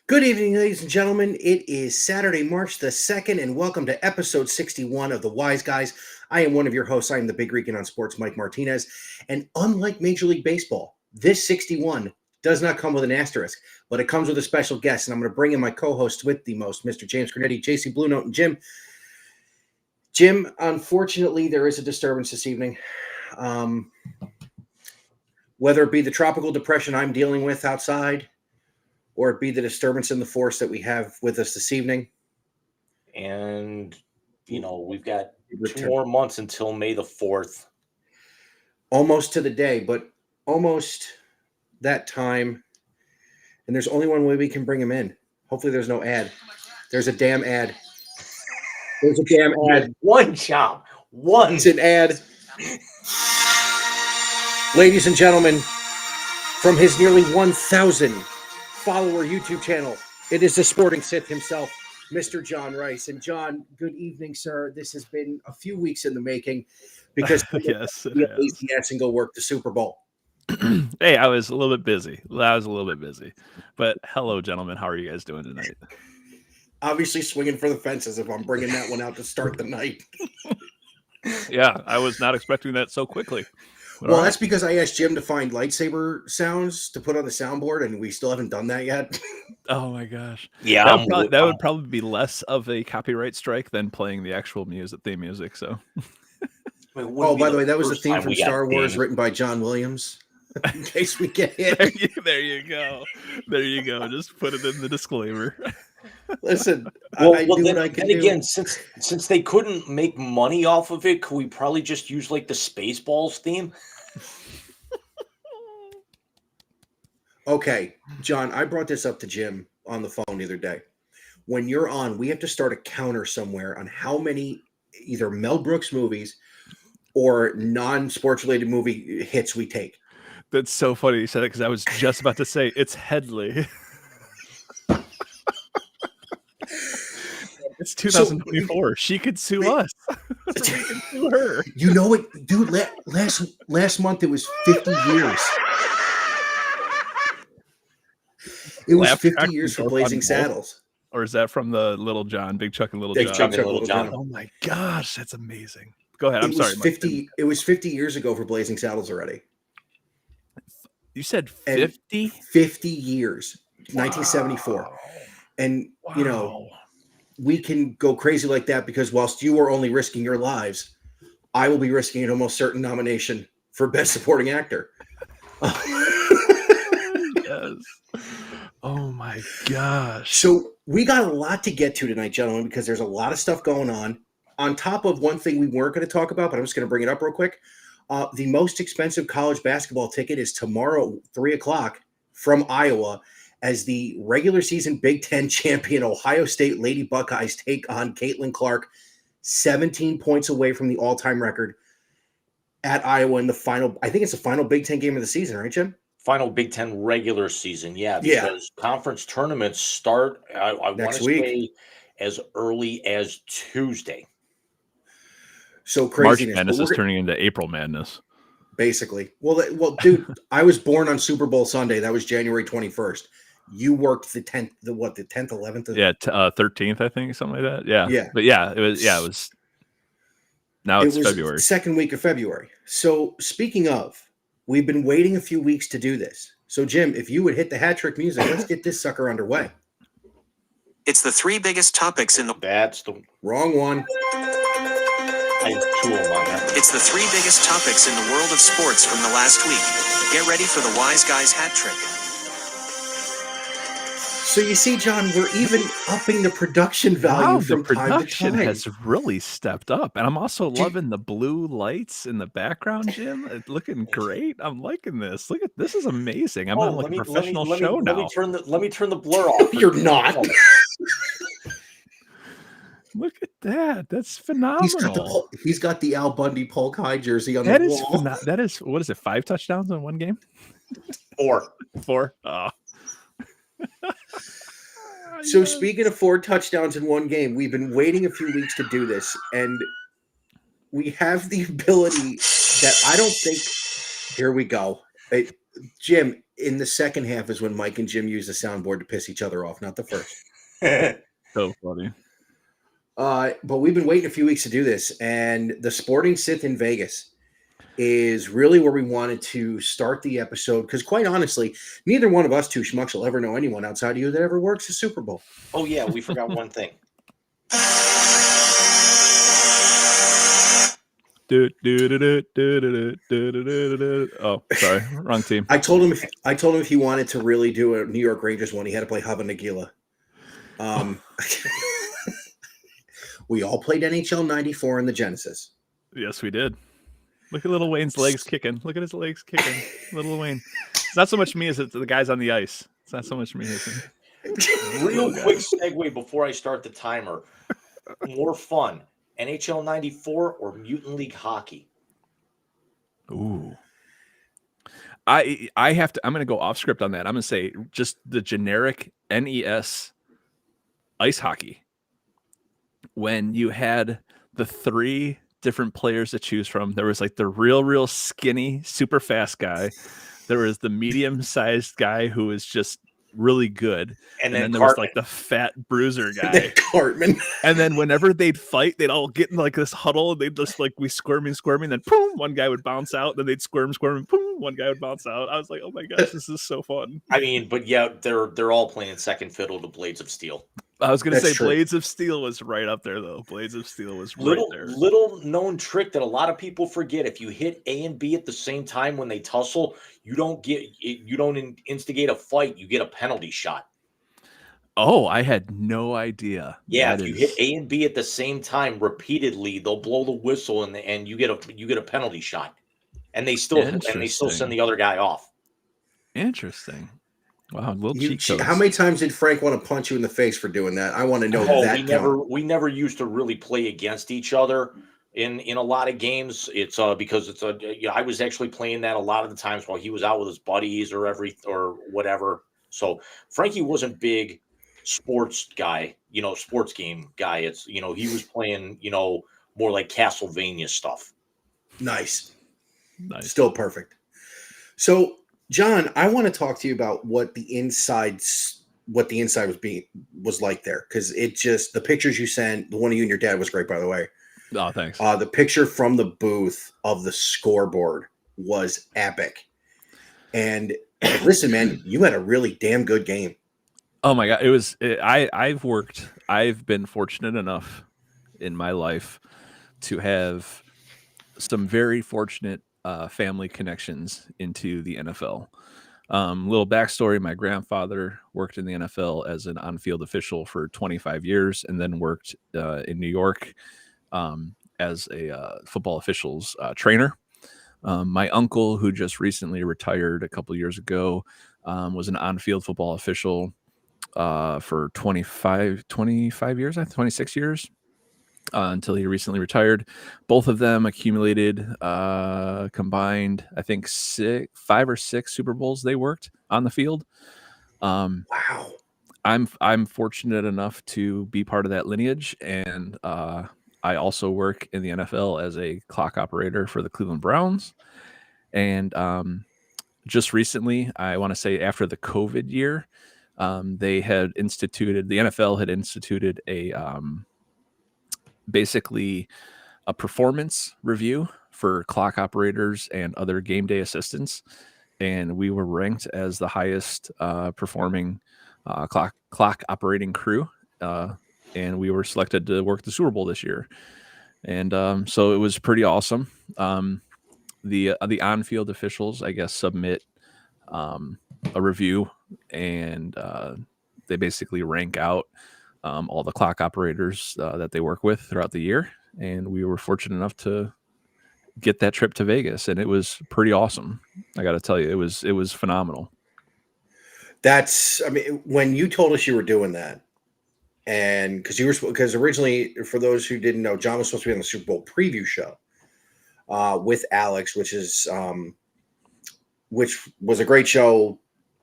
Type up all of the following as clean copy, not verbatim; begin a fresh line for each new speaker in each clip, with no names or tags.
Good evening, ladies and gentlemen. It is Saturday, March the 2nd, and welcome to episode 61 of The Wise Guys. I am one of your hosts. I am the Big Rican on Sports, Mike Martinez. And unlike Major League Baseball, this 61 does not come with an asterisk, but it comes with a special guest. And I'm going to bring in my co-hosts with the most, Mr. James Cornetti, JC Blue Note, and Jim. Jim, unfortunately, there is a disturbance this evening. Whether it be the tropical depression I'm dealing with outside, or it be the disturbance in the force that we have with us this evening.
And, we've got 2 more months until May the 4th.
Almost to the day, but almost that time. And there's only one way we can bring him in. Hopefully there's no ad. There's a damn ad. There's a damn ad.
One job. One.
It's an ad. Ladies and gentlemen, from his nearly 1,000 follower YouTube channel, it is the sporting Sith himself, Mr. John Rice. And John, good evening, sir. This has been a few weeks in the making because
yes,
be a lazy ass and go work the Super Bowl.
Hey, I was a little bit busy. But hello, gentlemen. How are you guys doing tonight?
Obviously swinging for the fences if I'm bringing that one out to start the night.
Yeah, I was not expecting that so quickly.
But well, that's because I asked Jim to find lightsaber sounds to put on the soundboard, and we still haven't done that yet.
Oh my gosh!
Yeah,
that would probably be less of a copyright strike than playing the actual theme music. So,
by the way, that was the theme from Star Wars, written by John Williams. In case we get hit,
there you go. Just put it in the disclaimer.
Listen,
again, since they couldn't make money off of it, could we probably just use like the Spaceballs theme?
Okay, John, I brought this up to Jim on the phone the other day. When you're on, we have to start a counter somewhere on how many either Mel Brooks movies or non-sports related movie hits we take.
That's so funny you said it because I was just about to say it's Headley. It's 2024. She could sue us. So we can sue her.
You know what, dude? Last month it was 50 years. It was 50 years for Blazing Saddles.
Or is that from the Little John, Big Chuck and Little
Big
John?
Chuck and Little John.
Oh my gosh, that's amazing. Go ahead. I'm sorry.
It was 50 years ago for Blazing Saddles already.
You said 50?
50 years. Wow. 1974. And, we can go crazy like that because whilst you are only risking your lives, I will be risking an almost certain nomination for Best Supporting Actor.
Yes. Oh my gosh.
So we got a lot to get to tonight, gentlemen, because there's a lot of stuff going on. On top of one thing we weren't going to talk about, but I'm just going to bring it up real quick. The most expensive college basketball ticket is tomorrow, 3:00 from Iowa, as the regular season Big Ten champion Ohio State Lady Buckeyes take on Caitlin Clark, 17 points away from the all-time record at Iowa in the final. I think it's the final Big Ten game of the season, right, Jim?
Final Big Ten regular season, because conference tournaments start, I want to say, as early as Tuesday.
So craziness.
March Madness is turning into April Madness.
Basically. Well, dude, I was born on Super Bowl Sunday. That was January 21st. You worked the 10th, the 10th, 11th?
Yeah, 13th, I think, something like that. Yeah.
Yeah.
But it was. Now it's February.
Second week of February. So speaking of, we've been waiting a few weeks to do this. So Jim, if you would hit the hat trick music, let's get this sucker underway.
It's the 3 biggest topics in the...
That's the...
Wrong one.
I have 2 of them on that.
It's the 3 biggest topics in the world of sports from the last week. Get ready for the Wise Guys hat trick.
So you see, John, we're even upping the production value from
the
time to
production
time.
has really stepped up. And I'm also loving the blue lights in the background, Jim. It's looking great. I'm liking this. Look at this is amazing. I'm on like a professional show now.
Let me turn the blur off.
You're not.
Look at that. That's phenomenal.
He's got the Al Bundy Polk High jersey on the wall.
That is, what is it, 5 touchdowns in one game?
4.
4? Oh.
So speaking of 4 touchdowns in one game, we've been waiting a few weeks to do this, and we have the ability that I don't think. Here we go. Jim, in the second half is when Mike and Jim use the soundboard to piss each other off, not the first.
So funny.
But we've been waiting a few weeks to do this, and the Sporting Sith in Vegas is really where we wanted to start the episode, because quite honestly, neither one of us two schmucks will ever know anyone outside of you that ever works a Super Bowl.
Oh, yeah, we forgot one thing.
Oh, sorry, wrong team.
I told him if he wanted to really do a New York Rangers one, he had to play Hava Nagila. We all played NHL 94 in the Genesis.
Yes, we did. Look at Little Wayne's legs kicking. Look at his legs kicking. Little Wayne. It's not so much me as it's the guys on the ice. It's not so much me as him.
Real quick segue before I start the timer. More fun, NHL 94 or Mutant League Hockey?
Ooh. I have to. I'm going to go off script on that. I'm going to say just the generic NES ice hockey. When you had the 3 different players to choose from, there was like the real skinny, super fast guy. There was the medium-sized guy who was just really good, and then there was like the fat bruiser guy,
Cartman.
And then whenever they'd fight, they'd all get in like this huddle, and they'd just like we squirming, then boom, one guy would bounce out, then they'd squirm, and boom, one guy would bounce out. I was like, oh my gosh, this is so fun.
I mean, but yeah, they're all playing second fiddle to Blades of Steel.
I was going to say true. Blades of Steel was right up there, though. Blades of Steel was right there.
Little known trick that a lot of people forget: if you hit A and B at the same time when they tussle, you don't instigate a fight. You get a penalty shot.
Oh, I had no idea.
Yeah, if you hit A and B at the same time repeatedly, they'll blow the whistle and you get a penalty shot, and they still send the other guy off.
Interesting. Wow, little cheat codes.
How many times did Frank want to punch you in the face for doing that? I want to know that.
We never used to really play against each other in a lot of games. It's because it's I was actually playing that a lot of the times while he was out with his buddies or whatever. So Frankie wasn't big sports guy, sports game guy. It's he was playing more like Castlevania stuff. Nice.
Still perfect. So John, I want to talk to you about what the inside was like there, because the pictures you sent, the one of you and your dad was great, by the way.
Oh, thanks.
The picture from the booth of the scoreboard was epic. And listen, man, you had a really damn good game.
Oh my God, I've been fortunate enough in my life to have some very fortunate family connections into the NFL. Little backstory: my grandfather worked in the NFL as an on-field official for 25 years, and then worked in New York as a football officials trainer. My uncle, who just recently retired a couple years ago, was an on-field football official for 25 years, 26 years. Until he recently retired. Both of them accumulated combined, I think 5 or 6 Super Bowls they worked on the field.
Wow.
I'm fortunate enough to be part of that lineage, and I also work in the NFL as a clock operator for the Cleveland Browns. And just recently, I want to say after the COVID year, the NFL had instituted a basically a performance review for clock operators and other game day assistants. And we were ranked as the highest performing clock operating crew. And we were selected to work the Super Bowl this year. And so it was pretty awesome. The on-field officials, I guess, submit a review, and they basically rank out all the clock operators that they work with throughout the year. And we were fortunate enough to get that trip to Vegas, and it was pretty awesome. I got to tell you, it was phenomenal.
When you told us you were doing that, and because originally, for those who didn't know, John was supposed to be on the Super Bowl preview show with Alex, which was a great show.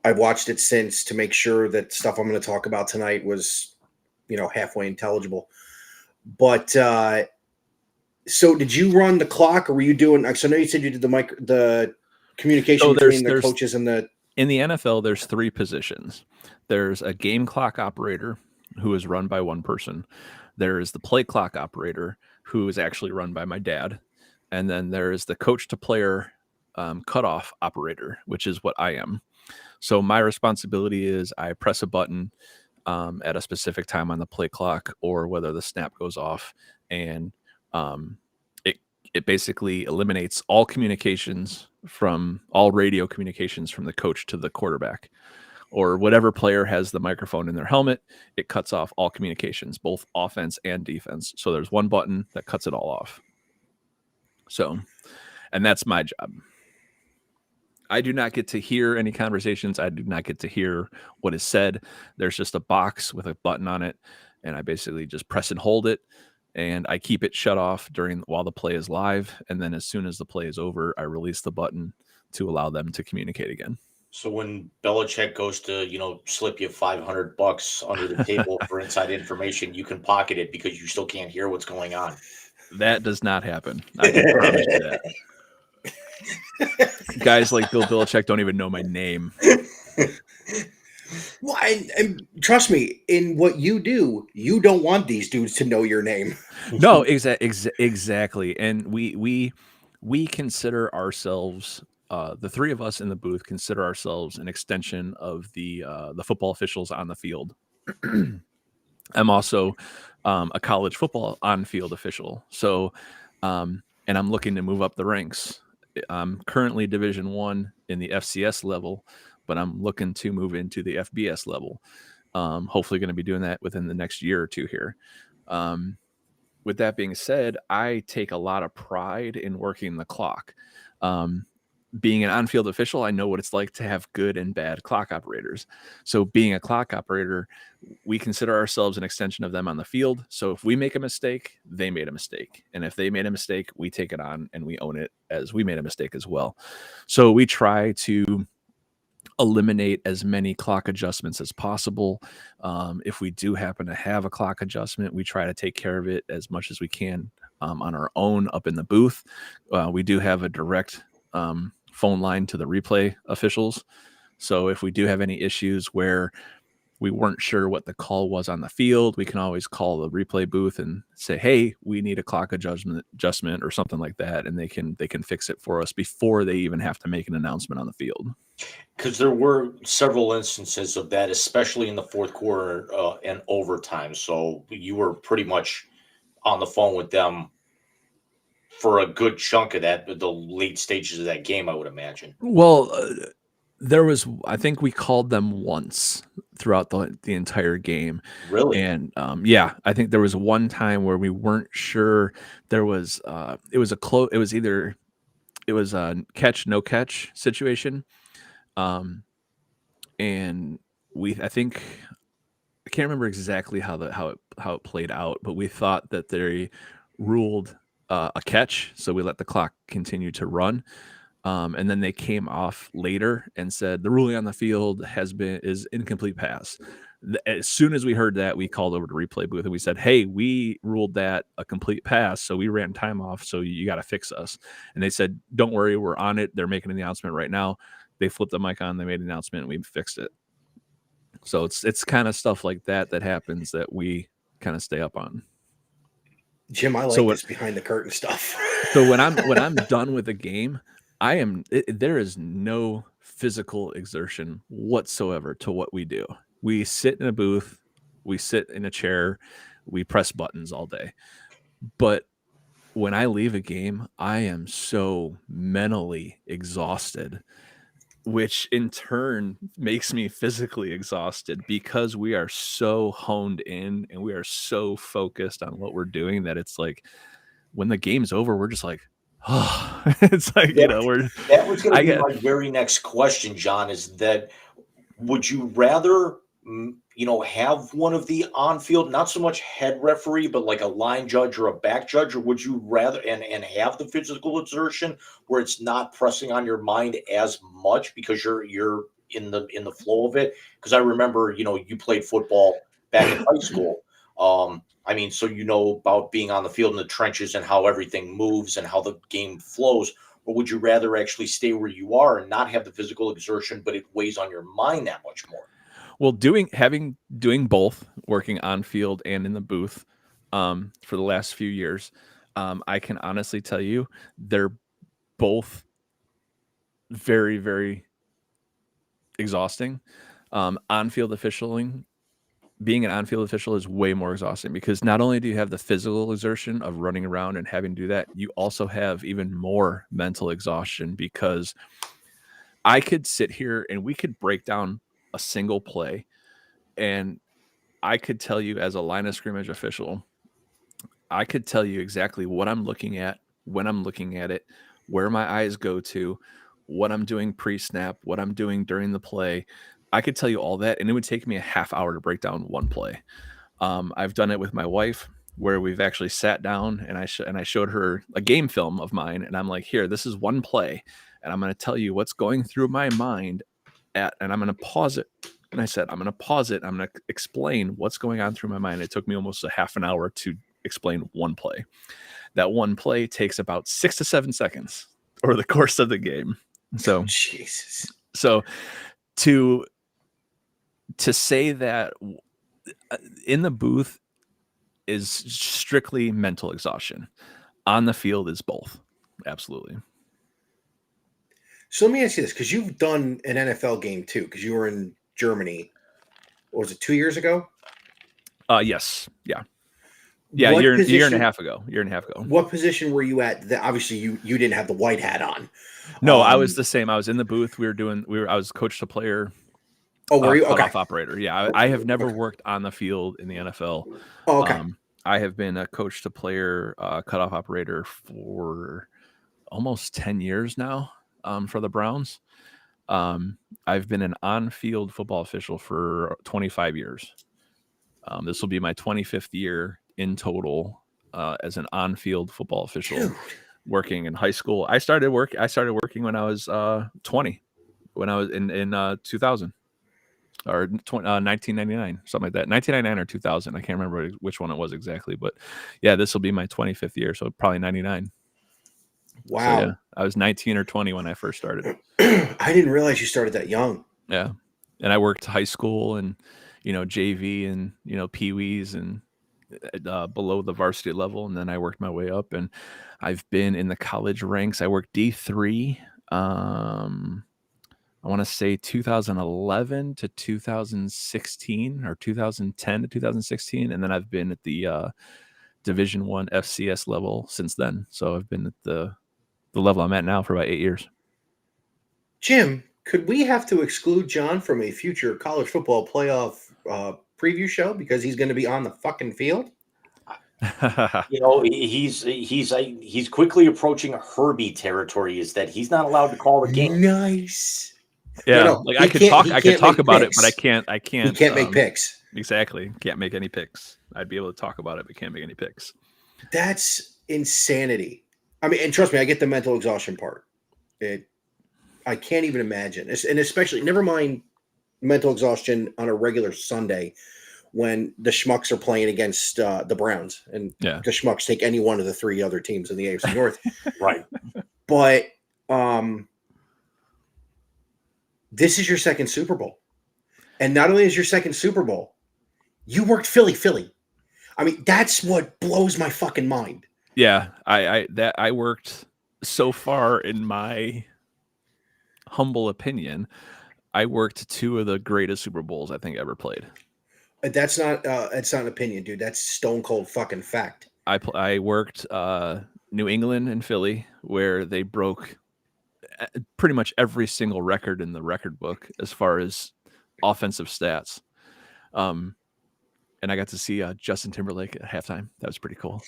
I've watched it since to make sure that stuff I'm going to talk about tonight was halfway intelligible. But so did you run the clock, or were you doing? So I know you said you did the communication
So
between the coaches and the.
in the NFL, there's 3 positions. There's a game clock operator who is run by one person. There is the play clock operator who is actually run by my dad. And then there is the coach to player cutoff operator, which is what I am. So my responsibility is I press a button at a specific time on the play clock or whether the snap goes off. And it basically eliminates all communications from all radio communications from the coach to the quarterback or whatever player has the microphone in their helmet. It cuts off all communications, both offense and defense. So there's one button that cuts it all off. So, and that's my job. I do not get to hear any conversations. I do not get to hear what is said. There's just a box with a button on it, and I basically just press and hold it, and I keep it shut off while the play is live. And then as soon as the play is over, I release the button to allow them to communicate again.
So when Belichick goes to, slip you $500 under the table for inside information, you can pocket it because you still can't hear what's going on.
That does not happen. I can promise you that. Guys like Bill Belichick don't even know my name.
Well, and trust me, in what you do, you don't want these dudes to know your name.
No, exactly. And we consider ourselves, the 3 of us in the booth consider ourselves an extension of the football officials on the field. I'm also a college football on-field official. So, and I'm looking to move up the ranks. I'm currently Division I in the FCS level, but I'm looking to move into the FBS level. Hopefully going to be doing that within the next year or 2 here. With that being said, I take a lot of pride in working the clock. Being an on-field official, I know what it's like to have good and bad clock operators. So being a clock operator, we consider ourselves an extension of them on the field. So if we make a mistake, they made a mistake. And if they made a mistake, we take it on and we own it as we made a mistake as well. So we try to eliminate as many clock adjustments as possible. If we do happen to have a clock adjustment, we try to take care of it as much as we can on our own up in the booth. We do have a direct phone line to the replay officials. So if we do have any issues where we weren't sure what the call was on the field, we can always call the replay booth and say, hey, we need a clock adjustment or something like that. And they can fix it for us before they even have to make an announcement on the field.
Because there were several instances of that, especially in the fourth quarter and overtime. So you were pretty much on the phone with them for a good chunk of that, the late stages of that game, I would imagine.
Well, I think we called them once throughout the entire game.
Really?
And I think there was one time where we weren't sure. There was it was a catch, no catch situation. And I can't remember exactly how it played out, but we thought that they ruled a catch, so we let the clock continue to run. And then they came off later and said the ruling on the field is incomplete pass. As soon as we heard that, we called over to replay booth and we said, hey, we ruled that a complete pass, so we ran time off, so you got to fix us. And they said, don't worry, we're on it. They're making an announcement right now. They flipped the mic on, they made an announcement, and we fixed it. So it's kind of stuff like that happens that we kind of stay up on.
Jim, I like this behind the curtain stuff.
So when I'm done with the game, there is no physical exertion whatsoever to what we do. We sit in a booth, we sit in a chair, we press buttons all day. But when I leave a game, I am so mentally exhausted, which in turn makes me physically exhausted because we are so honed in and we are so focused on what we're doing that it's like when the game's over, we're just like, oh, it's like,
that was going to be my very next question, John, is that would you rather, have one of the on-field, not so much head referee, but like a line judge or a back judge, or would you rather and have the physical exertion where it's not pressing on your mind as much because you're in the flow of it? Because I remember, you played football back in high school. So about being on the field in the trenches and how everything moves and how the game flows. or would you rather actually stay where you are and not have the physical exertion, but it weighs on your mind that much more?
Well, doing both, working on field and in the booth, for the last few years, I can honestly tell you they're both very, very exhausting. On-field officialing, being an on-field official is way more exhausting because not only do you have the physical exertion of running around and having to do that, you also have even more mental exhaustion because I could sit here and we could break down a single play, and I could tell you as a line of scrimmage official, I could tell you exactly what I'm looking at, when I'm looking at it, where my eyes go to, what I'm doing pre-snap, what I'm doing during the play. I could tell you all that, and it would take me a half hour to break down one play. I've done it with my wife where we've actually sat down and I showed her a game film of mine, and I'm like, here, this is one play, and I'm going to tell you what's going through my mind and I'm going to pause it. And I said, I'm going to pause it. I'm going to explain what's going on through my mind. It took me almost a half an hour to explain one play. That one play takes about 6 to 7 seconds over the course of the game. So,
Jesus.
So to say that in the booth is strictly mental exhaustion. On the field is both. Absolutely.
So let me ask you this, because you've done an NFL game too, because you were in Germany. What was it, 2 years ago?
Yes. Yeah. Yeah,
What
year and a
position-
half ago.
What position were you at? Obviously, you didn't have the white hat on.
No, I was the same. I was in the booth. I was coach to player.
Oh, were you? Okay.
Cutoff operator. Yeah, I have never worked on the field in the NFL.
Oh, okay.
I have been a coach to player cutoff operator for almost 10 years now for the Browns. I've been an on-field football official for 25 years. This will be my 25th year in total as an on-field football official.
Dude.
Working in high school. I started working when I was 20, when I was in 2000 or 1999, something like that. 1999 or 2000. I can't remember which one it was exactly, but yeah, this will be my 25th year, so probably 99.
Wow.
So, yeah, I was 19 or 20 when I first started.
I didn't realize you started that young.
Yeah, and I worked high school and JV and peewees and below the varsity level, and then I worked my way up, and I've been in the college ranks. I worked D3. I want to say 2011 to 2016 or 2010 to 2016, and then I've been at the Division I FCS level since then. So I've been at the level I'm at now for about 8 years.
Jim, could we have to exclude John from a future college football playoff preview show because he's going to be on the fucking field?
He's quickly approaching Herbie territory. Is that he's not allowed to call the game?
Nice.
Yeah,
No,
like I could talk about it, but I can't.
He can't make picks.
Exactly, can't make any picks. I'd be able to talk about it, but can't make any picks.
That's insanity. I mean, and trust me, I get the mental exhaustion part. I can't even imagine, and especially never mind mental exhaustion on a regular Sunday when the Schmucks are playing against the Browns, and the Schmucks take any one of the three other teams in the AFC North,
right?
But this is your second Super Bowl, and not only is your second Super Bowl, you worked Philly. I mean, that's what blows my fucking mind.
Yeah, I worked so far, in my humble opinion, I worked two of the greatest Super Bowls I think ever played.
That's not it's not an opinion, dude. That's stone cold fucking fact.
I worked New England and Philly, where they broke pretty much every single record in the record book as far as offensive stats. And I got to see Justin Timberlake at halftime. That was pretty cool.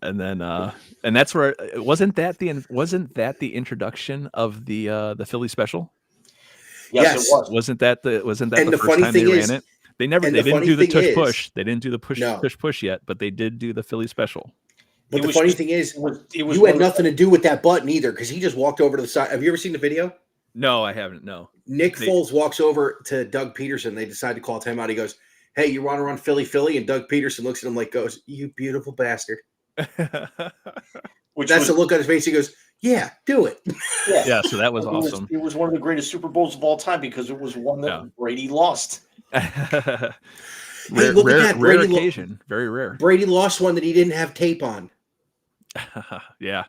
And then and that's where wasn't that the introduction of the Philly special?
Yes, it was.
Wasn't that the first time they ran it? They didn't do the tush push. They didn't do the push yet, but they did do the Philly special.
But the funny thing is, you had nothing to do with that button either, because he just walked over to the side. Have you ever seen the video?
No, I haven't. No.
Nick Foles walks over to Doug Peterson. They decide to call timeout. He goes, "Hey, you want to run Philly?" And Doug Peterson looks at him like, "You beautiful bastard." That's the look on his face. He goes, Yeah, do it.
Yeah, so that was
It
awesome.
It was one of the greatest Super Bowls of all time because it was one that Brady lost.
Rare,
look at that.
rare occasion. Very rare.
Brady lost one that he didn't have tape on.
Yeah.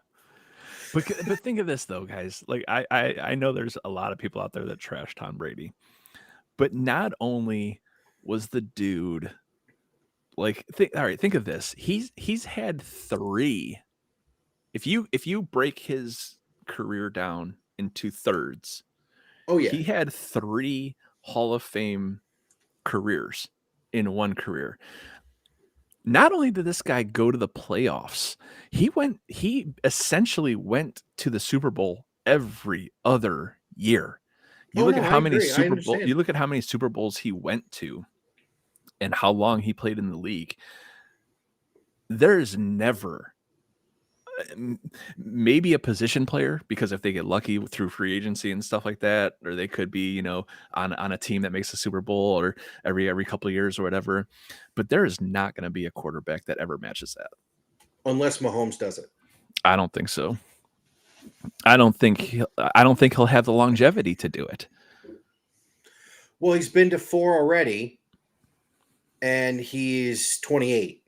But think of this though, guys. Like I know there's a lot of people out there that trash Tom Brady. But not only was the dude like think of this. He's had 3. If you break his career down into thirds, he had 3 Hall of Fame careers in one career. Not only did this guy go to the playoffs, he essentially went to the Super Bowl every other year. You look at how many Super Bowls he went to and how long he played in the league. There's never maybe a position player, because if they get lucky through free agency and stuff like that, or they could be, on a team that makes the Super Bowl or every couple of years or whatever. But there is not going to be a quarterback that ever matches that.
Unless Mahomes does it.
I don't think so. I don't think he'll have the longevity to do it.
Well, he's been to 4 already, and he's 28.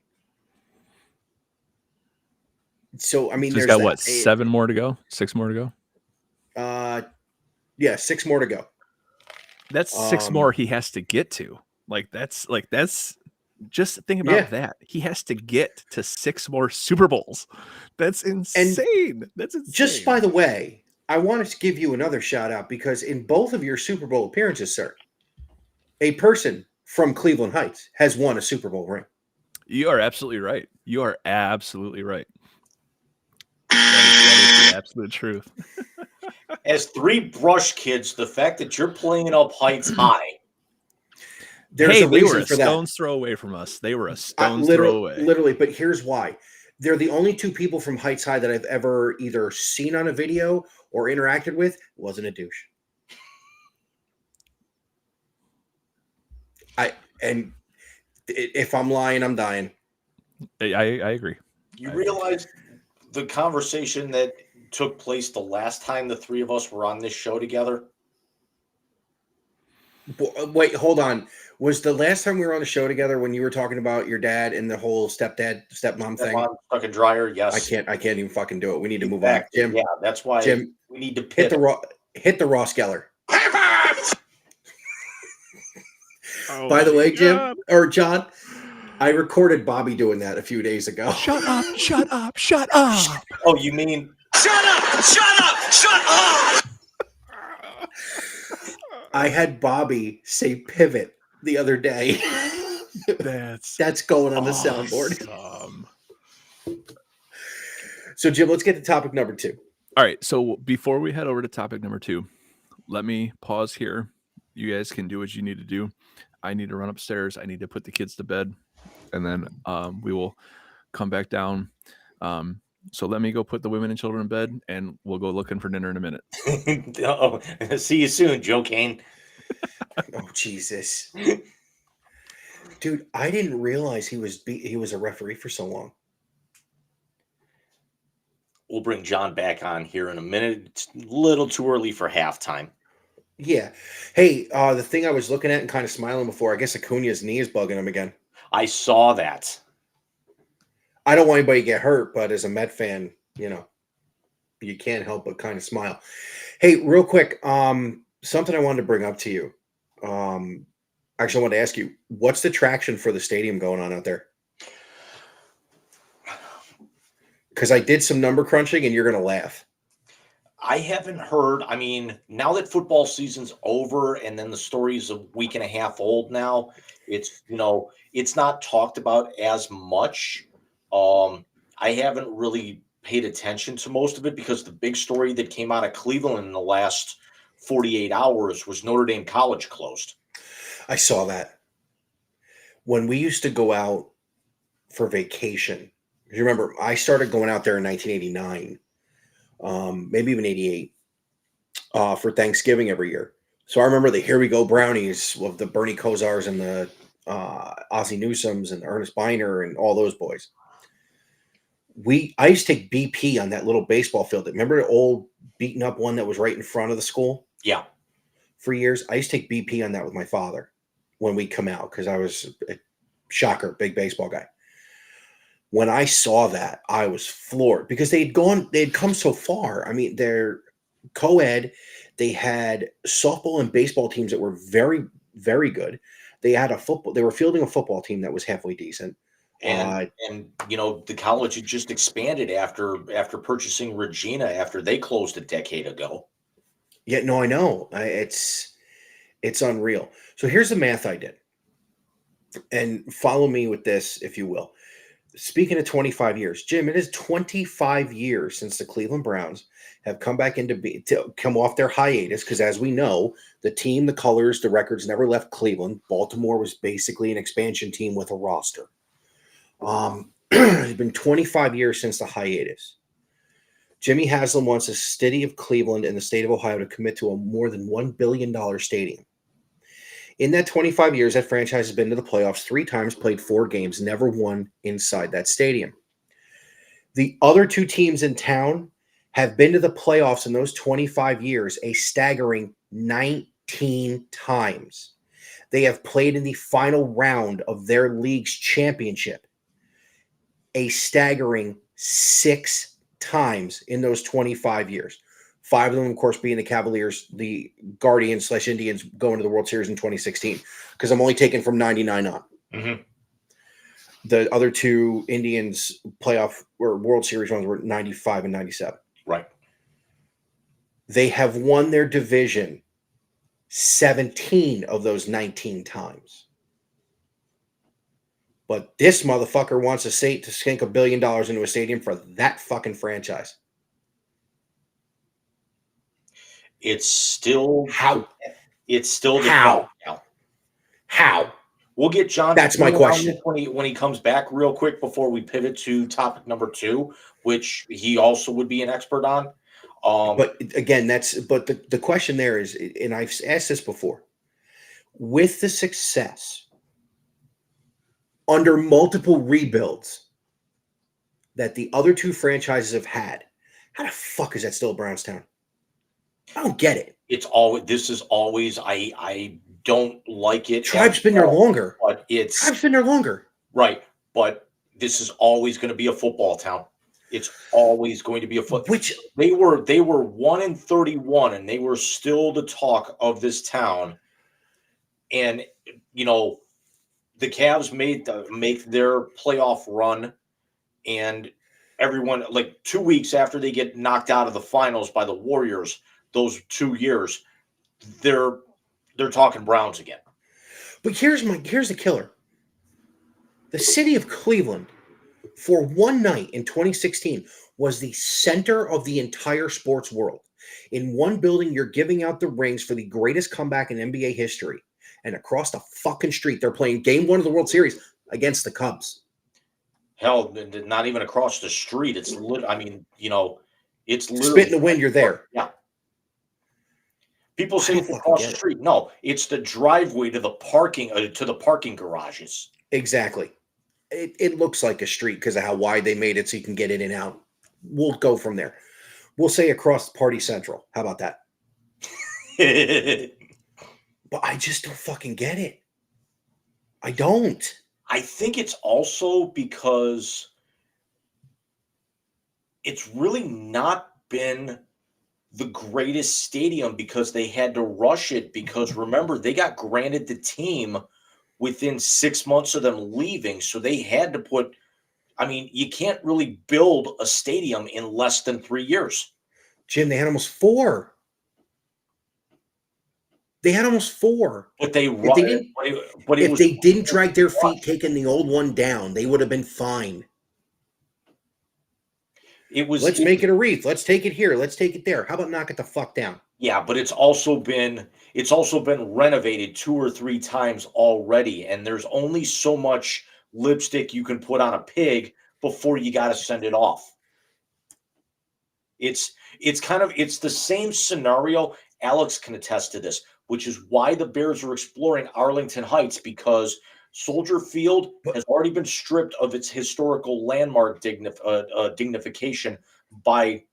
So I mean,
he's got 7 more to go, 6 more to go.
Yeah, 6 more to go.
That's 6 more he has to get to. That's just think about that. He has to get to 6 more Super Bowls. That's insane. That's insane.
Just by the way, I wanted to give you another shout out because in both of your Super Bowl appearances, sir, a person from Cleveland Heights has won a Super Bowl ring.
You are absolutely right. That is the absolute truth.
As 3 brush kids, the fact that you're playing up Heights High.
There's a reason for that.
They were a stone's throw away from us. They were a stone's throw away.
Literally, but here's why. They're the only 2 people from Heights High that I've ever either seen on a video or interacted with. Wasn't a douche. And if I'm lying, I'm dying.
I agree.
You realize the conversation that took place the last time the 3 of us were on this show together?
Wait, hold on. Was the last time we were on the show together when you were talking about your dad and the whole stepmom thing?
Stuck a dryer, yes.
I can't even fucking do it. We need to move on. Jim.
Yeah, that's why
Jim,
we need to
hit the Ross Geller. By the way, Jim or John, I recorded Bobby doing that a few days ago.
Shut up, shut up, shut up.
Oh, you mean
Shut up! Shut up! Shut up!
I had Bobby say pivot the other day. That's going on the soundboard. So, Jim, let's get to topic number 2.
All right. So before we head over to topic number 2, let me pause here. You guys can do what you need to do. I need to run upstairs. I need to put the kids to bed, and then we will come back down. So let me go put the women and children in bed, and we'll go looking for dinner in a minute.
See you soon, Joe Kane.
Oh, Jesus. Dude, I didn't realize he was a referee for so long.
We'll bring John back on here in a minute. It's a little too early for halftime.
Yeah. Hey, the thing I was looking at and kind of smiling before, I guess Acuna's knee is bugging him again.
I saw that.
I don't want anybody to get hurt, but as a Met fan, you can't help but kind of smile. Hey, real quick, something I wanted to bring up to you. Actually, I wanted to ask you, what's the traction for the stadium going on out there? Because I did some number crunching, and you're going to laugh.
I haven't heard. I mean, now that football season's over, and then the story's a week and a half old now, it's not talked about as much. I haven't really paid attention to most of it because the big story that came out of Cleveland in the last 48 hours was Notre Dame College closed.
I saw that. When we used to go out for vacation, you remember, I started going out there in 1989, maybe even 88, for Thanksgiving every year. So I remember the Here We Go Brownies of the Bernie Kosars and the Ozzie Newsomes and Ernest Biner and all those boys. I used to take BP on that little baseball field. Remember the old beaten up one that was right in front of the school
Yeah.
for years? I used to take BP on that with my father when we come out because I was a shocker, big baseball guy. When I saw that, I was floored because they'd come so far. I mean, they're co-ed. They had softball and baseball teams that were very, very good. They were fielding a football team that was halfway decent.
And the college had just expanded after purchasing Regina after they closed a decade ago.
Yeah, no, I know. It's unreal. So here's the math I did, and follow me with this, if you will. Speaking of 25 years, Jim, it is 25 years since the Cleveland Browns have come back to come off their hiatus because, as we know, the team, the colors, the records never left Cleveland. Baltimore was basically an expansion team with a roster. It's been 25 years since the hiatus. Jimmy Haslam wants the city of Cleveland and the state of Ohio to commit to a more than $1 billion stadium. In that 25 years, that franchise has been to the playoffs 3 times, played 4 games, never won inside that stadium. The other 2 teams in town have been to the playoffs in those 25 years a staggering 19 times. They have played in the final round of their league's championship a staggering 6 times in those 25 years. 5 of them, of course, being the Cavaliers, the Guardians/Indians going to the World Series in 2016, because I'm only taking from 99 on.
Mm-hmm.
The other 2 Indians playoff or World Series runs were 95 and 97.
Right.
They have won their division 17 of those 19 times. But this motherfucker wants to sink $1 billion into a stadium for that fucking franchise.
It's still
how?
It's still
how?
Now.
How?
We'll get John.
That's my question.
When he comes back, real quick before we pivot to topic number 2, which he also would be an expert on.
But again, the question there is, and I've asked this before, with the success under multiple rebuilds that the other 2 franchises have had, how the fuck is that still Brownstown? I don't get it.
This is always, I don't like it.
Tribe's been there longer.
But
Tribe's been there longer.
Right. But this is always going to be a football town. It's always going to be a football.
Which
they were 1-31, and they were still the talk of this town. And the Cavs make their playoff run, and everyone, like 2 weeks after they get knocked out of the finals by the Warriors, those 2 years, they're talking Browns again.
But here's the killer. The city of Cleveland, for one night in 2016, was the center of the entire sports world. In one building, you're giving out the rings for the greatest comeback in NBA history. And across the fucking street, they're playing Game 1 of the World Series against the Cubs.
Hell, not even across the street. It's it's literally
spit in the wind. You're there.
Yeah. People say it's across the street. No, it's the driveway to the parking garages.
Exactly. It looks like a street because of how wide they made it so you can get in and out. We'll go from there. We'll say across Party Central. How about that? But I just don't fucking get it. I don't.
I think it's also because it's really not been the greatest stadium because they had to rush it because, remember, they got granted the team within 6 months of them leaving. So they had to put – you can't really build a stadium in less than 3 years.
Jim, they had almost 4. They had almost 4.
But
if they didn't drag their feet taking the old one down, they would have been fine. Let's make it a wreath. Let's take it here. Let's take it there. How about knock it the fuck down?
Yeah, but it's also been renovated 2 or 3 times already, and there's only so much lipstick you can put on a pig before you got to send it off. It's the same scenario. Alex can attest to this, which is why the Bears are exploring Arlington Heights, because Soldier Field has already been stripped of its historical landmark dignification by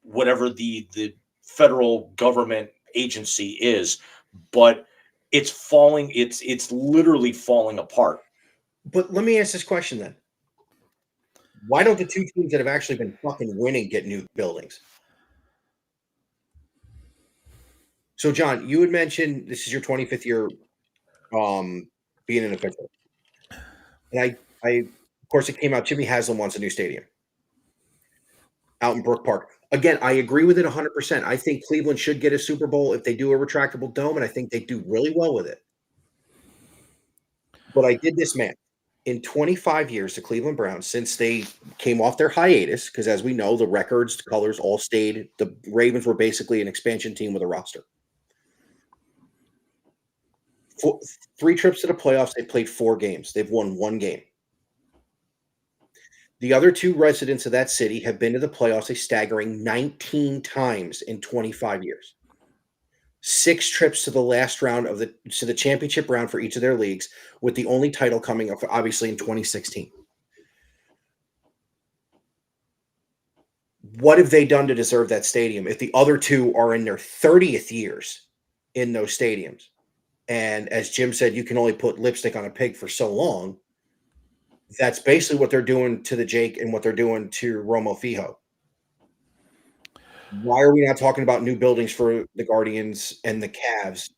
whatever the federal government agency is, but it's falling. It's literally falling apart.
But let me ask this question then. Why don't the two teams that have actually been fucking winning get new buildings? So, John, you had mentioned this is your 25th year being an official. And of course, it came out, Jimmy Haslam wants a new stadium out in Brook Park. Again, I agree with it 100%. I think Cleveland should get a Super Bowl if they do a retractable dome, and I think they do really well with it. But I did this math. In 25 years, the Cleveland Browns, since they came off their hiatus, because as we know, the records, the colors all stayed. The Ravens were basically an expansion team with a roster. 3 trips to the playoffs, they played 4 games. They've won 1 game. The other 2 residents of that city have been to the playoffs a staggering 19 times in 25 years. 6 trips to the last round of the championship round for each of their leagues, with the only title coming up, obviously, in 2016. What have they done to deserve that stadium if the other 2 are in their 30th years in those stadiums? And as Jim said, you can only put lipstick on a pig for so long. That's basically what they're doing to the Jake and what they're doing to Romo Fijo. Why are we not talking about new buildings for the Guardians and the Cavs,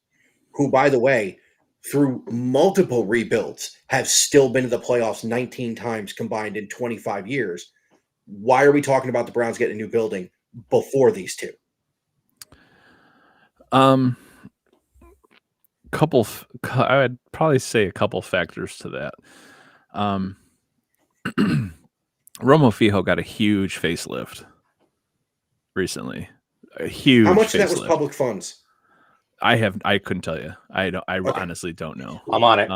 who, by the way, through multiple rebuilds, have still been to the playoffs 19 times combined in 25 years? Why are we talking about the Browns getting a new building before these 2?
I would probably say a couple factors to that. Romo Fijo got a huge facelift recently. A huge.
How much of that
facelift.
was public funds?
I couldn't tell you. I
Okay.
honestly don't know.
I'm on it.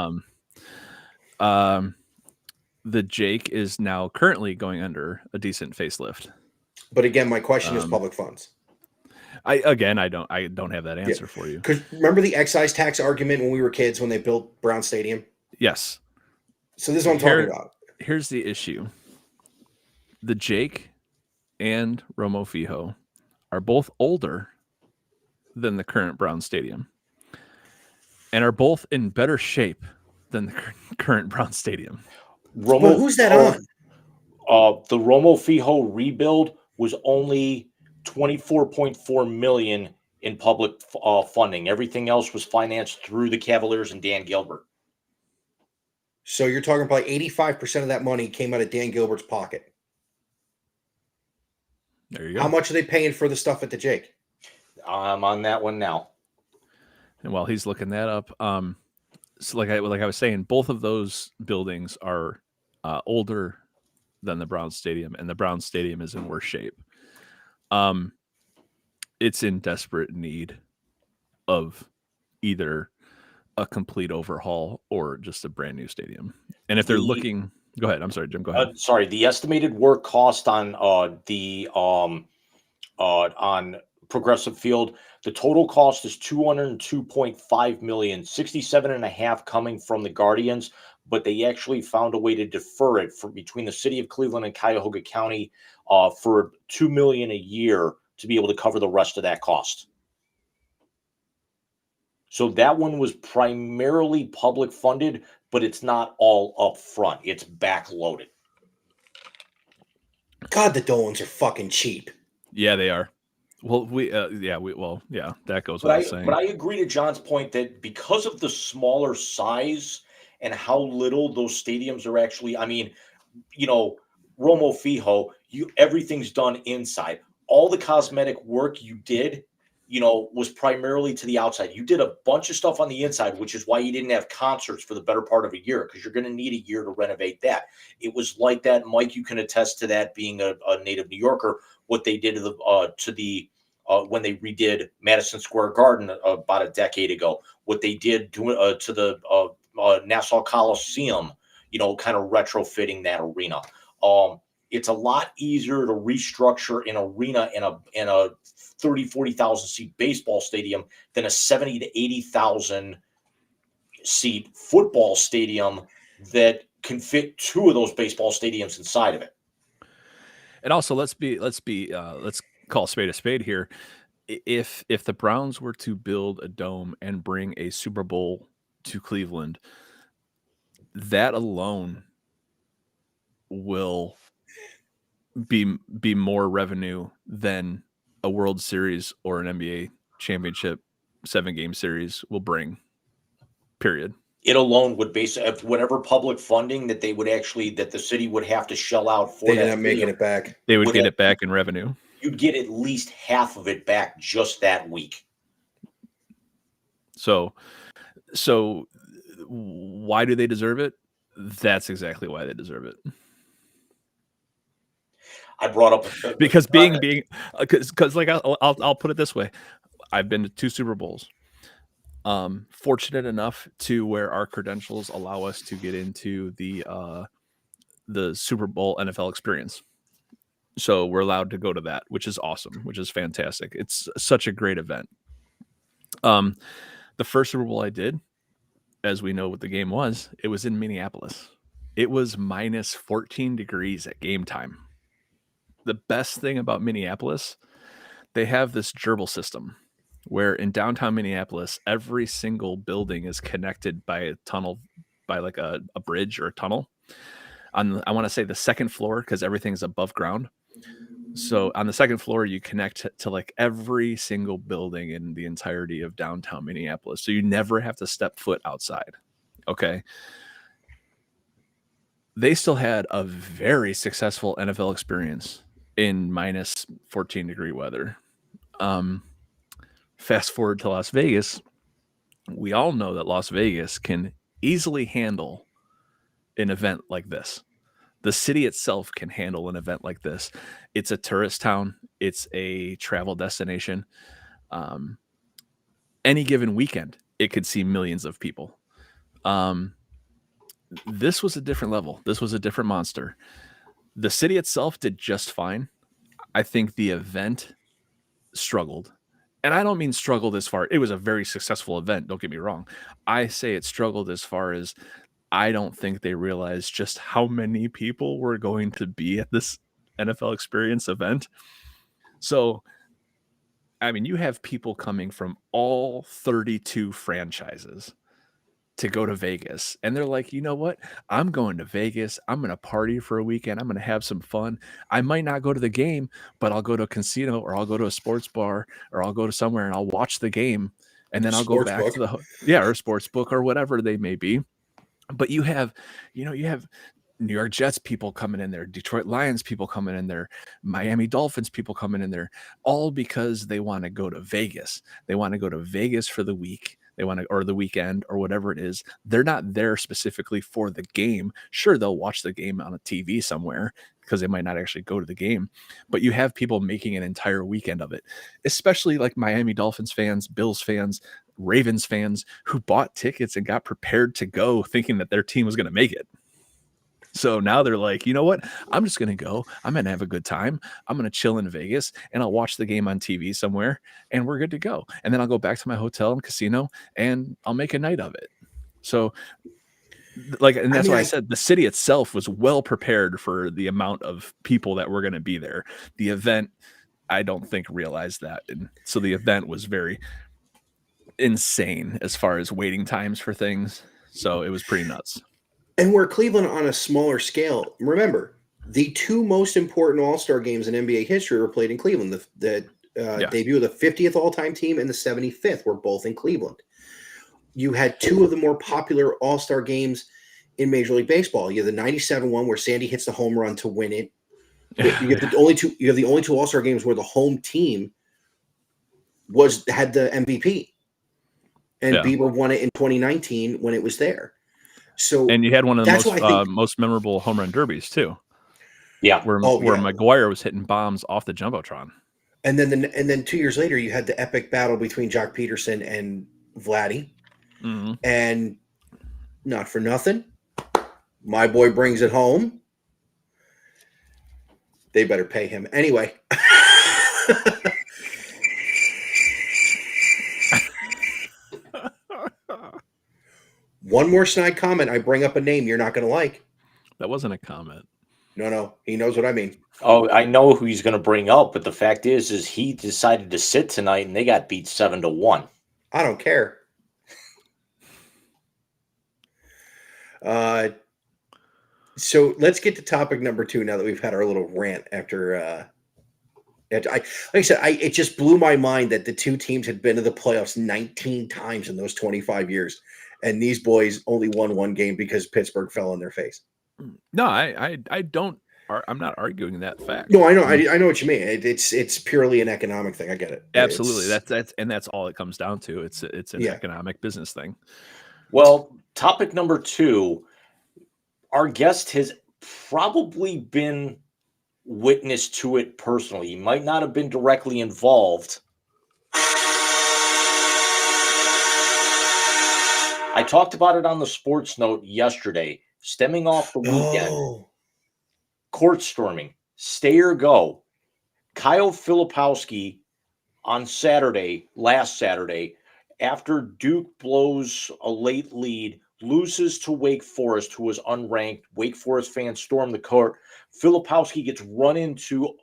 The Jake is now currently going under a decent facelift.
But again, my question is public funds.
I don't have that answer for you.
Because remember the excise tax argument when we were kids when they built Brown Stadium?
Yes.
So this is what I'm talking about.
Here's the issue. The Jake and Romo Fijo are both older than the current Brown Stadium and are both in better shape than the current Brown Stadium.
Well, who's that on?
The Romo Fijo rebuild was only $24.4 million in public funding. Everything else was financed through the Cavaliers and Dan Gilbert.
So you're talking probably 85% of that money came out of Dan Gilbert's pocket.
There you go.
How much are they paying for the stuff at the Jake?
I'm on that one now.
And while he's looking that up, so like I was saying, both of those buildings are older than the Brown Stadium, and the Brown Stadium is in worse shape. It's in desperate need of either a complete overhaul or just a brand new stadium. And if they're looking, go ahead. I'm sorry, Jim. Go ahead.
Sorry, the estimated work cost on on Progressive Field, the total cost is $202.5 million, 67.5 coming from the Guardians, but they actually found a way to defer it for between the city of Cleveland and Cuyahoga County for $2 million a year to be able to cover the rest of that cost. So that one was primarily public funded, but it's not all up front. It's backloaded.
God, the Dolans are fucking cheap.
Yeah, they are. Well, that goes
But
without saying.
But I agree to John's point that because of the smaller size and how little those stadiums are actually, I mean, Romo Fijo, everything's done inside. All the cosmetic work you did, was primarily to the outside. You did a bunch of stuff on the inside, which is why you didn't have concerts for the better part of a year, because you're going to need a year to renovate that. It was like that. Mike, you can attest to that, being a native New Yorker, what they did when they redid Madison Square Garden about a decade ago, what they did to the Nassau Coliseum, kind of retrofitting that arena. It's a lot easier to restructure an arena in a 30, 40,000 seat baseball stadium than a 70 to 80,000 seat football stadium that can fit 2 of those baseball stadiums inside of it.
And also, let's call a spade here. If the Browns were to build a dome and bring a Super Bowl to Cleveland, that alone will be more revenue than a World Series or an NBA championship 7-game series will bring. Period.
It alone would whatever public funding that the city would have to shell out for
They
that
ended up making
stadium,
it back.
They would get it back in revenue.
You'd get at least half of it back just that week.
So why do they deserve it? That's exactly why they deserve it.
I brought up
Because because like I'll put it this way. I've been to 2 Super Bowls. Fortunate enough to where our credentials allow us to get into the Super Bowl NFL experience. So we're allowed to go to that, which is awesome, which is fantastic. It's such a great event. The first Super Bowl I did, as we know what the game was, it was in Minneapolis. It was minus 14 degrees at game time. The best thing about Minneapolis, they have this gerbil system where in downtown Minneapolis, every single building is connected by a tunnel, by like a bridge or a tunnel. I want to say the second floor, because everything's above ground. So on the second floor, you connect to like every single building in the entirety of downtown Minneapolis. So you never have to step foot outside. Okay. They still had a very successful NFL experience in minus 14-degree weather. Fast forward to Las Vegas. We all know that Las Vegas can easily handle an event like this. The city itself can handle an event like this. It's a tourist town. It's a travel destination. Any given weekend, it could see millions of people. This was a different level. This was a different monster. The city itself did just fine. I think the event struggled. And I don't mean struggled as far, it was a very successful event. Don't get me wrong. I say it struggled as far as I don't think they realized just how many people were going to be at this NFL experience event. So, I mean, you have people coming from all 32 franchises to go to Vegas. And they're like, you know what? I'm going to Vegas. I'm going to party for a weekend. I'm going to have some fun. I might not go to the game, but I'll go to a casino or I'll go to a sports bar or I'll go to somewhere and I'll watch the game. And then I'll go back to or a sports book or whatever they may be. But you have New York Jets people coming in there, Detroit Lions people coming in there, Miami Dolphins people coming in there, all because they want to go to Vegas. They want to go to Vegas for the week. Or the weekend or whatever it is. They're not there specifically for the game. Sure, they'll watch the game on a TV somewhere because they might not actually go to the game, but you have people making an entire weekend of it, especially like Miami Dolphins fans, Bills fans, Ravens fans who bought tickets and got prepared to go thinking that their team was going to make it. So now they're like, you know what? I'm just going to go. I'm going to have a good time. I'm going to chill in Vegas and I'll watch the game on TV somewhere and we're good to go. And then I'll go back to my hotel and casino and I'll make a night of it. So that's why I said the city itself was well prepared for the amount of people that were going to be there. The event, I don't think realized that. And so the event was very insane as far as waiting times for things. So it was pretty nuts.
And where Cleveland on a smaller scale, remember, the 2 most important All-Star games in NBA history were played in Cleveland. The debut of the 50th all-time team and the 75th were both in Cleveland. You had 2 of the more popular All-Star games in Major League Baseball. You have the 97 one where Sandy hits the home run to win it. You have the only 2 All-Star games where the home team had the MVP. And Bieber won it in 2019 when it was there. So,
and you had one of the most memorable home run derbies too.
Yeah,
where McGuire was hitting bombs off the jumbotron.
And then 2 years later, you had the epic battle between Jock Peterson and Vladdy.
Mm-hmm.
And not for nothing, my boy brings it home. They better pay him anyway. One more snide comment. I bring up a name you're not going to like.
That wasn't a comment.
No. He knows what I mean.
Oh, I know who he's going to bring up, but the fact is he decided to sit tonight, and they got beat 7-1.
I don't care. So let's get to topic number 2 now that we've had our little rant after. Like I said, it just blew my mind that the two teams had been to the playoffs 19 times in those 25 years, and these boys only won one game because Pittsburgh fell on their face.
No, I don't. I'm not arguing that fact.
No, I know. I know what you mean. It's purely an economic thing. I get it.
Absolutely. That's all it comes down to. It's an economic business thing.
Well, topic number 2, our guest has probably been witness to it personally. He might not have been directly involved. I talked about it on the Sports Note yesterday, stemming off the weekend. Court storming, stay or go. Kyle Filipowski on last Saturday, after Duke blows a late lead, loses to Wake Forest, who was unranked. Wake Forest fans storm the court. Filipowski gets run into,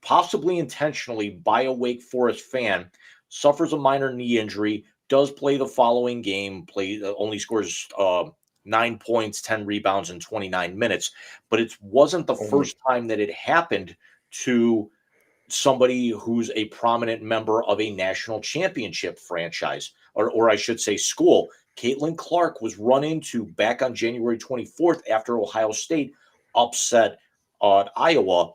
possibly intentionally, by a Wake Forest fan, suffers a minor knee injury, does play the following game, only scores 9 points, 10 rebounds in 29 minutes. But it wasn't the first time that it happened to somebody who's a prominent member of a national championship franchise, or I should say school. Caitlin Clark was run into back on January 24th after Ohio State upset Iowa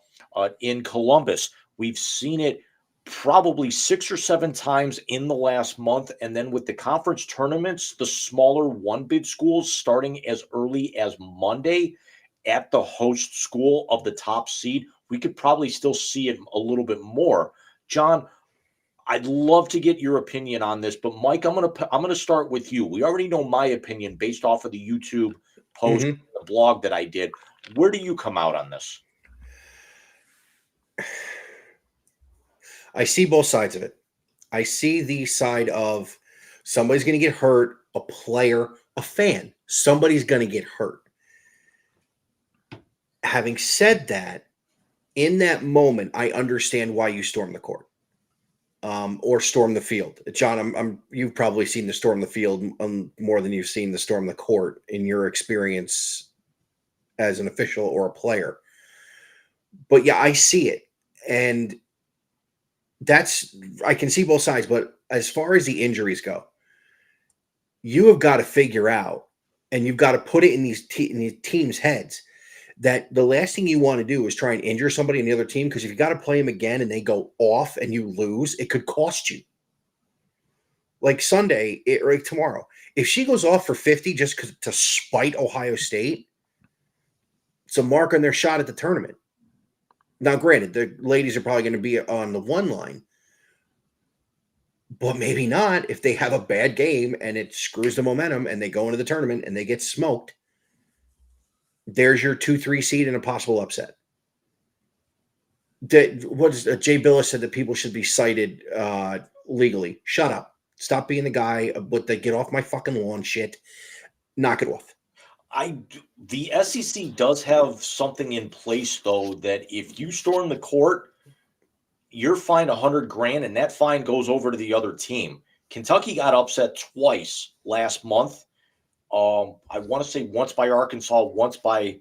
in Columbus. We've seen it probably 6 or 7 times in the last month. And then with the conference tournaments, the smaller one-bid schools starting as early as Monday at the host school of the top seed, we could probably still see it a little bit more. John, I'd love to get your opinion on this, but Mike, I'm gonna start with you. We already know my opinion based off of the YouTube post, the blog that I did. Where do you come out on this?
I see both sides of it. I see the side of somebody's going to get hurt, a player, a fan. Somebody's going to get hurt. Having said that, in that moment, I understand why you storm the court or storm the field. John, you've probably seen the storm the field more than you've seen the storm the court in your experience as an official or a player. But yeah, I see it. And I can see both sides. But as far as the injuries go, you have got to figure out, and you've got to put it in these teams' heads, that the last thing you want to do is try and injure somebody in the other team, because if you got to play them again and they go off and you lose, it could cost you. Like Sunday, or like tomorrow, if she goes off for 50 just to spite Ohio State, it's a mark on their shot at the tournament. Now, granted, the ladies are probably going to be on the one line, but maybe not if they have a bad game and it screws the momentum and they go into the tournament and they get smoked. There's your 2-3 seed and a possible upset. Jay Billis said that people should be cited legally. Shut up. Stop being the guy with the get off my fucking lawn shit. Knock it off.
The SEC does have something in place, though, that if you storm the court, you're fined $100,000, and that fine goes over to the other team. Kentucky got upset twice last month. I want to say once by Arkansas, once by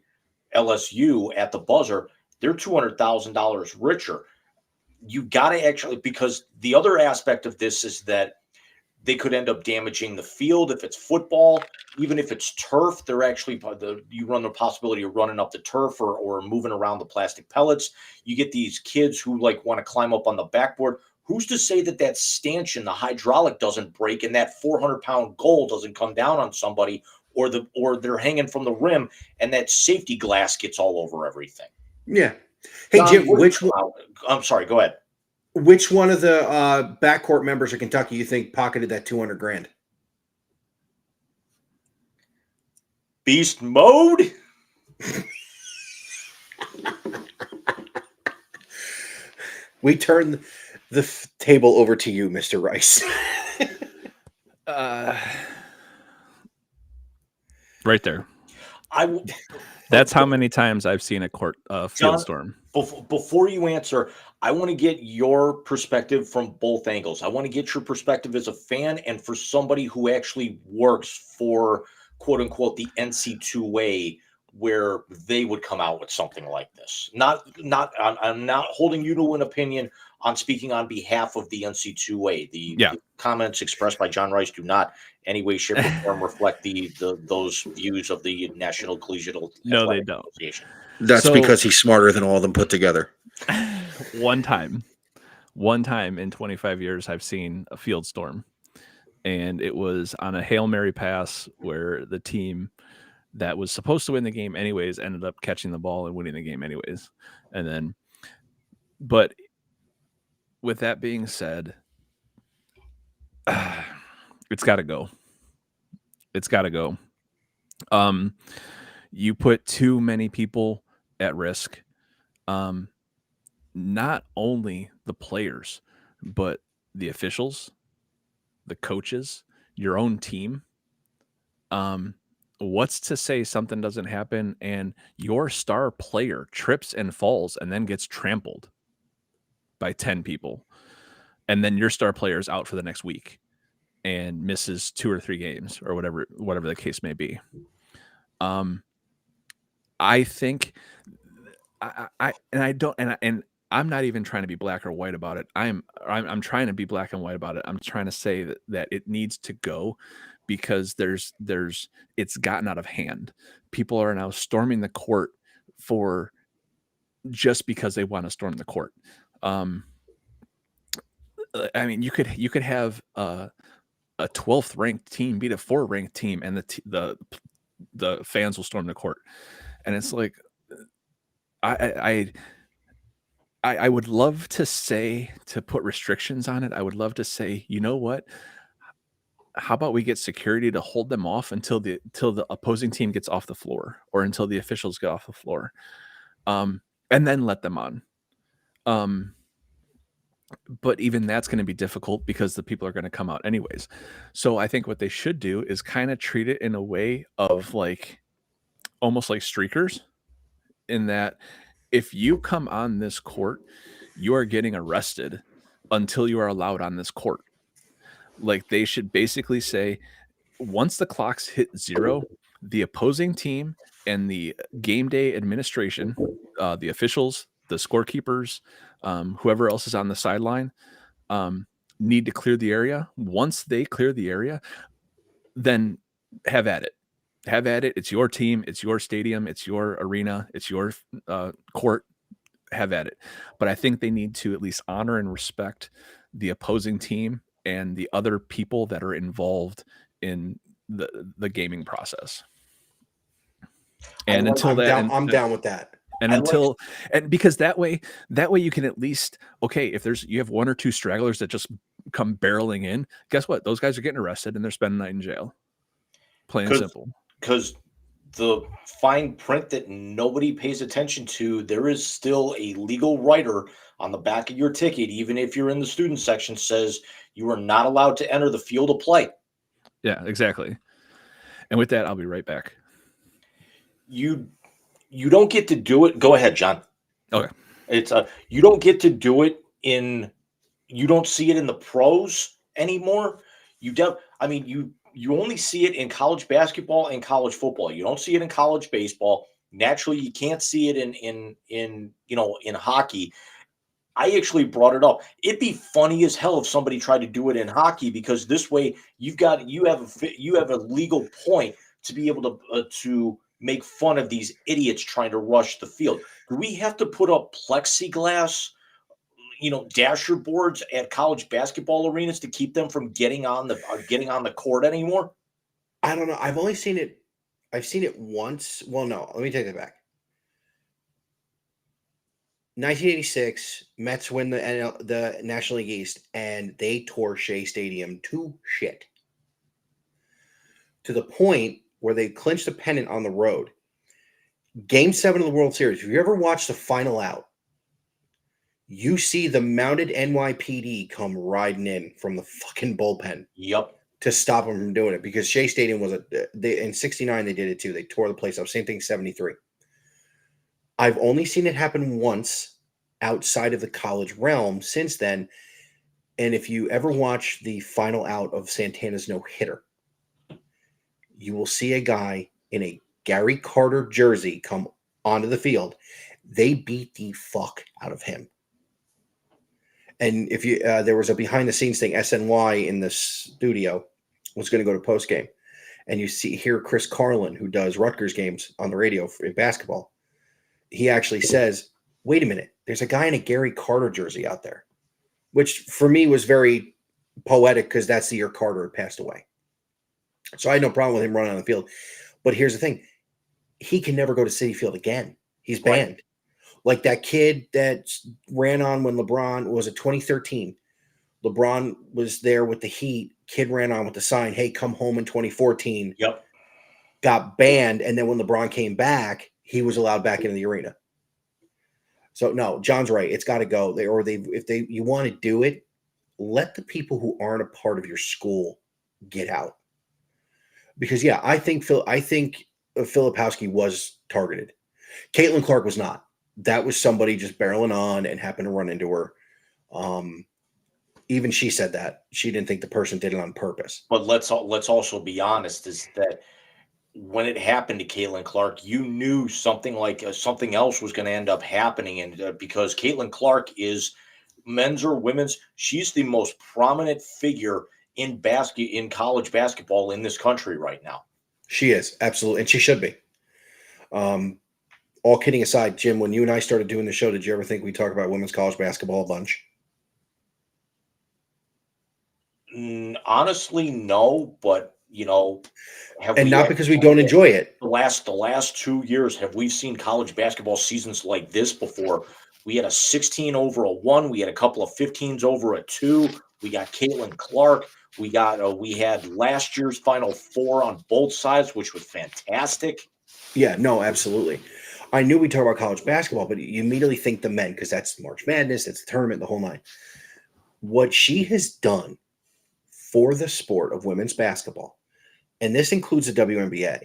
LSU at the buzzer. They're $200,000 richer. You got to actually, because the other aspect of this is that they could end up damaging the field if it's football. Even if it's turf, they're actually you run the possibility of running up the turf or moving around the plastic pellets. You get these kids who want to climb up on the backboard. Who's to say that stanchion, the hydraulic, doesn't break and that 400-pound goal doesn't come down on somebody, or they're hanging from the rim and that safety glass gets all over everything?
Yeah. Hey, John, Jim, which one?
I'm sorry. Go ahead.
Which one of the backcourt members of Kentucky you think pocketed that $200,000?
Beast mode.
We turn the table over to you, Mr. Rice.
right there.
I
That's how many times I've seen a field
John,
storm.
Before you answer, I want to get your perspective from both angles. I want to get your perspective as a fan and for somebody who actually works for quote unquote the NC2A, where they would come out with something like this. I'm not holding you to an opinion on speaking on behalf of the NC2A. The comments expressed by John Rice do not any way, shape, or form reflect those views of the National Collegiate
No, they
Athletic
don't.
Association.
That's because he's smarter than all of them put together.
One time in 25 years, I've seen a field storm, and it was on a Hail Mary pass where the team that was supposed to win the game anyways ended up catching the ball and winning the game anyways. And then, but with that being said, it's got to go. It's got to go. You put too many people at risk. Not only the players, but the officials, the coaches, your own team. What's to say something doesn't happen and your star player trips and falls and then gets trampled by 10 people, and then your star player is out for the next week and misses 2 or 3 games or whatever the case may be. I think I'm not even trying to be black or white about it. I'm trying to be black and white about it. I'm trying to say that it needs to go because it's gotten out of hand. People are now storming the court for just because they want to storm the court. I mean, you could have a 12th ranked team beat a 4 ranked team, and the fans will storm the court, and it's like I would love to say to put restrictions on it. I would love to say, you know what? How about we get security to hold them off until the opposing team gets off the floor or until the officials get off the floor, and then let them on. But even that's going to be difficult because the people are going to come out anyways. So I think what they should do is kind of treat it in a way of like almost like streakers, in that if you come on this court, you are getting arrested until you are allowed on this court. Like they should basically say, once the clocks hit 0, the opposing team and the game day administration, the officials, the scorekeepers, whoever else is on the sideline, need to clear the area. Once they clear the area, then have at it. Have at it. It's your team. It's your stadium. It's your arena. It's your court. Have at it. But I think they need to at least honor and respect the opposing team and the other people that are involved in the gaming process. And
I'm down with that.
And because that way you can at least, okay, if you have 1 or 2 stragglers that just come barreling in, guess what? Those guys are getting arrested and they're spending the night in jail. Plain and simple.
Because the fine print that nobody pays attention to, there is still a legal writer on the back of your ticket, even if you're in the student section, says you are not allowed to enter the field of play.
Yeah, exactly. And with that, I'll be right back.
You don't get to do it. Go ahead, John.
Okay.
It's you don't get to do it you don't see it in the pros anymore. You only see it in college basketball and college football. You don't see it in college baseball. Naturally, you can't see it in hockey. I actually brought it up. It'd be funny as hell if somebody tried to do it in hockey, because this way you have a legal point to be able to make fun of these idiots trying to rush the field. Do we have to put up plexiglass, dasher boards at college basketball arenas to keep them from getting on the court anymore?
I don't know. I've seen it once. Well, no, let me take that back. 1986, Mets win the National League East, and they tore Shea Stadium to shit. To the point where they clinched the pennant on the road. Game 7 of the World Series. If you ever watched the final out, you see the mounted NYPD come riding in from the fucking bullpen.
Yep.
to stop them from doing it, because Shea Stadium was in '69 they did it too. They tore the place up. Same thing '73. I've only seen it happen once outside of the college realm since then. And if you ever watch the final out of Santana's no-hitter, you will see a guy in a Gary Carter jersey come onto the field. They beat the fuck out of him. And if you there was a behind the scenes thing, SNY in the studio was going to go to post game, and you hear Chris Carlin, who does Rutgers games on the radio in basketball. He actually says, "Wait a minute, there's a guy in a Gary Carter jersey out there," which for me was very poetic because that's the year Carter had passed away. So I had no problem with him running on the field. But here's the thing: he can never go to Citi Field again. He's banned. Right. Like that kid that ran on when LeBron was it 2013. LeBron was there with the Heat. Kid ran on with the sign, "Hey, come home in 2014."
Yep.
Got banned, and then when LeBron came back, he was allowed back into the arena. So no, John's right. It's got to go. If you want to do it, let the people who aren't a part of your school get out. Because yeah, I think Filipowski was targeted. Caitlin Clark was not. That was somebody just barreling on and happened to run into her. Even she said that she didn't think the person did it on purpose.
But let's also be honest: is that when it happened to Caitlin Clark, you knew something else was going to end up happening, and because Caitlin Clark is men's or women's, she's the most prominent figure in college basketball in this country right now.
She is, absolutely, and she should be. All kidding aside, Jim, when you and I started doing the show, did you ever think we'd talk about women's college basketball a bunch?
Honestly, no, but
because we don't enjoy it.
The last 2 years, have we seen college basketball seasons like this before? We had a 16 over a 1. We had a couple of 15s over a 2. We got Caitlin Clark. We had last year's Final Four on both sides, which was fantastic.
Yeah, no, absolutely. I knew we talk about college basketball, but you immediately think the men because that's March Madness, it's the tournament, the whole nine. What she has done for the sport of women's basketball, and this includes the WNBA,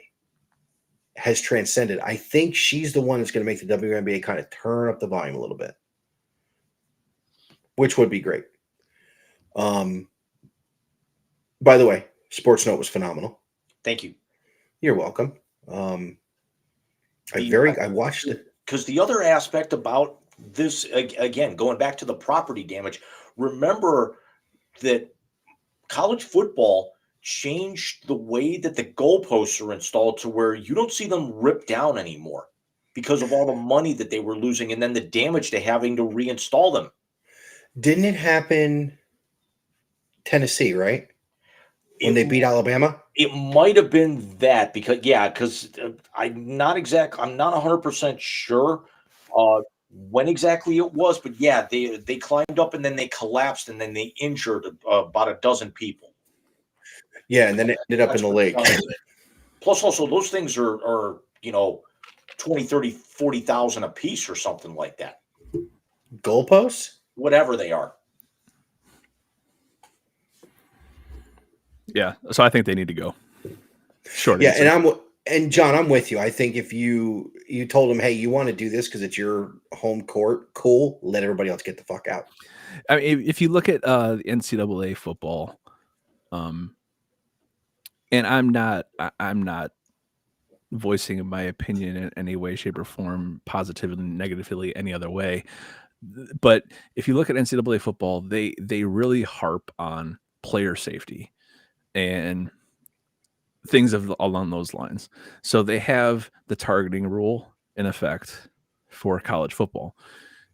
has transcended. I think she's the one that's going to make the WNBA kind of turn up the volume a little bit, which would be great. By the way, Sports Note was phenomenal.
Thank you.
You're welcome. I watched it.
Because the other aspect about this, again, going back to the property damage, remember that college football changed the way that the goalposts are installed to where you don't see them ripped down anymore because of all the money that they were losing and then the damage to having to reinstall them.
Didn't it happen Tennessee, right? When they beat Alabama?
It might have been that because I'm not 100% sure when exactly it was, but yeah, they climbed up and then they collapsed and then they injured about a dozen people.
Yeah, and then it ended up in the lake.
Plus, also, those things are 20, 30, 40,000 a piece or something like that.
Goalposts?
Whatever they are.
Yeah, so I think they need to go. Short.
Yeah, and John, I'm with you. I think if you told them, hey, you want to do this because it's your home court, cool. Let everybody else get the fuck out.
I mean, if you look at the NCAA football, and I'm not voicing my opinion in any way, shape, or form, positively, negatively, any other way. But if you look at NCAA football, they really harp on player safety and things along those lines. So they have the targeting rule in effect for college football.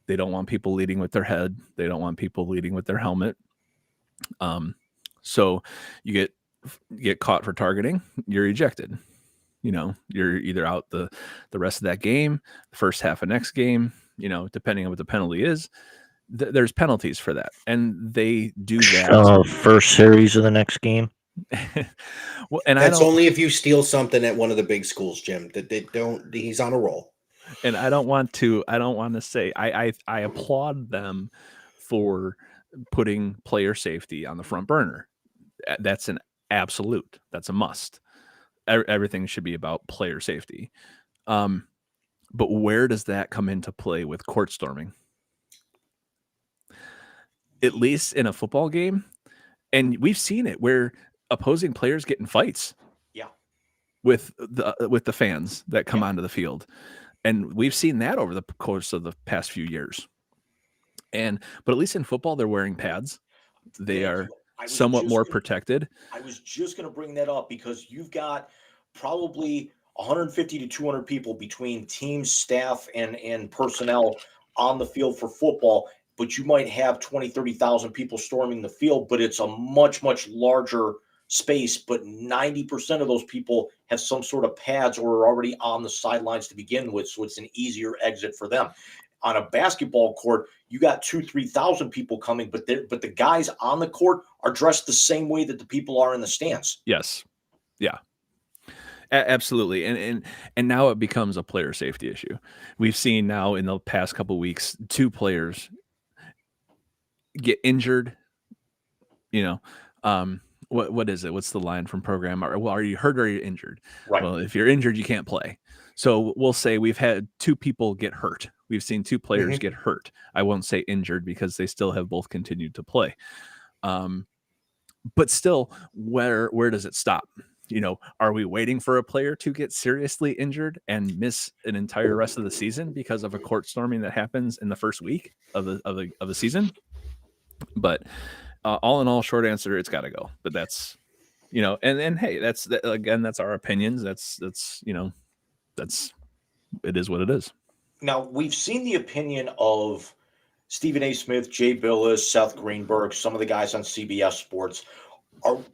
They don't want people leading with their head. They don't want people leading with their helmet. So you get caught for targeting, you're ejected. You're either out the rest of that game, the first half of next game, depending on what the penalty is. There's penalties for that. And they do that.
First series of the next game.
Well, and that's only if you steal something at one of the big schools, Jim. That they don't. He's on a roll.
And I don't want to say I applaud them for putting player safety on the front burner. That's an absolute. That's a must. Everything should be about player safety. But where does that come into play with court storming? At least in a football game, and we've seen it where opposing players get in fights.
Yeah.
With the fans that come
Yeah.
onto the field. And we've seen that over the course of the past few years. But at least in football, they're wearing pads. They
Thank
are
you.
somewhat more protected.
I was just going to bring that up because you've got probably 150 to 200 people between team, staff, and personnel on the field for football, but you might have 20, 30,000 people storming the field, but it's a much, much larger space. But 90% of those people have some sort of pads or are already on the sidelines to begin with, so it's an easier exit for them. On a basketball court, you got 2,000-3,000 people coming, but the guys on the court are dressed the same way that the people are in the stands.
Yes. Yeah. Absolutely. And now it becomes a player safety issue. We've seen now in the past couple of weeks, 2 players get injured. What is it? What's the line from program? Are you hurt or are you injured?
Right.
Well, if you're injured, you can't play. So we'll say we've had 2 people get hurt. We've seen 2 players get hurt. I won't say injured because they still have both continued to play. But still, where does it stop? Are we waiting for a player to get seriously injured and miss an entire rest of the season because of a court storming that happens in the first week of the season? But all in all, short answer, it's got to go. But that's, and hey, that's our opinions. That's it is what it is.
Now, we've seen the opinion of Stephen A. Smith, Jay Billis, Seth Greenberg, some of the guys on CBS Sports. I'm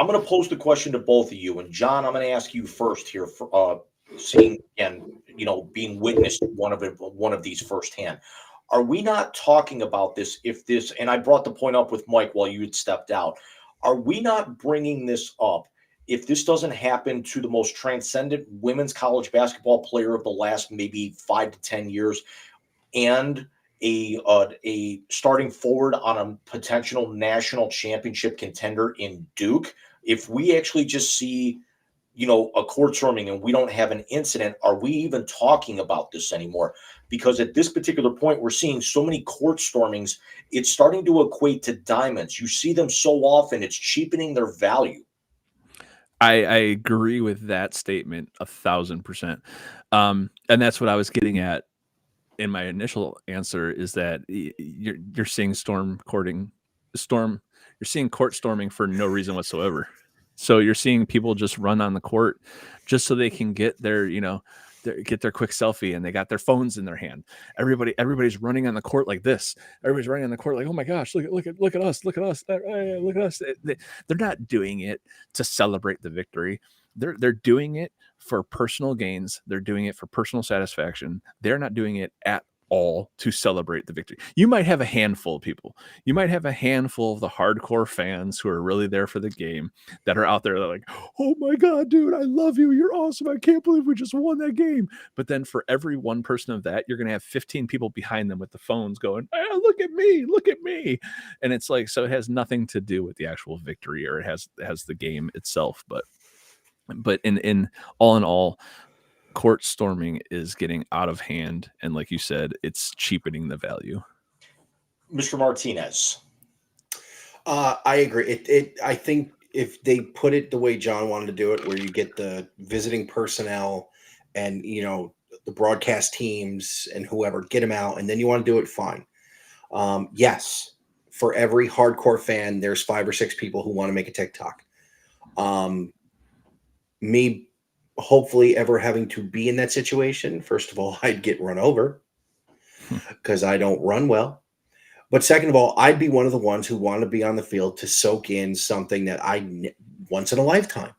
going to pose the question to both of you. And John, I'm going to ask you first here for seeing and, being witness one of these firsthand. Are we not talking about this and I brought the point up with Mike while you had stepped out. Are we not bringing this up if this doesn't happen to the most transcendent women's college basketball player of the last maybe 5 to 10 years and a starting forward on a potential national championship contender in Duke? If we actually just see, a court storming and we don't have an incident, are we even talking about this anymore? Because at this particular point, we're seeing so many court stormings, it's starting to equate to diamonds. You see them so often, it's cheapening their value.
I agree with that statement 1,000%. And that's what I was getting at in my initial answer, is that you're seeing you're seeing court storming for no reason whatsoever. So you're seeing people just run on the court just so they can get their quick selfie, and they got their phones in their hand. Everybody's running on the court like this. Everybody's running on the court like, oh my gosh, look at us, look at us. They're not doing it to celebrate the victory. They're doing it for personal gains. They're doing it for personal satisfaction. They're not doing it at all to celebrate the victory. You might have a handful of people. You might have a handful of the hardcore fans who are really there for the game that are out there. They're like, oh my God, dude, I love you. You're awesome. I can't believe we just won that game. But then for every one person of that, you're going to have 15 people behind them with the phones going, look at me, look at me. And it's like, so it has nothing to do with the actual victory, or it has the game itself. But in all, court storming is getting out of hand, and like you said, it's cheapening the value.
Mr. Martinez.
I agree. I think if they put it the way John wanted to do it, where you get the visiting personnel and the broadcast teams and whoever, get them out, and then you want to do it, fine. Yes, for every hardcore fan, there's 5 or 6 people who want to make a TikTok. Me hopefully ever having to be in that situation, first of all, I'd get run over because I don't run well. But second of all, I'd be one of the ones who want to be on the field to soak in something that once in a lifetime.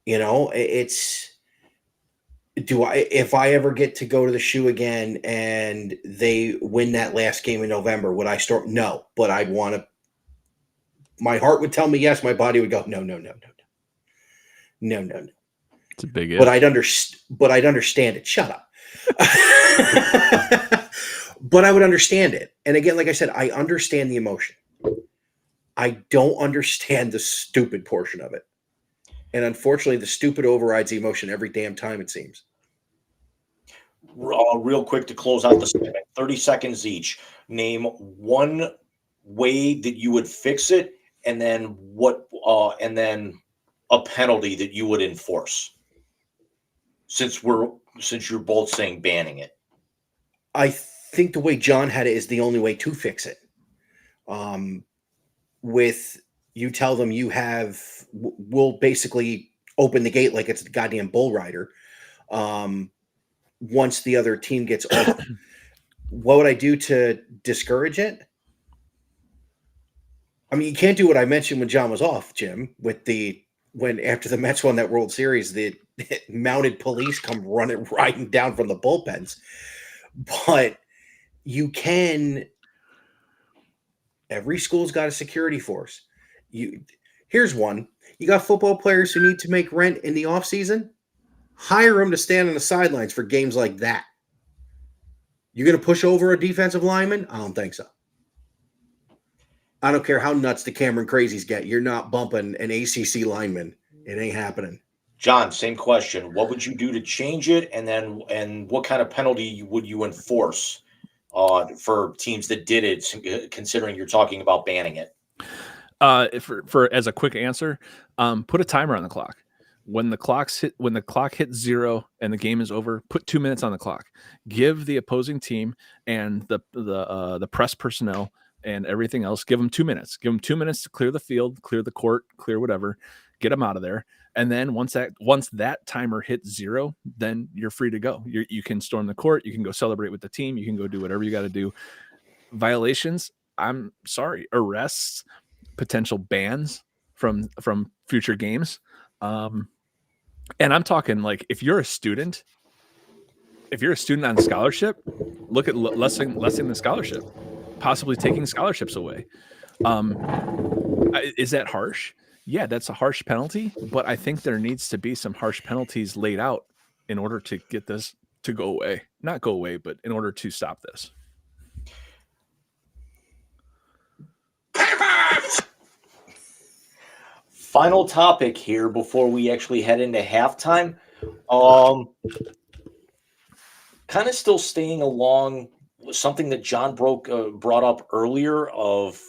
If I ever get to go to the shoe again and they win that last game in November, would I storm? No, but I'd want to. My heart would tell me yes. My body would go, no.
It's a big if.
But I'd understand it. Shut up. But I would understand it. And again, like I said, I understand the emotion. I don't understand the stupid portion of it. And unfortunately, the stupid overrides the emotion every damn time, it seems.
Real quick to close out the segment, 30 seconds each. Name one way that you would fix it, and then and then a penalty that you would enforce. Since you're both saying banning it.
I think the way John had it is the only way to fix it. With you tell them you have, we'll basically open the gate like it's a goddamn bull rider. Once the other team gets off, what would I do to discourage it? I mean, you can't do what I mentioned when John was off, Jim, with when after the Mets won that World Series, the mounted police come riding down from the bullpens. But you can. Every school's got a security force. Here's one. You got football players who need to make rent in the off season. Hire them to stand on the sidelines for games like that. You're going to push over a defensive lineman? I don't think so. I don't care how nuts the Cameron crazies get. You're not bumping an ACC lineman. It ain't happening.
John, same question. What would you do to change it? And what kind of penalty would you enforce for teams that did it, considering you're talking about banning it?
For as a quick answer, put a timer on the clock. When the clock hits 0 and the game is over, put 2 minutes on the clock. Give the opposing team and the press personnel and everything else, give them 2 minutes. Give them 2 minutes to clear the field, clear the court, clear whatever, get them out of there. And then once that timer hits 0, then you're free to go. You can storm the court. You can go celebrate with the team. You can go do whatever you got to do. Violations, I'm sorry, arrests, potential bans from future games. And I'm talking like if you're a student on scholarship, look at lessening the scholarship, possibly taking scholarships away. Is that harsh? Yeah, that's a harsh penalty, but I think there needs to be some harsh penalties laid out in order to get this to go away. Not go away, but in order to stop this.
Final topic here before we actually head into halftime. Kind of still staying along with something that John brought up earlier of,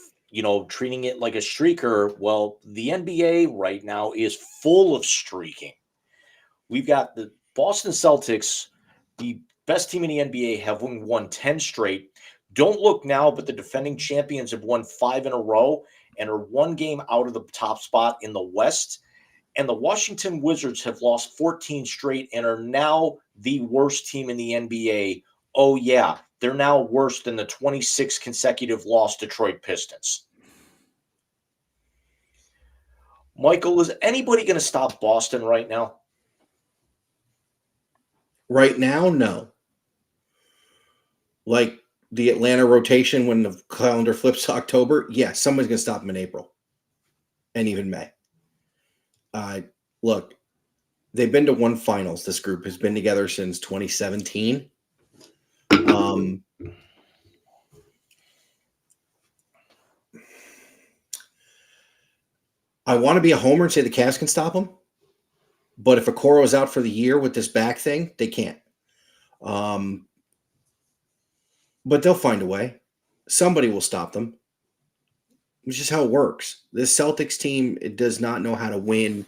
treating it like a streaker. Well, the NBA right now is full of streaking. We've got the Boston Celtics, the best team in the NBA, have won 10 straight. Don't look now, but the defending champions have won 5 in a row and are 1 game out of the top spot in the West. And the Washington Wizards have lost 14 straight and are now the worst team in the NBA. Oh, yeah, they're now worse than the 26 consecutive loss Detroit Pistons. Michael, is anybody going to stop Boston right now?
Right now, no. Like the Atlanta rotation when the calendar flips to October, yeah, someone's going to stop them in April and even May. Look, they've been to 1 finals. This group has been together since 2017. I want to be a homer and say the Cavs can stop them, but if Okoro is out for the year with this back thing, they can't. But they'll find a way. Somebody will stop them. It's just how it works. This Celtics team, it does not know how to win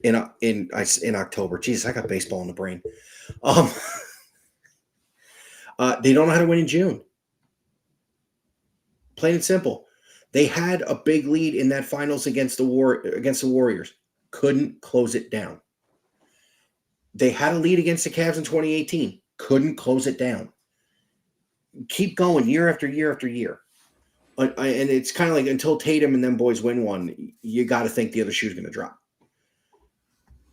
in October. Jesus, I got baseball in the brain. They don't know how to win in June. Plain and simple. They had a big lead in that finals against the Warriors. Couldn't close it down. They had a lead against the Cavs in 2018. Couldn't close it down. Keep going year after year after year. And it's kind of like until Tatum and them boys win one, you got to think the other shoe's going to drop.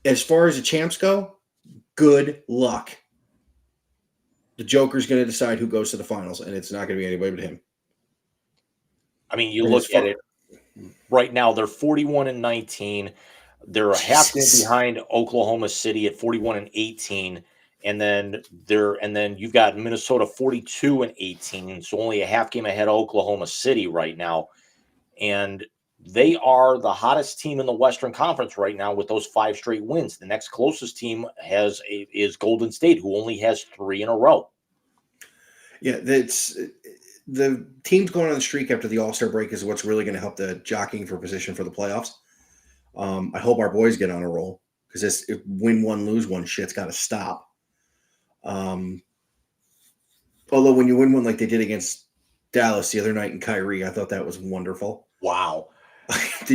As far as the champs go, good luck. The Joker's going to decide who goes to the finals, and it's not going to be anybody but him.
I mean, you look at it right now, they're 41-19. They're a half game behind Oklahoma City at 41-18. And then you've got Minnesota 42-18. So only a half game ahead of Oklahoma City right now. And They are the hottest team in the Western Conference right now with those 5 straight wins. The next closest team is Golden State, who only has 3 in a row.
Yeah, that's the teams going on the streak after the All-Star break is what's really going to help the jockeying for position for the playoffs. I hope our boys get on a roll because this win one, lose one shit's got to stop. Although when you win one like they did against Dallas the other night in Kyrie, I thought that was wonderful.
Wow.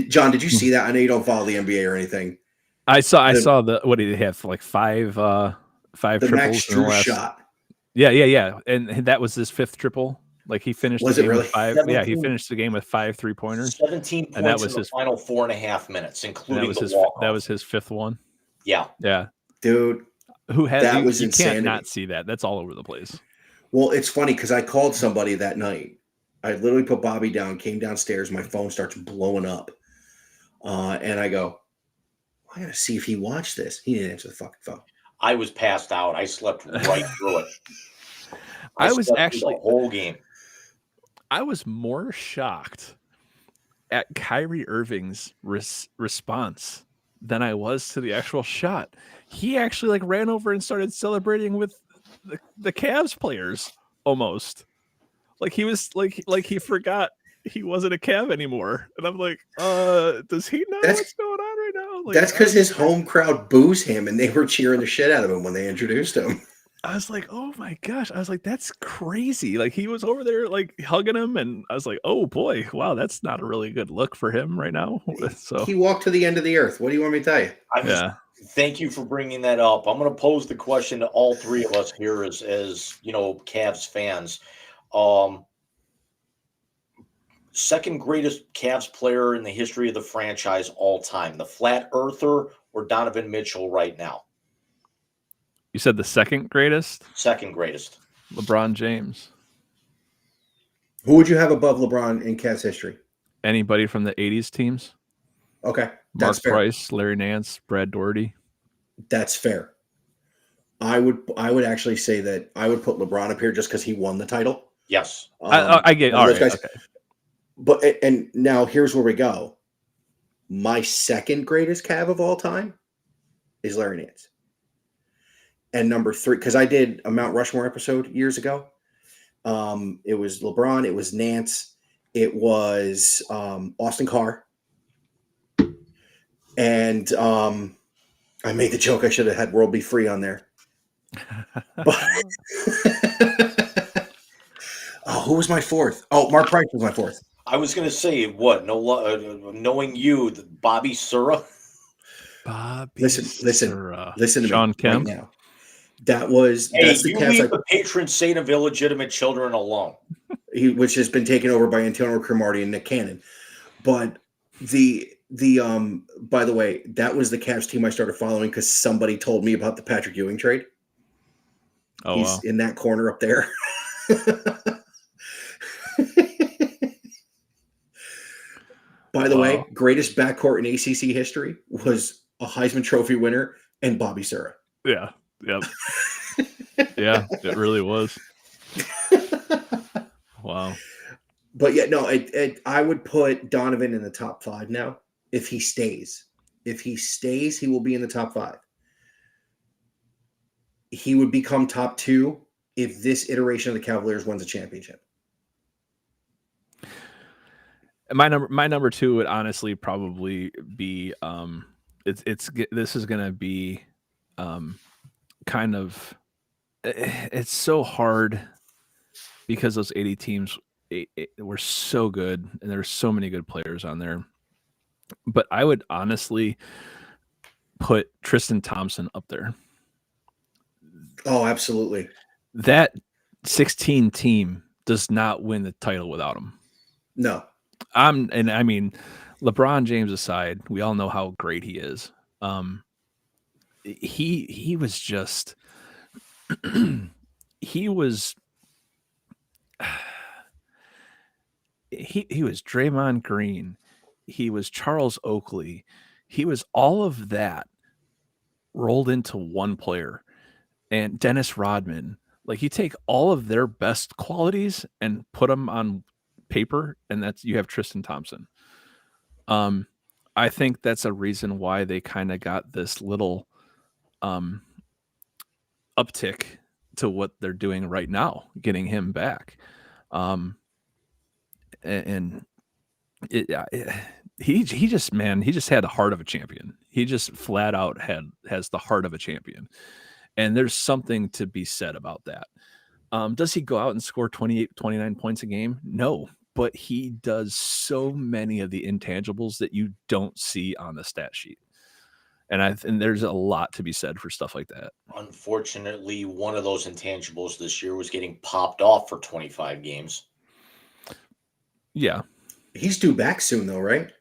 John, did you see that? I know you don't follow the NBA or anything.
I saw the what did he have, like five
The
triples
Max
in the
Strus
last
shot.
Yeah. And that was his 5th triple. Like he finished
Was
the
it
game
really?
with 5.
17
Yeah, he finished the game with 5 3-pointers.
17 points
And that was
in the
his
final 4.5 minutes,
And
including the walk-off.
that was his 5th one.
Yeah.
Yeah.
Dude,
Who had
that was
you can't
insanity.
not see that. That's all over the place.
Well, it's funny because I called somebody that night. I literally put Bobby down, came downstairs, my phone starts blowing up. And I go, I gotta see if he watched this. He didn't answer the fucking phone.
I was passed out. I slept right through it.
I was
slept through
actually
the whole game.
I was more shocked at Kyrie Irving's response than I was to the actual shot. He actually like ran over and started celebrating with the Cavs players almost. Like he was like he forgot he wasn't a Cav anymore. And I'm like, does he know what's going on right now? Like,
that's because his home crowd boos him and they were cheering the shit out of him when they introduced him.
I was like, oh my gosh. I was like, that's crazy. Like he was over there like hugging him, and I was like, oh boy, wow, that's not a really good look for him right now. So
He walked to the end of the earth. What do you want me to tell you?
Thank you for bringing that up. I'm going to pose the question to all 3 of us here as Cavs fans. Second greatest Cavs player in the history of the franchise all time, the flat earther or Donovan Mitchell right now?
You said the second greatest?
Second greatest.
LeBron James.
Who would you have above LeBron in Cavs history?
Anybody from the 80s teams?
Okay.
Mark Price, Larry Nance, Brad Daugherty.
That's fair. I would actually say that I would put LeBron up here just because he won the title.
Yes.
I get all right. Okay.
But and now here's where we go. My second greatest Cav of all time is Larry Nance. And number 3, because I did a Mount Rushmore episode years ago. It was LeBron, it was Nance, it was Austin Carr. And I made the joke I should have had World Be Free on there. But who was my 4th? Oh, Mark Price was my 4th.
I was going to say, what? Knowing you, Bobby Sura.
Listen
Sura.
Listen to
Sean
me
Kemp.
right now. That's the
you
Cavs
leave the patron saint of illegitimate children alone.
which has been taken over by Antonio Cromartie and Nick Cannon. But the by the way, that was the Cavs team I started following because somebody told me about the Patrick Ewing trade.
Oh,
He's in that corner up there. By the way, greatest backcourt in ACC history was a Heisman Trophy winner and Bobby Sura.
Yeah. Yep. Yeah, it really was. Wow.
But yeah, no, I would put Donovan in the top 5 now if he stays. If he stays, he will be in the top 5. He would become top 2 if this iteration of the Cavaliers wins a championship.
My number 2 would honestly probably be this is going to be kind of, it's so hard because those 80 teams were so good and there were so many good players on there. But I would honestly put Tristan Thompson up there.
Oh, absolutely.
That 16 team does not win the title without him.
No.
I mean, LeBron James aside, we all know how great he is. He was just he was Draymond Green. He was Charles Oakley. He was all of that rolled into one player. And Dennis Rodman. Like, you take all of their best qualities and put them on paper, and you have Tristan Thompson. I think that's a reason why they kind of got this little uptick to what they're doing right now, getting him back. And he just had the heart of a champion. He just flat out has the heart of a champion. And there's something to be said about that. Does he go out and score 28, 29 points a game? No, but he does so many of the intangibles that you don't see on the stat sheet. And there's a lot to be said for stuff like that.
Unfortunately, one of those intangibles this year was getting popped off for 25 games.
Yeah.
He's due back soon, though, right?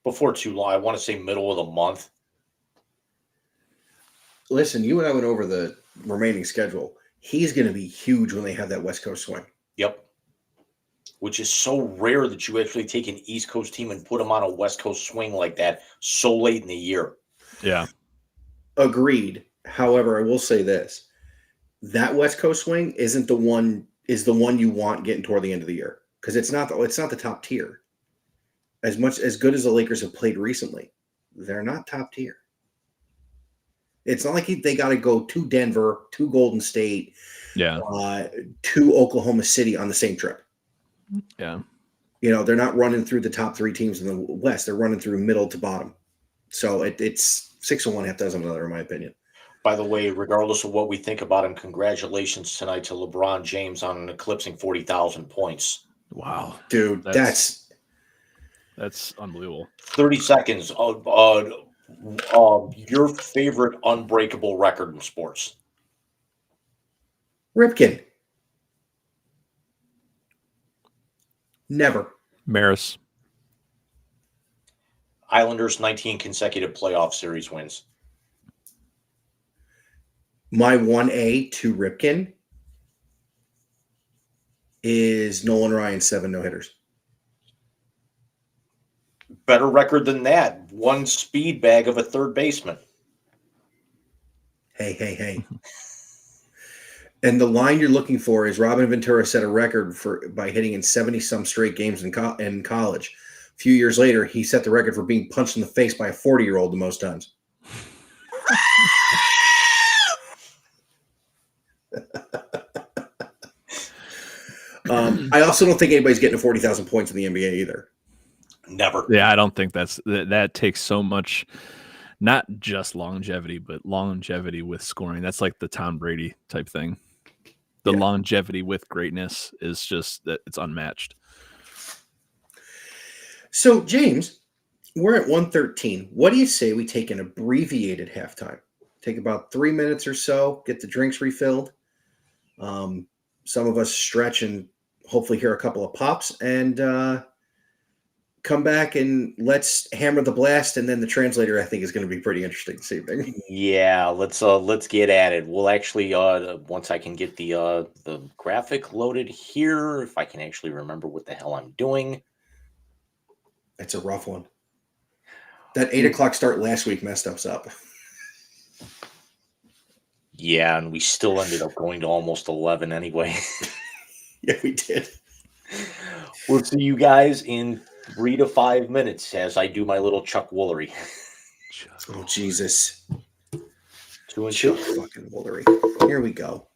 Before too long. I want to say middle of the month.
Listen, you and I went over the remaining schedule. He's going to be huge when they have that West Coast swing.
Yep. Which is so rare that you actually take an East Coast team and put them on a West Coast swing like that so late in the year.
Yeah.
Agreed. However, I will say this. That West Coast swing is the one you want getting toward the end of the year. Because it's not the top tier. As good as the Lakers have played recently, they're not top tier. It's not like they got to go to Denver, to Golden State, to Oklahoma City on the same trip.
Yeah.
They're not running through the top 3 teams in the West. They're running through middle to bottom. So it's 6 of one, half dozen of another, in my opinion.
By the way, regardless of what we think about him, congratulations tonight to LeBron James on an eclipsing 40,000 points.
Wow.
Dude, that's
unbelievable.
30 seconds of your favorite unbreakable record in sports.
Ripken. Never.
Maris.
Islanders 19 consecutive playoff series wins.
My 1A to Ripken is Nolan Ryan's 7 no-hitters.
Better record than that. 1 speed bag of a third baseman.
Hey. And the line you're looking for is Robin Ventura set a record by hitting in 70-some straight games in college. A few years later, he set the record for being punched in the face by a 40-year-old the most times. I also don't think anybody's getting to 40,000 points in the NBA either.
Never.
Yeah, I don't think that takes so much, not just longevity, but longevity with scoring. That's like the Tom Brady type thing. The longevity with greatness is just that it's unmatched.
So, James, we're at 1:13. What do you say we take an abbreviated halftime? Take about 3 minutes or so, get the drinks refilled. Some of us stretch and hopefully hear a couple of pops, and come back and let's hammer the blast. And then the translator, I think, is going to be pretty interesting this evening.
Yeah, let's get at it. We'll actually once I can get the graphic loaded here, if I can actually remember what the hell I'm doing.
It's a rough one. That 8 o'clock start last week messed us up.
Yeah, and we still ended up going to almost 11 anyway.
Yeah, we did.
We'll see you guys in 3 to 5 minutes as I do my little Chuck Woolery.
Oh, Jesus.
2 and
Chuck
2.
fucking Woolery. Here we go.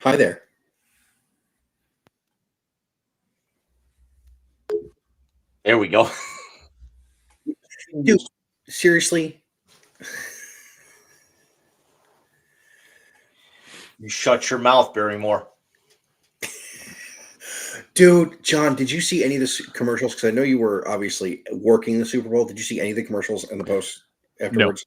Hi there.
There we go.
Dude, seriously?
You shut your mouth, Barrymore.
Dude, John, did you see any of the commercials? Because I know you were obviously working the Super Bowl. Did you see any of the commercials and the posts afterwards?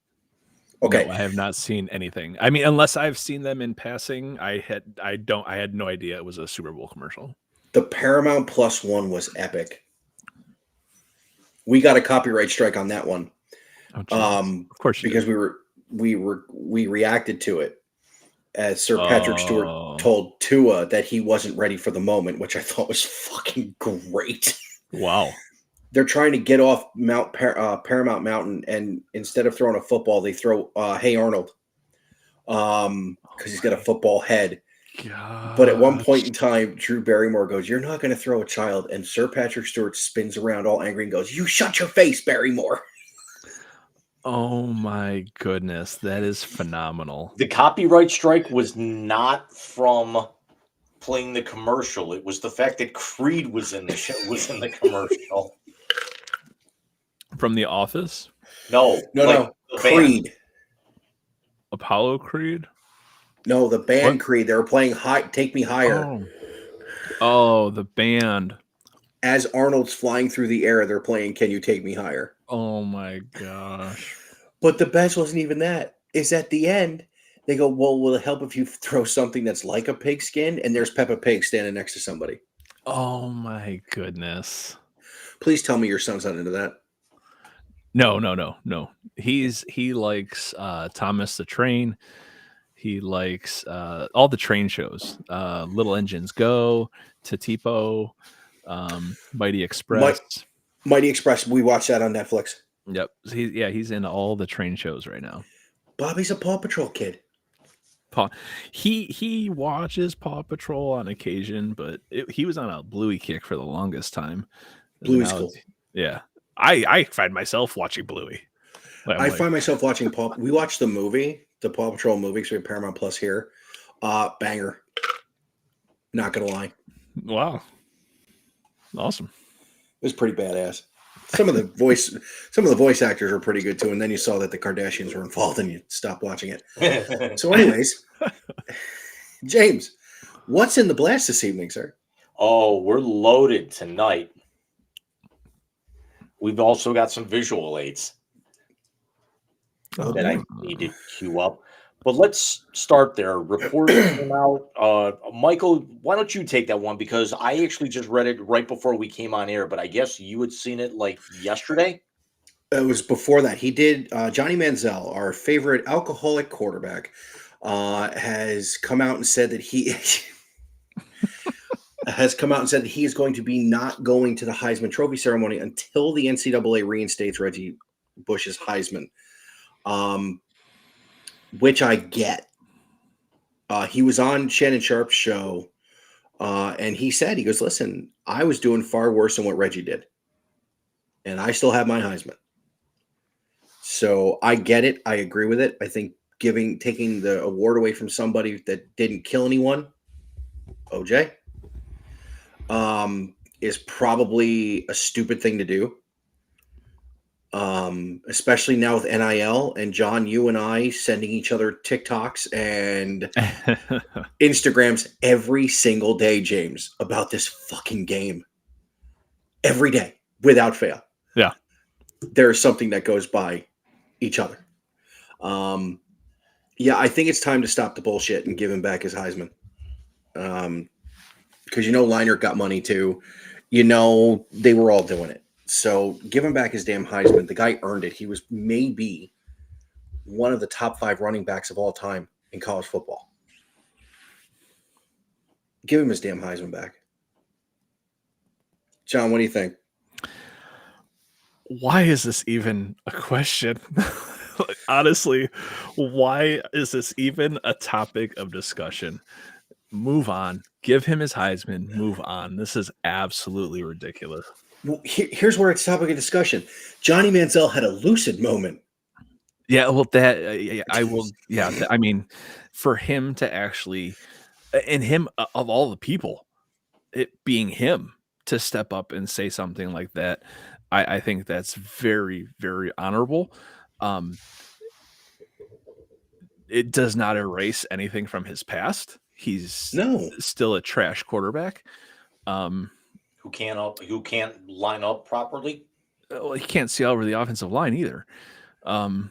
Okay.
No, I have not seen anything. I mean, unless I've seen them in passing, I had no idea it was a Super Bowl commercial.
The Paramount Plus one was epic. We got a copyright strike on that one.
Oh, of course,
because we reacted to it as Sir Patrick Stewart told Tua that he wasn't ready for the moment, which I thought was fucking great.
Wow.
They're trying to get off Paramount Mountain, and instead of throwing a football, they throw Hey Arnold, because he's got a football head.
God.
But at one point in time, Drew Barrymore goes, "You're not going to throw a child," and Sir Patrick Stewart spins around all angry and goes, "You shut your face, Barrymore."
Oh my goodness, that is phenomenal.
The copyright strike was not from playing the commercial. It was the fact that Creed was in the commercial.
From The Office?
No.
The
Creed.
band.
Apollo Creed?
No, the band
What?
Creed. They were playing Take Me Higher.
Oh, the band.
As Arnold's flying through the air, they're playing Can You Take Me Higher?
Oh my gosh.
But the best wasn't even that. Is at the end, they go, "Well, will it help if you throw something that's like a pigskin?" And there's Peppa Pig standing next to somebody.
Oh my goodness.
Please tell me your son's not into that.
No. He likes Thomas the Train. He likes all the train shows. Little Engines Go, Tatipo, Mighty Express.
Mighty Express. We watched that on Netflix.
Yep. He's in all the train shows right now.
Bobby's a Paw Patrol kid.
He watches Paw Patrol on occasion, but he was on a Bluey kick for the longest time.
Bluey's cool.
Yeah. I find myself watching Bluey.
I find myself watching we watched the movie, the Paw Patrol movie, so we have Paramount Plus here. Banger. Not gonna lie.
Wow. Awesome.
It was pretty badass. Some of the voice actors are pretty good too, and then you saw that the Kardashians were involved and you stopped watching it. So anyways, James, what's in the blast this evening, sir?
Oh, we're loaded tonight. We've also got some visual aids that I need to queue up. But let's start there. Report came out. Michael, why don't you take that one? Because I actually just read it right before we came on air, but I guess you had seen it like yesterday?
It was before that. He did. Johnny Manziel, our favorite alcoholic quarterback, has come out and said that he is going to be not going to the Heisman Trophy ceremony until the NCAA reinstates Reggie Bush's Heisman. Which I get. He was on Shannon Sharp's show, and he goes, "Listen, I was doing far worse than what Reggie did, and I still have my Heisman." So I get it. I agree with it. I think taking the award away from somebody that didn't kill anyone, OJ, is probably a stupid thing to do. Especially now with NIL and John, you and I sending each other TikToks and Instagrams every single day, James, about this fucking game. Every day, without fail.
Yeah.
There's something that goes by each other. Yeah, I think it's time to stop the bullshit and give him back his Heisman. Because Leinart got money too. They were all doing it. So give him back his damn Heisman. The guy earned it. He was maybe one of the top 5 running backs of all time in college football. Give him his damn Heisman back. John, what do you think?
Why is this even a question? Honestly, why is this even a topic of discussion? Move on. Give him his Heisman. Move on. This is absolutely ridiculous.
Well, here's where it's topic of discussion. Johnny Manziel had a lucid moment.
Yeah, well, that I will. Yeah, I mean, for him to actually and him of all the people, it being him to step up and say something like that, I think that's very, very honorable. Um, it does not erase anything from his past. He's
No.
still a trash quarterback.
Who can't line up properly.
Well, he can't see over the offensive line either. But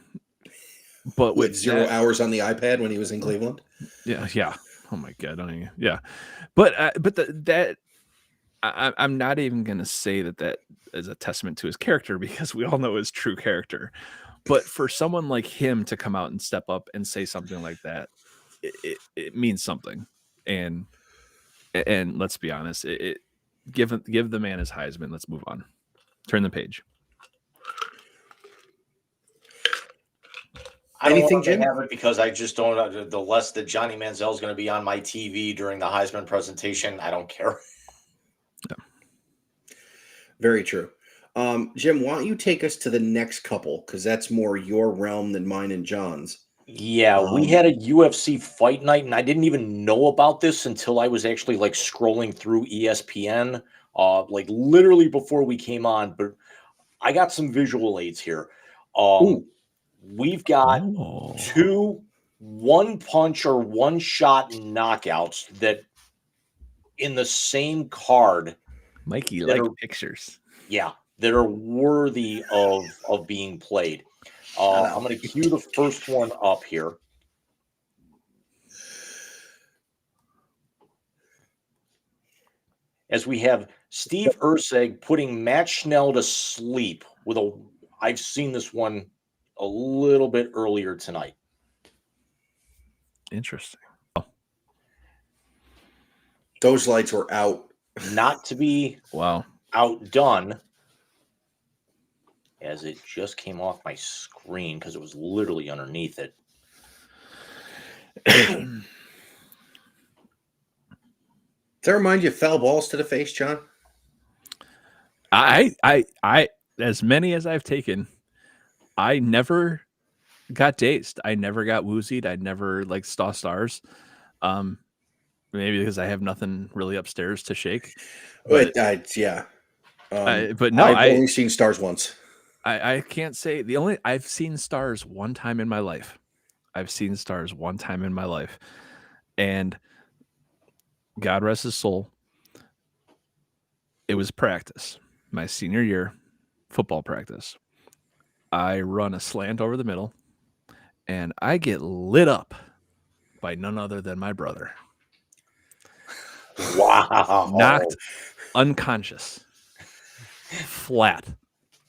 With
with
0
that,
hours on the iPad when he was in Cleveland.
yeah. Oh my god, don't even, yeah. But I'm not even gonna say that is a testament to his character, because we all know his true character. But for someone like him to come out and step up and say something like that, it means something. And let's be honest, give the man his Heisman. Let's move on. Turn the page.
I don't
Anything,
want to
Jim?
have it because I just don't. The less that Johnny Manziel is going to be on my TV during the Heisman presentation, I don't care.
Yeah.
Very true. Jim, why don't you take us to the next couple? Because that's more your realm than mine and John's.
Yeah, we had a UFC fight night, and I didn't even know about this until I was actually like scrolling through ESPN, like literally before we came on. But I got some visual aids here.
Ooh.
We've got
Oh.
2 one-punch or one-shot knockouts that in the same card.
Mikey
that
like
are-
pictures.
Yeah, that are worthy of being played. I'm going to cue the first one up here. As we have Steve Urseg putting Matt Schnell to sleep with I've seen this one a little bit earlier tonight.
Interesting.
Those lights were out.
Not to be
Wow.
outdone, as it just came off my screen because it was literally underneath it.
Does that remind you of foul balls to the face, John?
I as many as I've taken, I never got dazed. I never got woozied. I never like saw stars. Maybe because I have nothing really upstairs to shake. But
Yeah.
but no,
I've only seen stars once.
I can't say I've seen stars one time in my life. And God rest his soul. It was practice, my senior year, football practice. I run a slant over the middle, and I get lit up by none other than my brother.
Wow.
Knocked unconscious, flat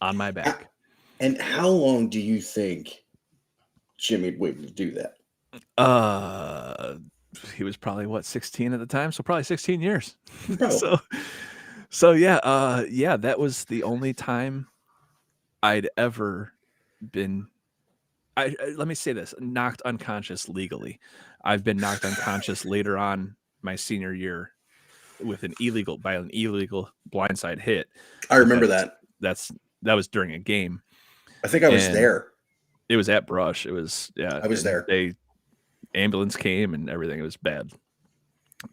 on my back.
And how long do you think Jimmy would wait to do that?
He was probably 16 at the time, so probably 16 years.
Bro.
So yeah, that was the only time I'd ever been. Let me say this: knocked unconscious legally. I've been knocked unconscious later on my senior year with an illegal blindside hit.
I remember that.
That was during a game.
I think I was there.
It was at Brush. It was, yeah.
I was there.
Ambulance came and everything. It was bad.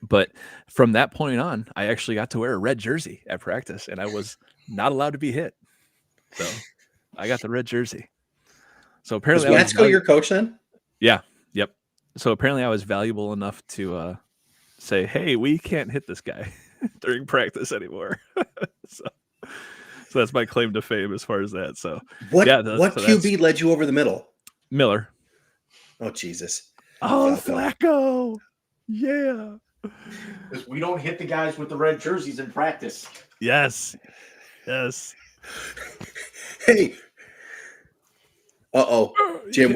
But from that point on, I actually got to wear a red jersey at practice, and I was not allowed to be hit. So I got the red jersey. So apparently,
was Matsko your coach then?
Yeah. Yep. So apparently, I was valuable enough to say, "Hey, we can't hit this guy during practice anymore." So that's my claim to fame as far as that. So
what QB led you over the middle?
Miller.
Oh Jesus!
Oh, Flacco. Yeah.
Because we don't hit the guys with the red jerseys in practice.
Yes.
Hey. Jim,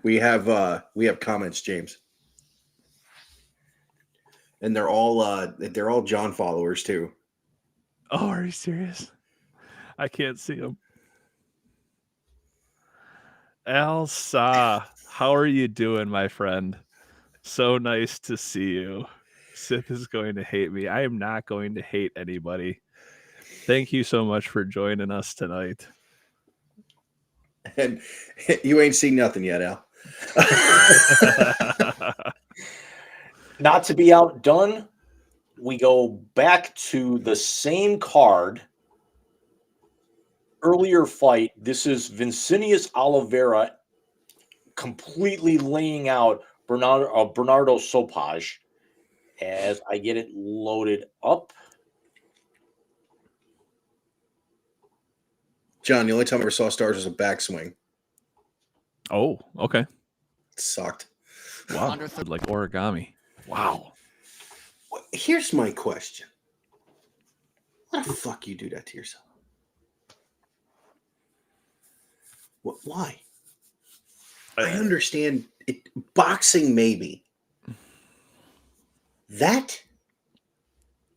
we have comments, James. And they're all John followers too.
Oh, are you serious? I can't see them. Elsa, how are you doing, my friend? So nice to see you. Sip is going to hate me. I am not going to hate anybody. Thank you so much for joining us tonight.
And you ain't seen nothing yet, Al.
Not to be outdone, we go back to the same card. Earlier fight. This is Vincinius Oliveira completely laying out Bernardo Sopaj. As I get it loaded up.
John, the only time I ever saw stars was a backswing.
Oh, okay.
It sucked.
Wow. Like origami. Wow.
Here's my question. Why the fuck you do that to yourself? Why? I understand it. Boxing, maybe. That,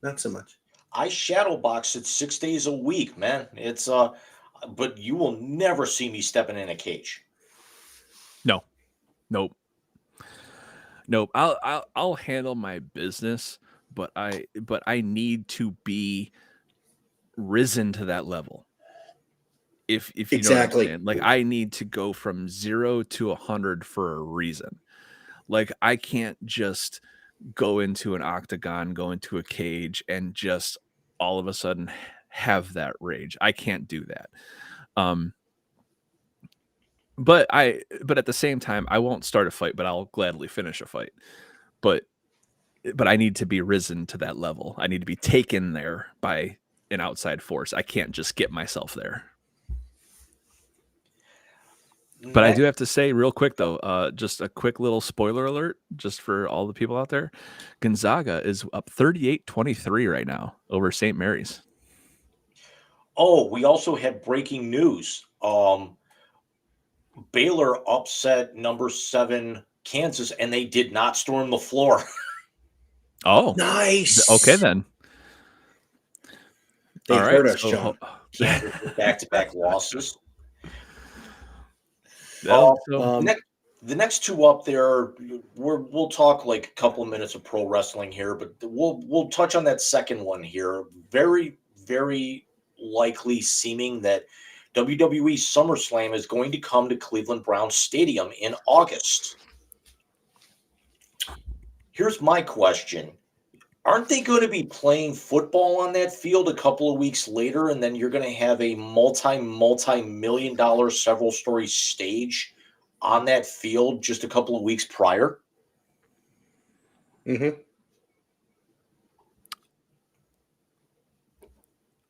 not so much.
I shadow box it 6 days a week, man. It's but you will never see me stepping in a cage.
No. Nope. I'll handle my business, but I need to be risen to that level. If you
Exactly.
know what I'm saying. Like I need to go from 0 to 100 for a reason. Like I can't just go into an octagon, go into a cage, and just all of a sudden have that rage. I can't do that. But at the same time, I won't start a fight, but I'll gladly finish a fight. But I need to be risen to that level. I need to be taken there by an outside force. I can't just get myself there. But I do have to say real quick, though, just a quick little spoiler alert, just for all the people out there. Gonzaga is up 38-23 right now over St. Mary's.
Oh, we also had breaking news. Baylor upset number 7 Kansas, and they did not storm the floor.
Oh,
nice.
Okay, then.
They hurt us, John.
Kansas with back-to-back losses. The next two up there, we'll talk like a couple of minutes of pro wrestling here, but we'll touch on that second one here. Very, very likely seeming that WWE SummerSlam is going to come to Cleveland Browns Stadium in August. Here's my question. Aren't they going to be playing football on that field a couple of weeks later, and then you're going to have a multi-million-dollar several-story stage on that field just a couple of weeks prior?
Mm-hmm.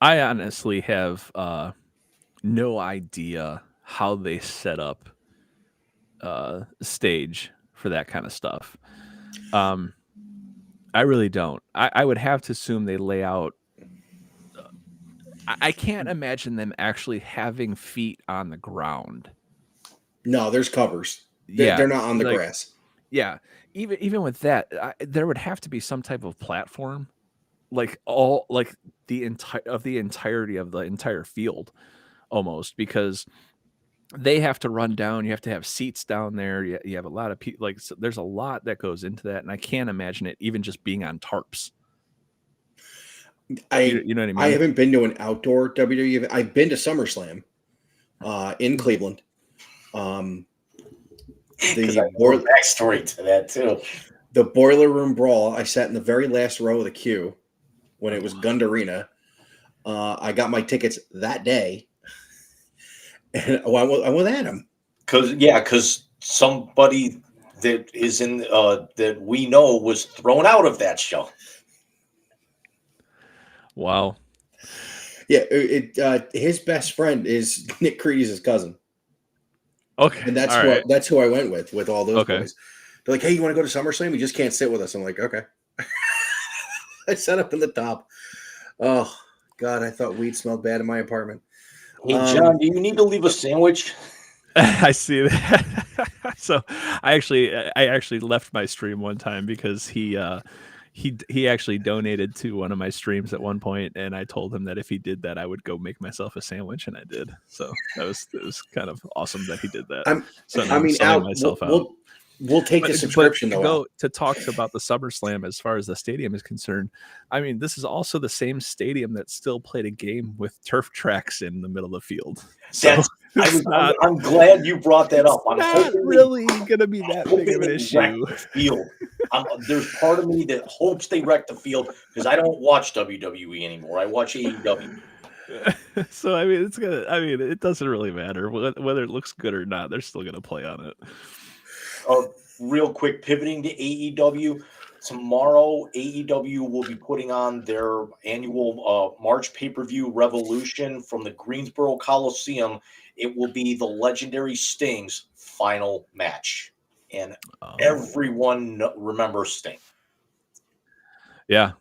I honestly have no idea how they set up stage for that kind of stuff. I really don't. I would have to assume they lay out. I can't imagine them actually having feet on the ground.
No, there's covers.
Yeah,
They're not on the grass.
Yeah, even with that, there would have to be some type of platform, like the entirety of the entire field, almost, because they have to run down. You have to have seats down there. You have a lot of people. Like, so there's a lot that goes into that, and I can't imagine it even just being on tarps. You know what I mean?
I haven't been to an outdoor WWE event. I've been to SummerSlam in Cleveland. The
backstory to that too.
The Boiler Room Brawl. I sat in the very last row of the queue when it was Gund Arena. I got my tickets that day. And I went with Adam.
Because somebody that is in that we know was thrown out of that show.
Wow.
Yeah, his best friend is Nick Creedy's cousin.
Okay,
and that's who I went with all those boys. They're like, "Hey, you want to go to SummerSlam? You just can't sit with us." I'm like, "Okay." I sat up in the top. Oh God, I thought weed smelled bad in my apartment.
Hey, John, do you need to leave a sandwich?
I see that. So I actually left my stream one time because he actually donated to one of my streams at one point, and I told him that if he did that, I would go make myself a sandwich, and I did. So it was kind of awesome that he did that.
I'm selling myself out. We'll take the subscription though.
To talk about the SummerSlam as far as the stadium is concerned. I mean, this is also the same stadium that still played a game with turf tracks in the middle of the field. So
I'm glad you brought that up. I'm
not really going to be that big of an issue.
Field. There's part of me that hopes they wreck the field because I don't watch WWE anymore. I watch AEW.
So I mean, it doesn't really matter whether it looks good or not. They're still gonna play on it.
Real quick, pivoting to AEW. Tomorrow, AEW will be putting on their annual March pay-per-view Revolution from the Greensboro Coliseum. It will be the legendary Sting's final match. And everyone remembers Sting.
Yeah.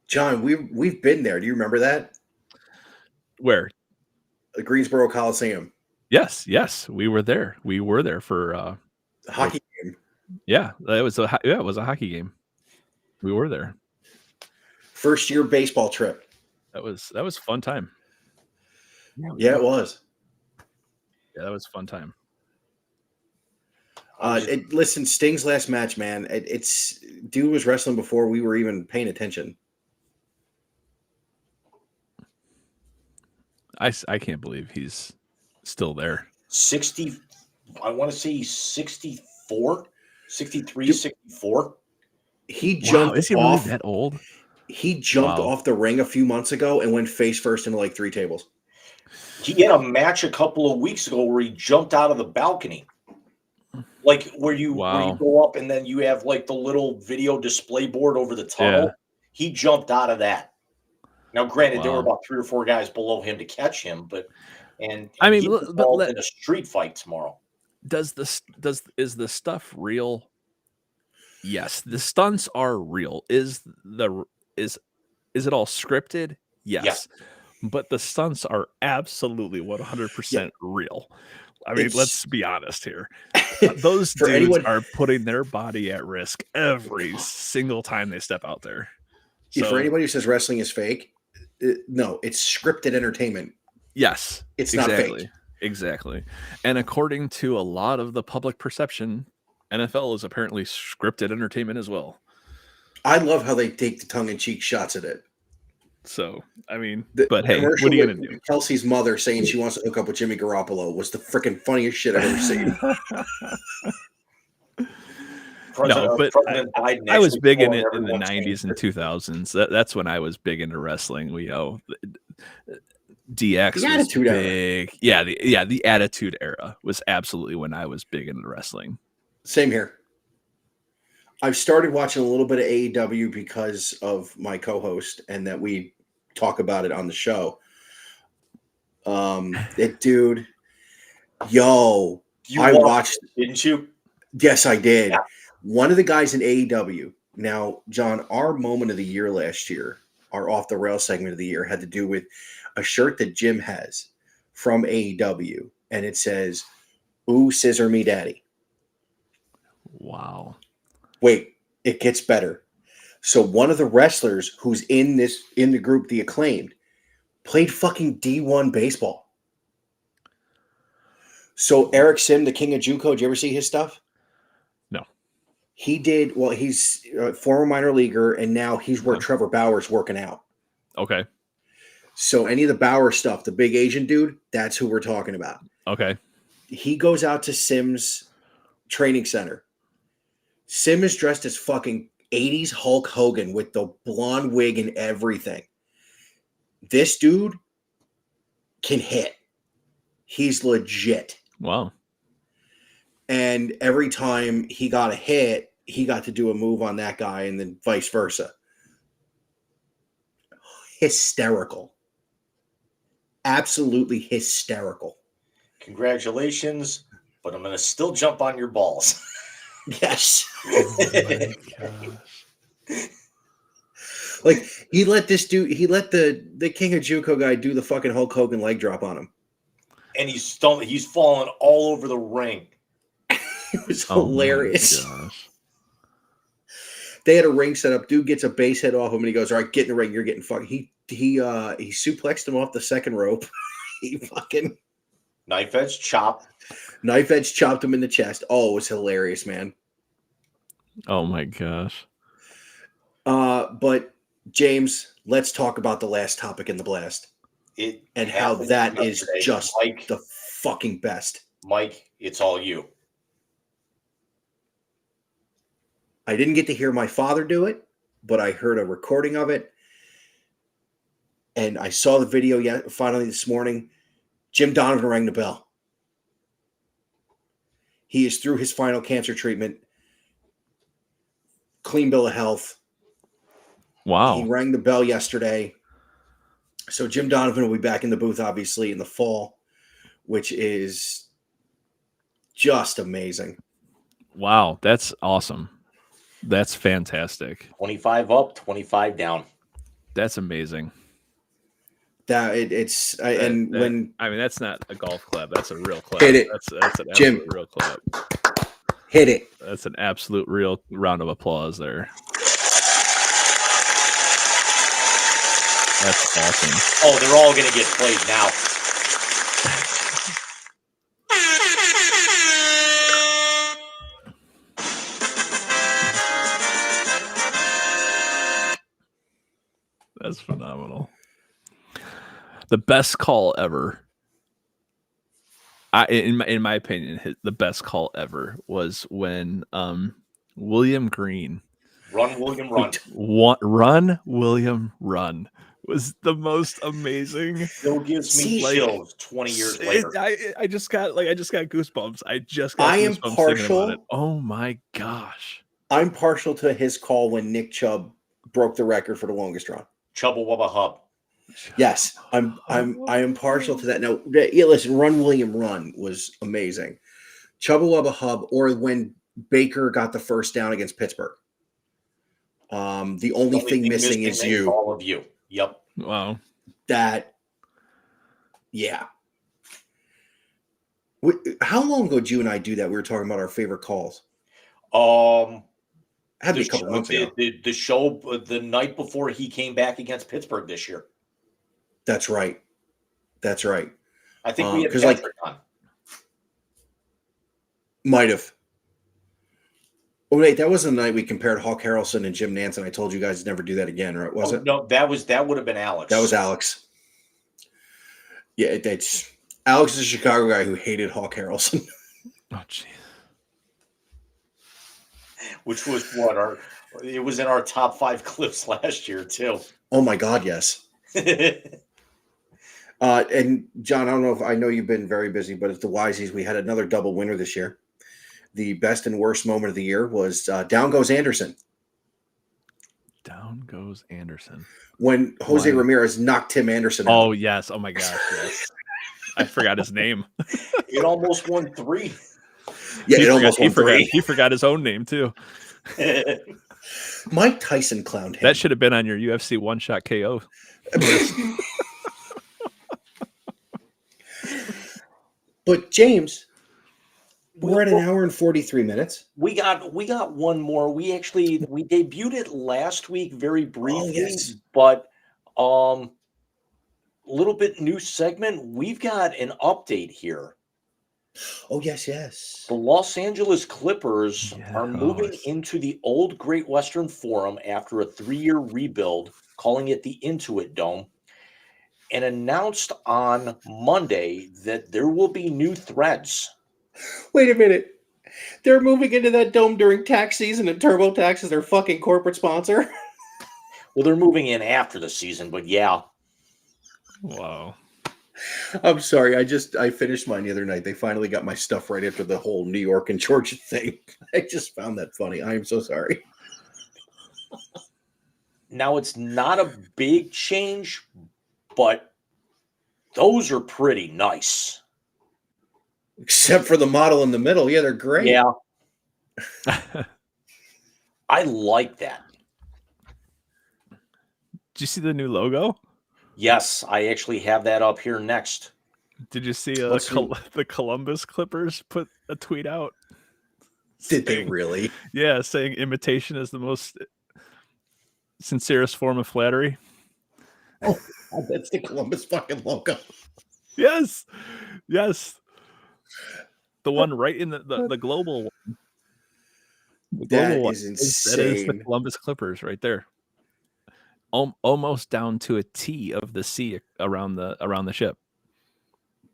John, we've been there. Do you remember that?
Where?
The Greensboro Coliseum.
Yes, we were there. We were there for
Hockey game.
Yeah, it was a hockey game. We were there.
First year baseball trip.
That was a fun time.
Yeah, it was.
Yeah, that was a fun time.
Listen, Sting's last match, man. It's dude was wrestling before we were even paying attention.
I can't believe he's still there.
60, I want to say he's 64, 63,
Dude,
64.
He jumped
is he
off.
really that old?
He jumped off the ring a few months ago and went face first into like 3 tables.
He had a match a couple of weeks ago where he jumped out of the balcony. Like where you go up and then you have like the little video display board over the tunnel.
Yeah.
He jumped out of that. Now, granted, there were about 3 or 4 guys below him to catch him, but I mean, he's involved in a street fight tomorrow.
Is the stuff real? Yes, the stunts are real. Is it all scripted? Yes. But the stunts are absolutely 100% real. I mean, let's be honest here. Those dudes are putting their body at risk every single time they step out there.
So, for anybody who says wrestling is fake, no, it's scripted entertainment.
Yes,
it's not fake.
Exactly. And according to a lot of the public perception, NFL is apparently scripted entertainment as well.
I love how they take the tongue-in-cheek shots at it.
So, I mean, but hey, what are you going to do?
Kelsey's mother saying she wants to hook up with Jimmy Garoppolo was the freaking funniest shit I've ever seen.
No, but I was big in it in the 90s and 2000s. That's when I was big into wrestling. DX
the Attitude
big. Era. The Attitude Era was absolutely when I was big into wrestling.
Same here. I've started watching a little bit of AEW because of my co-host and that we talk about it on the show. Dude, I watched
it, didn't you?
Yes, I did.
Yeah.
One of the guys in AEW. Now, John, our moment of the year last year, our off the rail segment of the year, had to do with a shirt that Jim has from AEW, and it says, "Ooh, scissor me, daddy."
Wow.
Wait, it gets better. So one of the wrestlers who's in the group, The Acclaimed, played fucking D1 baseball. So Eric Sim, the King of JUCO, did you ever see his stuff?
No.
He did. Well, he's a former minor leaguer, and now he's where Trevor Bauer's working out.
Okay.
So any of the Bauer stuff, the big Asian dude, that's who we're talking about.
Okay.
He goes out to Sim's training center. Sim is dressed as fucking 80s Hulk Hogan with the blonde wig and everything. This dude can hit. He's legit.
Wow.
And every time he got a hit, he got to do a move on that guy and then vice versa. Hysterical. Absolutely hysterical.
Congratulations, but I'm going to still jump on your balls.
Yes.
Oh my gosh.
Like he let the King of JUCO guy do the fucking Hulk Hogan leg drop on him.
And he's falling all over the ring.
It was hilarious. They had a ring set up. Dude gets a base hit off him and he goes, "All right, get in the ring. You're getting fucked." He suplexed him off the second rope. He fucking
knife edge chopped
him in the chest. Oh, it was hilarious, man.
Oh my gosh.
But James, let's talk about the last topic in the blast. And how that is just Mike, the fucking best.
Mike, it's all you.
I didn't get to hear my father do it, but I heard a recording of it. And I saw the video finally this morning. Jim Donovan rang the bell. He is through his final cancer treatment. Clean bill of health.
Wow.
He rang the bell yesterday. So Jim Donovan will be back in the booth, obviously, in the fall, which is just amazing.
Wow. That's awesome. That's fantastic.
25 up, 25 down.
That's amazing.
I mean,
that's not a golf club. That's a real club.
Hit it.
That's an
Jim.
absolute real club.
Hit it.
That's an absolute real round of applause there. That's awesome.
Oh, they're all going to get played now.
That's phenomenal. The best call ever. In my opinion, the best call ever was when William Green
Run, William, run.
Run, William, run was the most amazing.
Still gives me chills 20 years later.
I just got goosebumps.
I am
goosebumps thinking
partial.
about it. Oh my gosh.
I'm partial to his call when Nick Chubb broke the record for the longest run.
Chubba Wubba Hub.
Yes, I am partial to that. Now, yeah, listen, Run William Run was amazing. Chubba Wubba Hub, or when Baker got the first down against Pittsburgh. The only thing missing is you.
All of you. Yep.
Wow.
That, yeah. How long ago did you and I do that? We were talking about our favorite calls. Had to be a couple months ago.
The show the night before he came back against Pittsburgh this year.
That's right. That's right.
I think we had Patrick on.
Might have. Oh wait, that was the night we compared Hawk Harrelson and Jim Nance, and I told you guys to never do that again, right? Was it?
No, that would have been Alex.
That was Alex. Yeah, it's Alex is a Chicago guy who hated Hawk Harrelson.
Oh, jeez.
Which was it was in our top 5 clips last year too.
Oh my God, yes. And John, I don't know if I know you've been very busy, but at the Wiseies, we had another double winner this year. The best and worst moment of the year was down goes Anderson.
Down goes Anderson.
When Jose Ramirez knocked Tim Anderson out.
Oh, yes. Oh, my gosh. Yes. I forgot his name.
It almost won 3.
Yeah, it almost won 3.
He forgot his own name, too.
Mike Tyson clowned him.
That should have been on your UFC one-shot KO.
But, James, we're at an hour and 43 minutes.
We got one more. We debuted it last week very briefly,
yes.
But a little bit new segment. We've got an update here.
Oh, yes.
The Los Angeles Clippers are moving into the old Great Western Forum after a 3-year rebuild, calling it the Intuit Dome, and announced on Monday that there will be new threads.
Wait a minute. They're moving into that dome during tax season, and TurboTax is their fucking corporate sponsor?
Well, they're moving in after the season, but yeah.
Wow.
I'm sorry. I finished mine the other night. They finally got my stuff right after the whole New York and Georgia thing. I just found that funny. I am so sorry.
Now, it's not a big change, but those are pretty nice.
Except for the model in the middle. Yeah, they're great.
Yeah. I like that.
Did you see the new logo?
Yes, I actually have that up here next.
Did you see the Columbus Clippers put a tweet out?
Did they really?
Yeah, saying imitation is the most sincerest form of flattery.
Oh, that's the Columbus fucking logo.
Yes. The one right in the global one. The global one.
Is insane.
That is the Columbus Clippers right there. Almost down to a T of the C around the ship.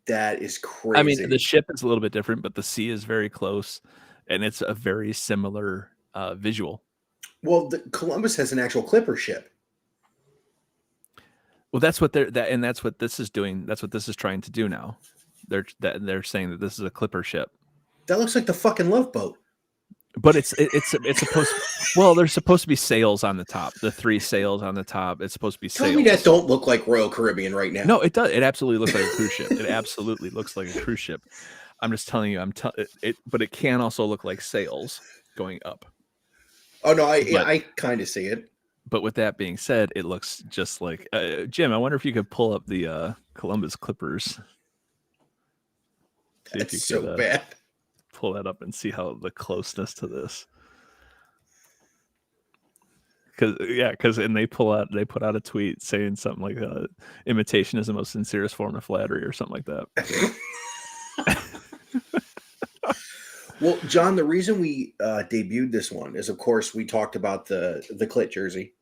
That is crazy.
I mean, the ship is a little bit different, but the C is very close, and it's a very similar visual
Well, Columbus has an actual Clipper ship.
Well, that's what that's what this is doing. That's what this is trying to do now. They're saying that this is a Clipper ship.
That looks like the fucking Love Boat.
But it's supposed. Well, there's supposed to be sails on the top. The 3 sails on the top. It's supposed to be
Tell
sails.
me that don't look like Royal Caribbean right now.
No, it does. It absolutely looks like a cruise ship. It absolutely looks like a cruise ship. I'm just telling you. But it can also look like sails going up.
Oh no, I kind of see it.
But with that being said, it looks just like Jim. I wonder if you could pull up the Columbus Clippers. See
That's
if you could,
so bad.
Pull that up and see how the closeness to this. Because and they put out a tweet saying something like imitation is the most sincerest form of flattery or something like that.
Well, John, the reason we debuted this one is, of course, we talked about the Clit jersey.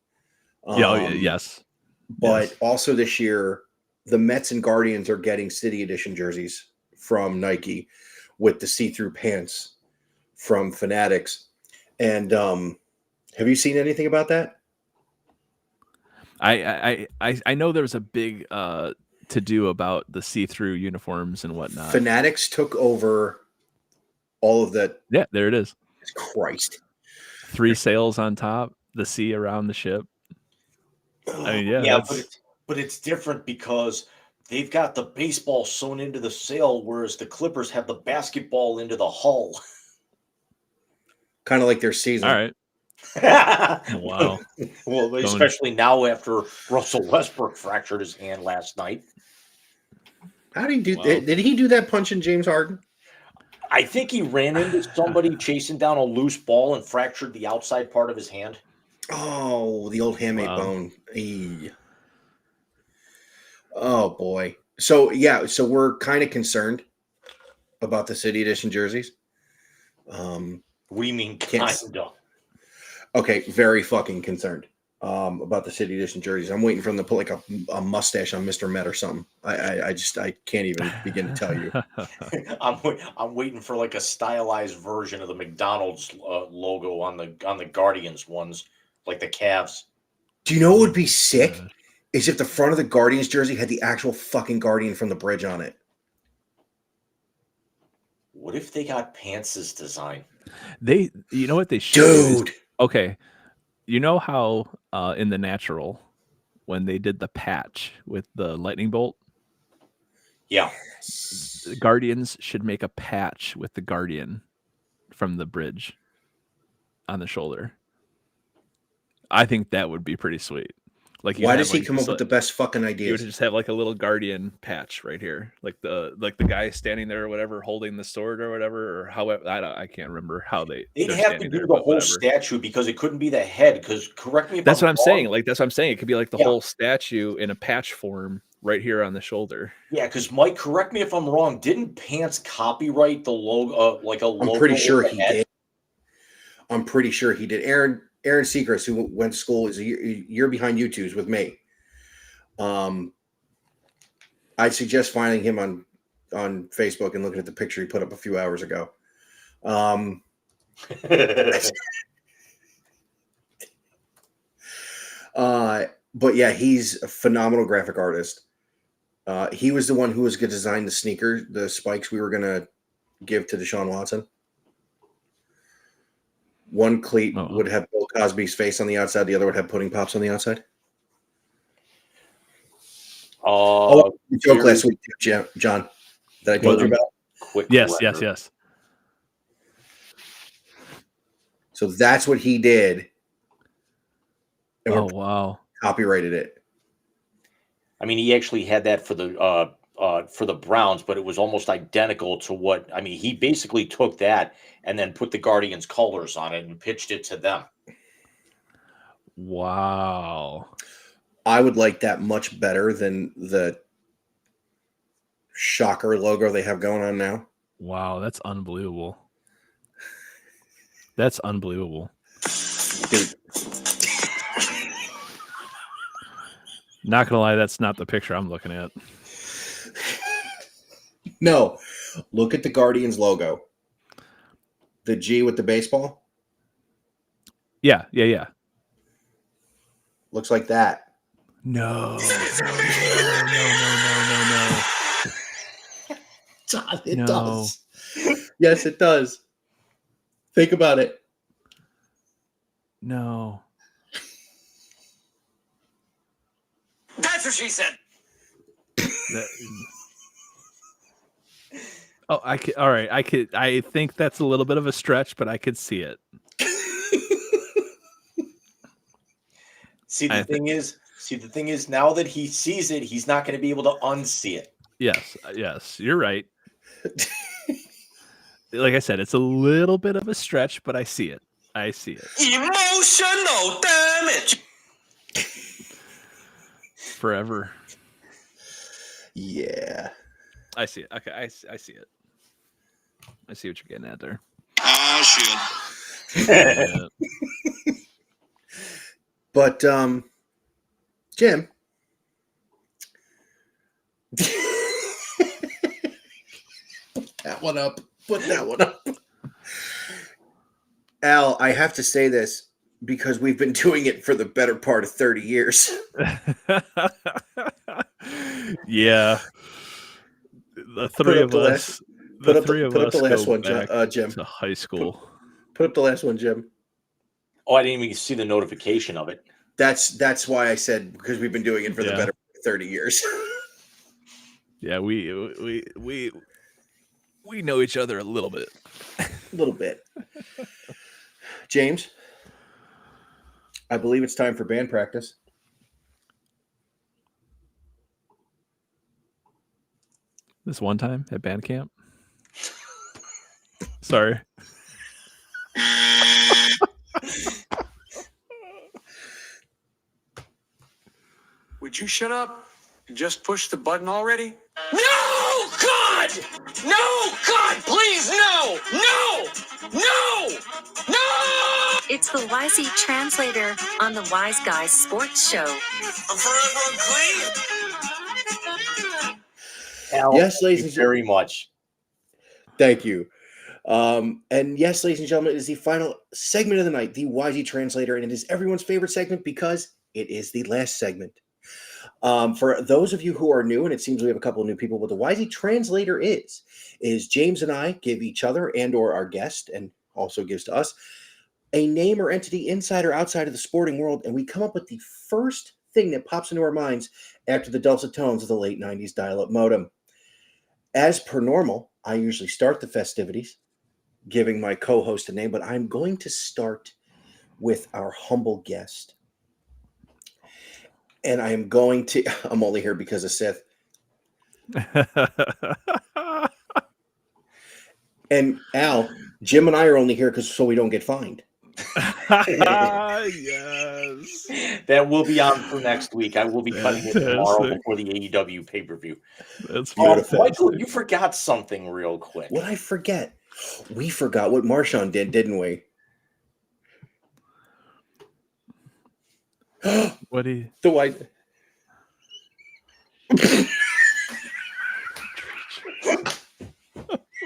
Yes.
But
yes.
Also this year, the Mets and Guardians are getting City Edition jerseys from Nike with the see-through pants from Fanatics. And have you seen anything about that?
I know there was a big to do about the see-through uniforms and whatnot.
Fanatics took over all of that.
Yeah, there it is.
Christ.
3 sails on top, the sea around the ship. I mean,
but it's different because they've got the baseball sewn into the sail, whereas the Clippers have the basketball into the hull.
Kind of like their season.
All right. Wow.
Well, especially now after Russell Westbrook fractured his hand last night.
How did he do? Wow. Did he do that punching James Harden?
I think he ran into somebody chasing down a loose ball and fractured the outside part of his hand.
Oh, the old hamate bone. Eey. Oh boy. So we're kind of concerned about the City Edition jerseys.
What do you mean, kinda?
Okay, very fucking concerned about the City Edition jerseys. I'm waiting for them to put like a mustache on Mr. Met or something. I can't even begin to tell you.
I'm waiting for like a stylized version of the McDonald's logo on the Guardians ones, like the Cavs.
Do you know what would be sick? Is if the front of the Guardians jersey had the actual fucking Guardian from the bridge on it.
What if they got Pants' design?
You know what they should
do?
Okay. You know how in The Natural, when they did the patch with the lightning bolt?
Yeah.
The Guardians should make a patch with the Guardian from the bridge on the shoulder. I think that would be pretty sweet. Like,
why does he come up with the best fucking ideas?
You would just have like a little Guardian patch right here, like the guy standing there or whatever, holding the sword or whatever, or however. I can't remember how they'd
have to do the whole statue because it couldn't be the head. Because correct me if
that's
I'm
what I'm
wrong.
saying. Like that's what I'm saying. It could be like the whole statue in a patch form right here on the shoulder.
Yeah, because Mike, correct me if I'm wrong. Didn't Pants copyright the logo? Logo?
I'm pretty sure he did. I'm pretty sure he did. Aaron Seacrest, who went to school, is a year behind you twos with me. I'd suggest finding him on Facebook and looking at the picture he put up a few hours ago. But yeah, he's a phenomenal graphic artist. He was the one who was going to design the spikes we were going to give to Deshaun Watson. One cleat would have Bill Cosby's face on the outside. The other would have Pudding Pops on the outside. The joke last week, John, that I told you about.
Yes.
So that's what he did.
And wow!
Copyrighted it.
I mean, he actually had that for the Browns, but it was almost identical to what. I mean, he basically took that and then put the Guardians' colors on it and pitched it to them.
Wow.
I would like that much better than the shocker logo they have going on now.
Wow, that's unbelievable. That's unbelievable.
Dude.
Not gonna lie, that's not the picture I'm looking at.
No, look at the Guardians logo. The G with the baseball.
Yeah.
Looks like that.
No.
Todd, it
No.
does. Yes, it does. Think about it.
No.
That's what she said.
That, oh, I could. All right, I could. I think that's a little bit of a stretch, but I could see it.
See, the thing is, now that he sees it, he's not going to be able to unsee it.
Yes, you're right. Like I said, it's a little bit of a stretch, but I see it.
Emotional damage.
Forever.
Yeah.
I see it. Okay, I see it. I see what you're getting at there.
Ah, shit.
Yeah.
But Jim. Put that one up. Al, I have to say this because we've been doing it for the better part of 30 years.
Yeah. The three of us.
Put up the last one,
back
Jim.
to high school.
Put up the last one, Jim.
Oh, I didn't even see the notification of it.
That's why I said because we've been doing it for the better part of 30 years.
Yeah, we know each other a little bit.
A little bit. James, I believe it's time for band practice.
This one time at band camp. Sorry.
Would you shut up and just push the button already?
No, God! No, God, please, no! No! No! No!
It's the YZ translator on the Wise Guys Sports Show.
I'm forever unclean.
Al,
Yes, ladies
thank
and
you very much.
Thank you. And yes, ladies and gentlemen, it is the final segment of the night, the YG Translator, and it is everyone's favorite segment because it is the last segment. For those of you who are new, and it seems we have a couple of new people, what the YZ Translator is James and I give each other and or our guest, and also gives to us, a name or entity inside or outside of the sporting world, and we come up with the first thing that pops into our minds after the dulcet tones of the late 90s dial-up modem. As per normal, I usually start the festivities giving my co-host a name, but I'm going to start with our humble guest. And I am going to, I'm only here because of Seth. And Al, Jim and I are only here so we don't get fined.
Yes.
That will be on for next week. I will be cutting it tomorrow before the AEW pay-per-view.
That's beautiful.
Michael, you forgot something real quick.
What I forget? We forgot what Marshawn did, didn't we?
What do you?
The white.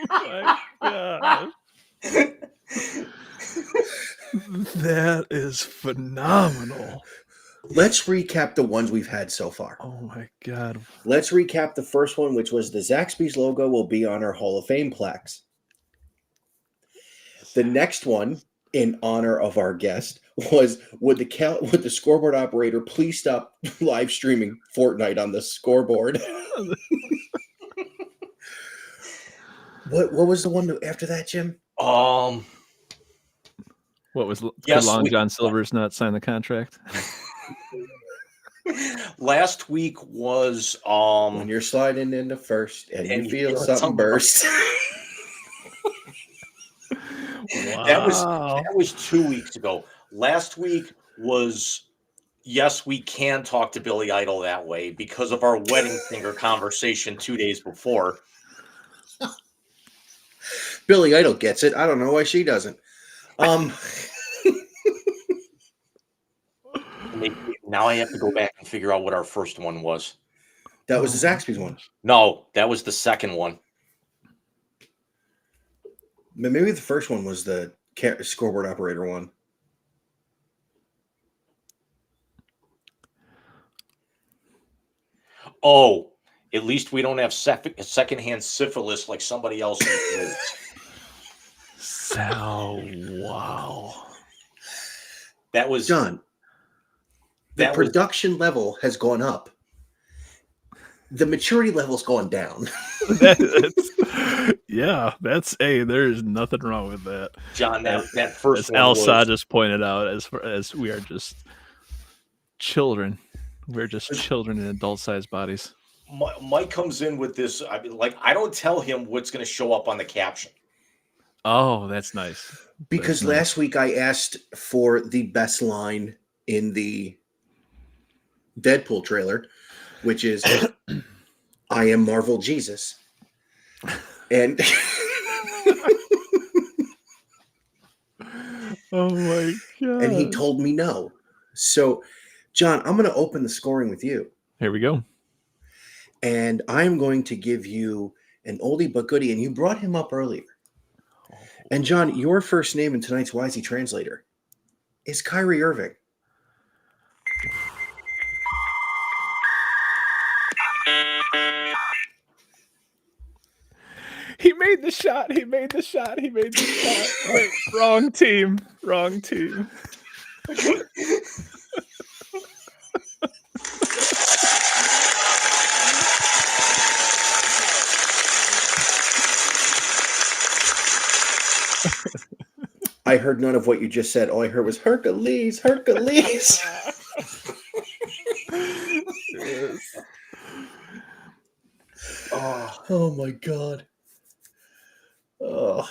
My God. That is phenomenal.
Let's recap the ones we've had so far.
Oh my God.
Let's recap the first one, which was the Zaxby's logo will be on our Hall of Fame plaques. The next one, in honor of our guest, was would the scoreboard operator please stop live streaming Fortnite on the scoreboard? What was the one after that, Jim?
What was
Yes,
Long John Silver's not sign the contract?
Last week was
When you're sliding into first and you feel something burst.
Wow.
That was 2 weeks ago. Last week was yes, we can talk to Billy Idol that way because of our wedding singer conversation 2 days before.
Billy Idol gets it. I don't know why she doesn't.
Now I have to go back and figure out what our first one was.
That was the Zaxby's one.
No, that was the second one.
Maybe the first one was the scoreboard operator one.
Oh, at least we don't have secondhand syphilis like somebody else.
So, wow.
That was
John, the
that was
production level has gone up. The maturity level's gone down.
Hey, there's nothing wrong with that.
John. That first
As
one
Elsa
was
just pointed out, as we are just children. We're just children in adult-sized bodies.
Mike comes in with this. I mean, like, I don't tell him what's going to show up on the caption.
Oh, that's nice.
Because
That's nice.
last week I asked for the best line in the Deadpool trailer, which is I am Marvel Jesus. And
Oh my god.
and he told me no. So, John, I'm going to open the scoring with you.
Here we go.
And I'm going to give you an oldie but goodie. And you brought him up earlier. And, John, your first name in tonight's Wisey Translator is Kyrie Irving.
He made the shot. Wait, wrong team.
I heard none of what you just said. All I heard was Hercules.
Yes.
Oh my God. Oh.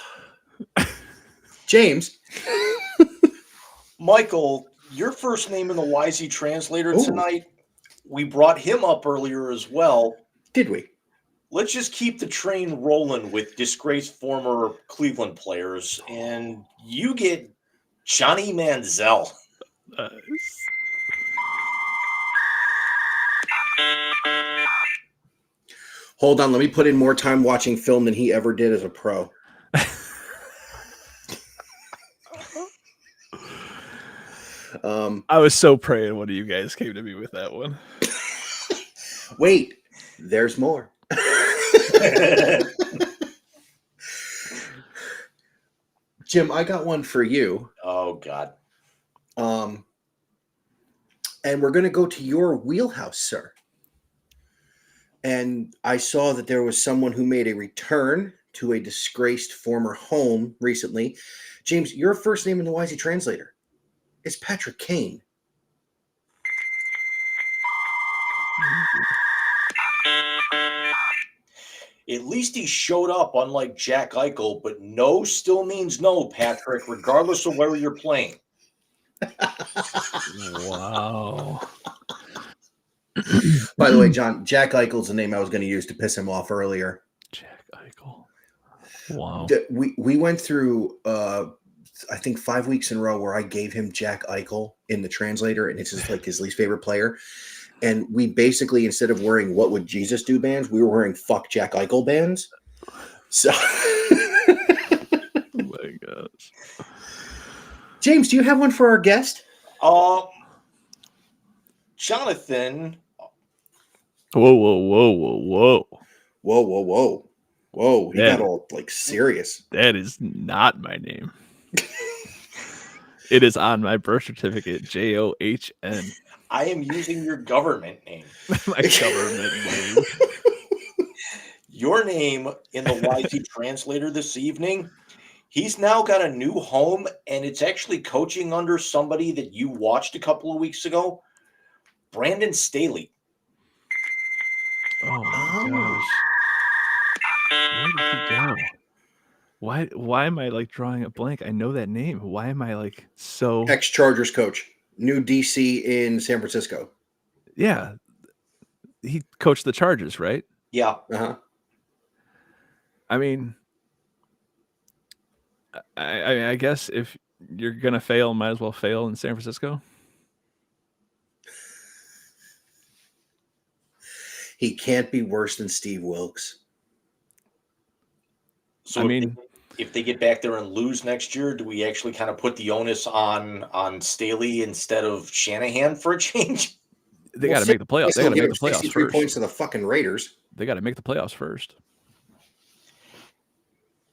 James.
Michael, your first name in the YZ translator
Ooh.
tonight. We brought him up earlier as well.
Did we?
Let's just keep the train rolling with disgraced former Cleveland players, and you get Johnny Manziel.
Nice.
Hold on. Let me put in more time watching film than he ever did as a pro.
I was so praying one of you guys came to me with that one.
Wait, there's more. Jim, I got one for you.
Oh, God.
And we're going to go to your wheelhouse, sir. And I saw that there was someone who made a return to a disgraced former home recently. James, your first name in the Wisey Translator is Patrick Kane.
At least he showed up, unlike Jack Eichel, but no still means no, Patrick, regardless of where you're playing.
Wow.
By the way, John, Jack Eichel's the name I was going to use to piss him off earlier.
Jack Eichel. Wow.
We went through, I think 5 weeks in a row where I gave him Jack Eichel in the translator, and it's just like his least favorite player. And we basically, instead of wearing "What Would Jesus Do" bands, we were wearing "Fuck Jack Eichel" bands. So,
Oh my gosh.
James, do you have one for our guest?
Jonathan.
Whoa.
Whoa. He
Yeah.
got all like serious.
That is not my name. It is on my birth certificate, John.
I am using your government name.
My government name.
Your name in the YT translator this evening. He's now got a new home, and it's actually coaching under somebody that you watched a couple of weeks ago, Brandon Staley.
Oh my gosh. Where did he go? Why am I like drawing a blank? I know that name. Why am I like so
Ex-Chargers coach, new DC in San Francisco.
Yeah. He coached the Chargers, right?
Yeah.
Uh-huh.
I mean, I guess if you're gonna fail, might as well fail in San Francisco.
He can't be worse than Steve Wilkes.
So
I mean,
if they get back there and lose next year, do we actually kind of put the onus on Staley instead of Shanahan for a change?
They got to make the playoffs. They got to make the playoffs
63
first.
points to the fucking Raiders.
They got to make the playoffs first.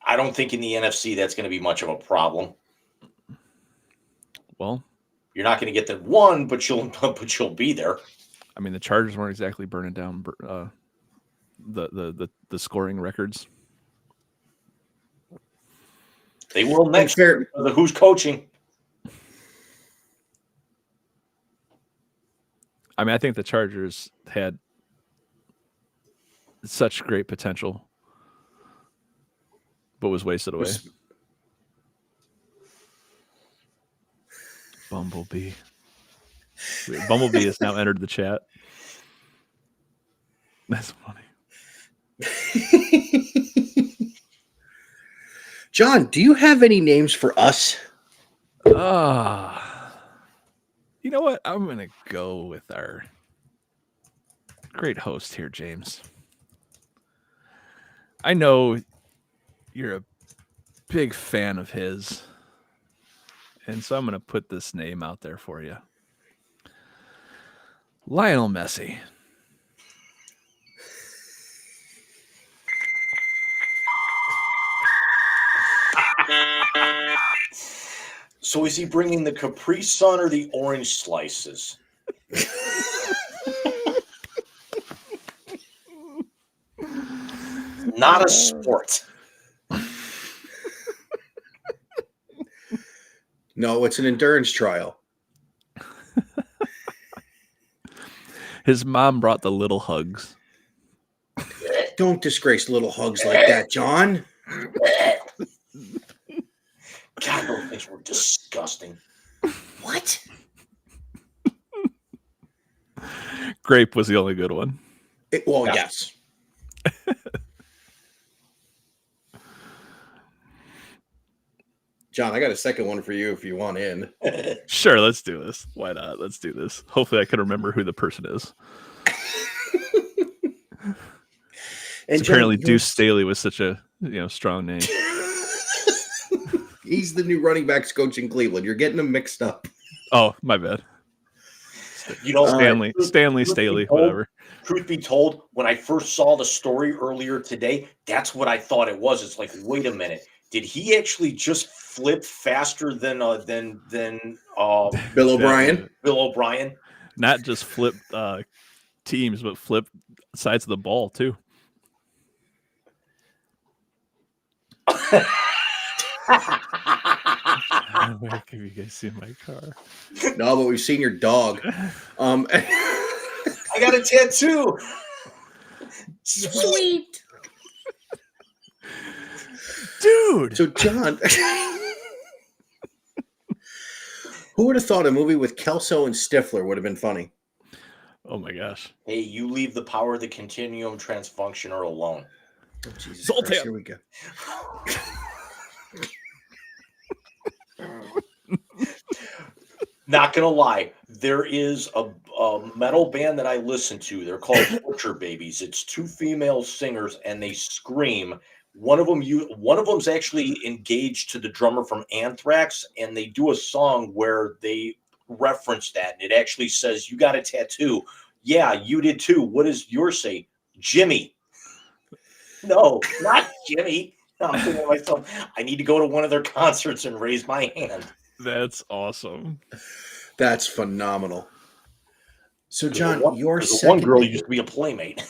I don't think in the NFC that's going to be much of a problem.
Well,
you're not going to get the one, but you'll be there.
I mean, the Chargers weren't exactly burning down the scoring records.
They will next year. Who's coaching?
I mean, I think the Chargers had such great potential, but was wasted away. Bumblebee. Bumblebee has now entered the chat. That's funny.
John, do you have any names for us?
You know what? I'm going to go with our great host here, James. I know you're a big fan of his, and so I'm going to put this name out there for you. Lionel Messi.
So is he bringing the Capri Sun or the orange slices? Not a sport.
No, it's an endurance trial.
His mom brought the little hugs.
Don't disgrace little hugs like that, John.
God, those things were disgusting.
What?
Grape was the only good one.
Yes. John, I got a second one for you if you want in.
Sure, let's do this. Why not? Let's do this. Hopefully I can remember who the person is.
And
apparently
John,
Deuce Staley was such a strong name.
He's the new running backs coach in Cleveland. You're getting them mixed up.
Oh, my bad. Stanley Staley, whatever.
Truth be told, when I first saw the story earlier today, that's what I thought it was. It's like, wait a minute, did he actually just flip faster than Bill
O'Brien?
Bill O'Brien?
Not just flip teams, but flip sides of the ball too. Where have you guys seen my car?
No, but we've seen your dog.
I got a tattoo.
Sweet.
Dude.
So, John, who would have thought a movie with Kelso and Stifler would have been funny?
Oh, my gosh.
Hey, you leave the power of the continuum transfunctioner alone.
Oh, Jesus Christ, here we go.
Not gonna lie, there is a metal band that I listen to. They're called Butcher Babies. It's two female singers, and they scream. One of them's actually engaged to the drummer from Anthrax, and they do a song where they reference that, and it actually says, "You got a tattoo." Yeah, you did too. What does yours say? Jimmy. No, not Jimmy. I'm thinking to myself, I need to go to one of their concerts and raise my hand.
That's awesome.
That's phenomenal. So, John, your
one girl used to be a playmate.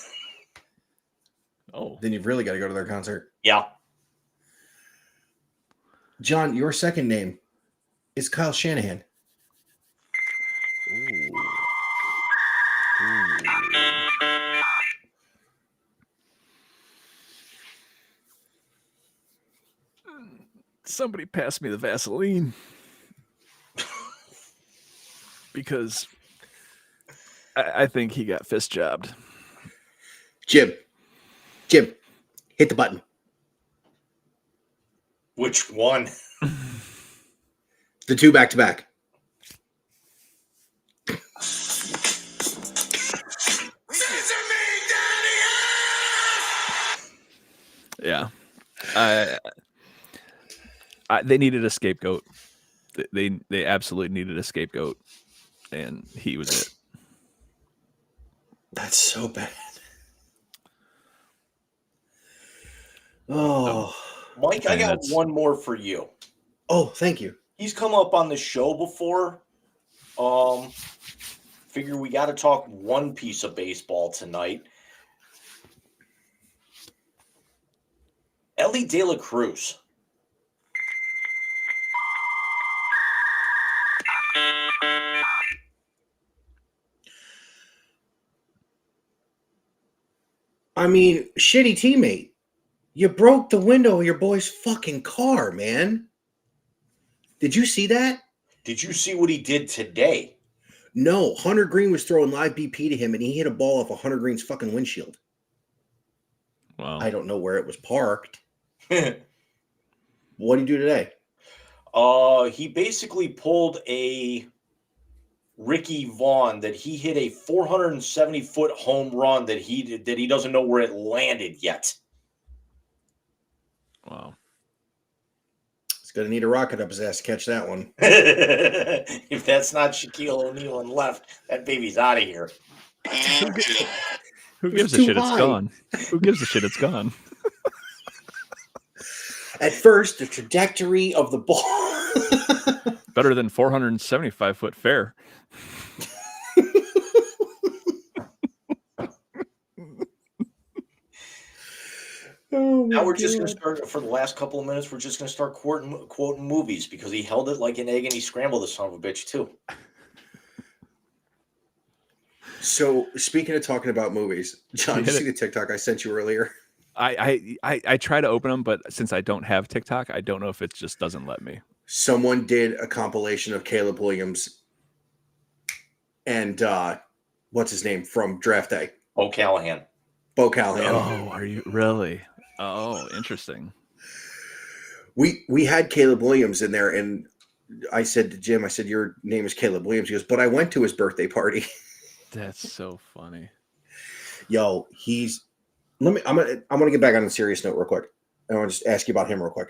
Oh,
then you've really got to go to their concert.
Yeah.
John, your second name is Kyle Shanahan.
Somebody pass me the Vaseline. Because I think he got fist jobbed.
Jim, hit the button.
Which one?
The two back-to-back.
Yeah. They needed a scapegoat. They absolutely needed a scapegoat, and he was it.
That's so bad. Oh,
Mike, I
And
got
that's-
one more for you.
oh, thank you.
He's come up on the show before. Figure we got to talk one piece of baseball tonight. Ellie De La Cruz.
I mean, shitty teammate. You broke the window of your boy's fucking car, man. Did you see that?
Did you see what he did today?
No, Hunter Green was throwing live BP to him, and he hit a ball off of Hunter Green's fucking windshield.
Wow.
I don't know where it was parked. What did he do today?
He basically pulled a Ricky Vaughn that he hit a 470-foot home run that he doesn't know where it landed yet.
Wow.
He's going to need a rocket up his ass to catch that one.
If that's not Shaquille O'Neal and left, that baby's out of here.
Who
was
gives a
too
shit?
high.
It's gone. Who gives a shit? It's gone.
At first, the trajectory of the ball.
Better than 475-foot fair.
Oh
Now we're just going to start, for the last couple of minutes, we're just going to start quoting movies because he held it like an egg and he scrambled the son of a bitch, too.
So, speaking of talking about movies, John, did you see the TikTok I sent you earlier?
I try to open them, but since I don't have TikTok, I don't know if it just doesn't let me.
Someone did a compilation of Caleb Williams and what's his name from Draft Day?
Oh, Callahan.
Bo Callahan.
Oh, are you really? Oh, interesting.
We had Caleb Williams in there, and I said to Jim, I said, your name is Caleb Williams. He goes, but I went to his birthday party.
That's so funny.
Yo, I'm gonna get back on a serious note real quick. I want to just ask you about him real quick.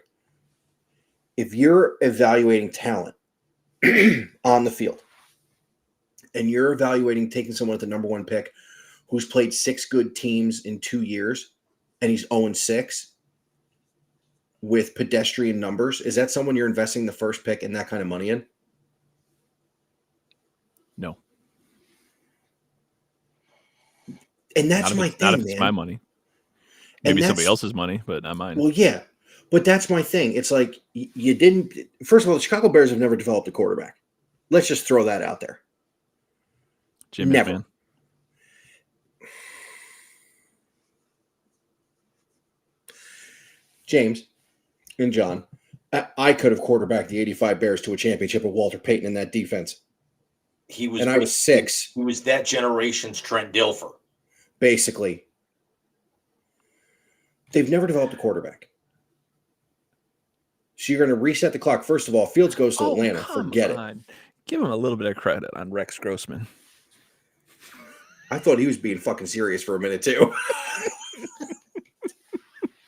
If you're evaluating talent on the field, and you're evaluating taking someone at the number one pick who's played 6 good teams in 2 years, and he's 0-6 with pedestrian numbers, is that someone you're investing the first pick and that kind of money in?
No.
And that's my thing,
not if
man.
it's my money. Maybe somebody else's money, but not mine.
Well, yeah, but that's my thing. It's like you didn't. First of all, the Chicago Bears have never developed a quarterback. Let's just throw that out there.
Jim
Never.
McMahon.
James and John, I could have quarterbacked the '85 Bears to a championship with Walter Payton in that defense. I was 6.
He was that generation's Trent Dilfer.
Basically. They've never developed a quarterback. So you're going to reset the clock. First of all, Fields goes to Atlanta. Forget it.
Give him a little bit of credit on Rex Grossman.
I thought he was being fucking serious for a minute, too.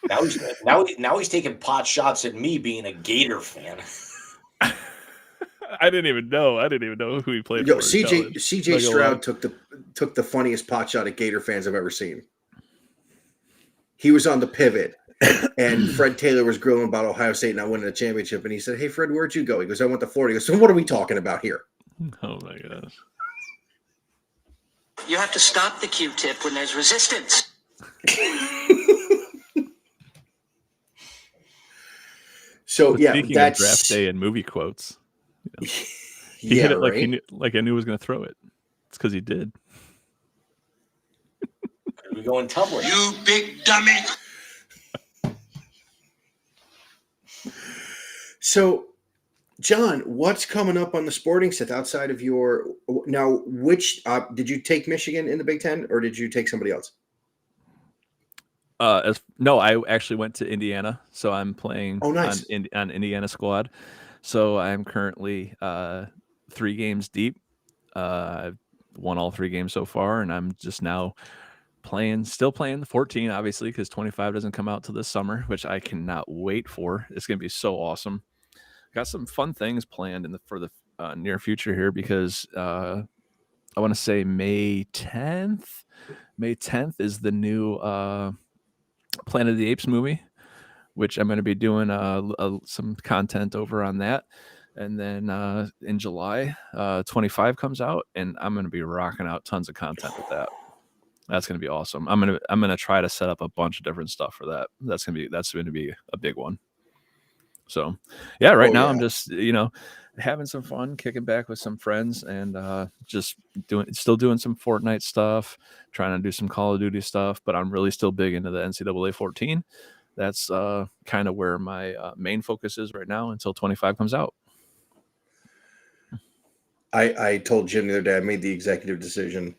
Now he's taking pot shots at me being a Gator fan.
I didn't even know who he played
Yo,
for.
CJ Stroud took the funniest pot shot at Gator fans I've ever seen. He was on the pivot, and Fred Taylor was grilling about Ohio State not winning a championship, and he said, "Hey, Fred, where'd you go?" He goes, "I went to Florida." He goes, "So what are we talking about here?"
Oh my gosh.
You have to stop the Q-tip when there's resistance.
So
But
yeah,
speaking
that's
of draft day and movie quotes, he
yeah,
hit it like
right?
I knew he was going to throw it. It's because he did.
We going tumbling.
You big dummy.
So, John, what's coming up on the sporting set outside of your now? Which did you take Michigan in the Big Ten, or did you take somebody else?
No, I actually went to Indiana, so I'm playing
Oh, nice.
on Indiana squad. So I'm currently 3 games deep. I've won all 3 games so far, and I'm just now still playing the 14, obviously, because 25 doesn't come out till this summer, which I cannot wait for. It's going to be so awesome. Got some fun things planned for the near future here because I want to say May 10th. May 10th is the new Planet of the Apes movie, which I'm going to be doing some content over on that. And then in July, 25 comes out, and I'm going to be rocking out tons of content with that. That's going to be awesome. I'm going to try to set up a bunch of different stuff for that. That's going to be a big one. So, yeah, right now I'm just, having some fun, kicking back with some friends, and just still doing some Fortnite stuff, trying to do some Call of Duty stuff, but I'm really still big into the NCAA 14. That's kind of where my main focus is right now until 25 comes out.
I told Jim the other day, I made the executive decision.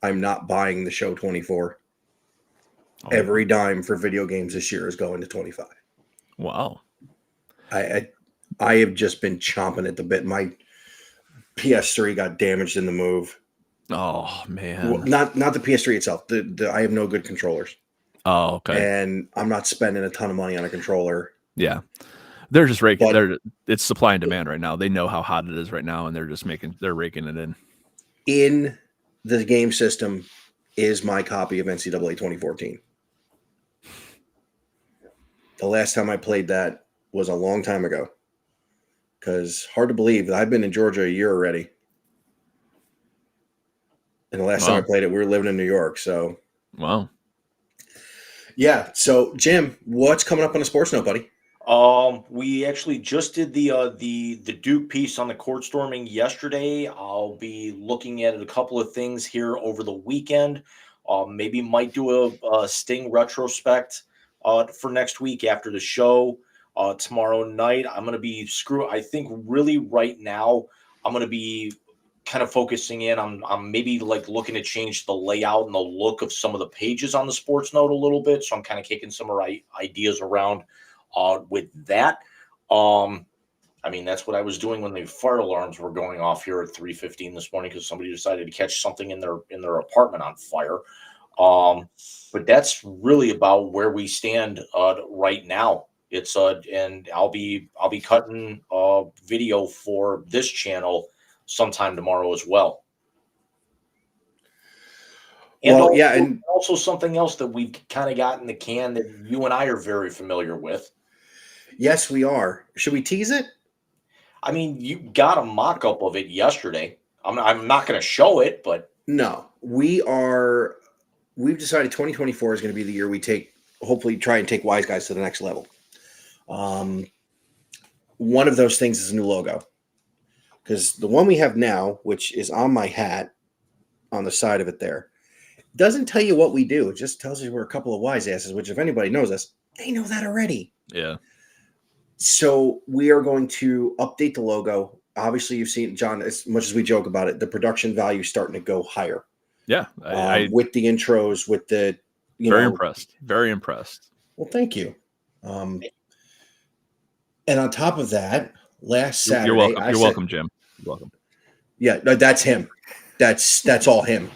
I'm not buying the show 24. Oh. Every dime for video games this year is going to 25.
Wow.
I have just been chomping at the bit. My PS3 got damaged in the move.
Oh man.
Well, not the PS3 itself. I have no good controllers.
Oh, okay.
And I'm not spending a ton of money on a controller.
Yeah. They're just raking. It's supply and demand right now. They know how hot it is right now, and they're raking it in.
In the game system is my copy of NCAA 2014. The last time I played that was a long time ago. Because hard to believe that I've been in Georgia a year already. And the last time I played it, we were living in New York. So,
wow.
Yeah. So, Jim, what's coming up on the sports note, buddy?
We actually just did the Duke piece on the court storming yesterday. I'll be looking at a couple of things here over the weekend. Maybe might do a Sting retrospect for next week after the show. Tomorrow night, I'm going to be I think really right now, I'm going to be kind of focusing in. I'm maybe like looking to change the layout and the look of some of the pages on the sports note a little bit. So I'm kind of kicking some ideas around with that. I mean, that's what I was doing when the fire alarms were going off here at 3:15 this morning because somebody decided to catch something in their apartment on fire. But that's really about where we stand right now. It's and I'll be cutting video for this channel sometime tomorrow as well. And
well,
also,
yeah, and
also something else that we've kind of got in the can that you and I are very familiar with.
Yes, we are. Should we tease it?
I mean, you got a mock-up of it yesterday. I'm not going to show it, but
no, we've decided 2024 is going to be the year we hopefully try and take Wise Guys to the next level. One of those things is a new logo, because the one we have now, which is on my hat on the side of it there, doesn't tell you what we do. It just tells you we're a couple of wise asses, which if anybody knows us, they know that already.
Yeah.
So we are going to update the logo. Obviously, you've seen, John, as much as we joke about it, the production value is starting to go higher.
Yeah.
With the intros, with the,
impressed. Very impressed.
Well, thank you. And on top of that, last Saturday,
you're welcome. You're welcome, Jim. You're welcome.
Yeah, no, that's him. That's all him.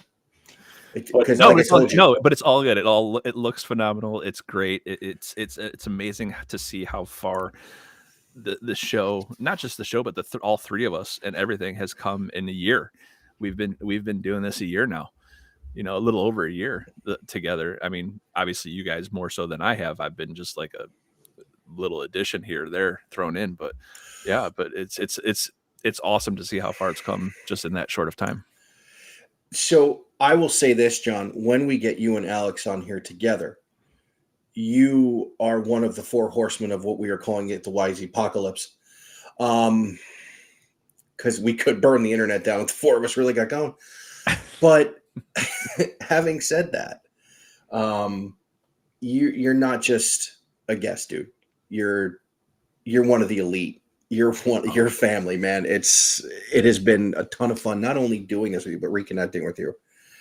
But it's all good. It looks phenomenal. It's great. It's amazing to see how far the show, not just the show, but all three of us and everything has come in a year. We've been doing this a year now. A little over a year together. I mean, obviously you guys more so than I have. I've been just like a little addition here or there thrown in, but yeah, but it's awesome to see how far it's come just in that short of time.
So I will say this, John, when we get you and Alex on here together, you are one of the four horsemen of what we are calling it, the Wise Apocalypse. Because we could burn the internet down if the four of us really got going. But having said that, you're not just a guest, dude. You're one of the elite. You're family, man. It has been a ton of fun, not only doing this with you, but reconnecting with you.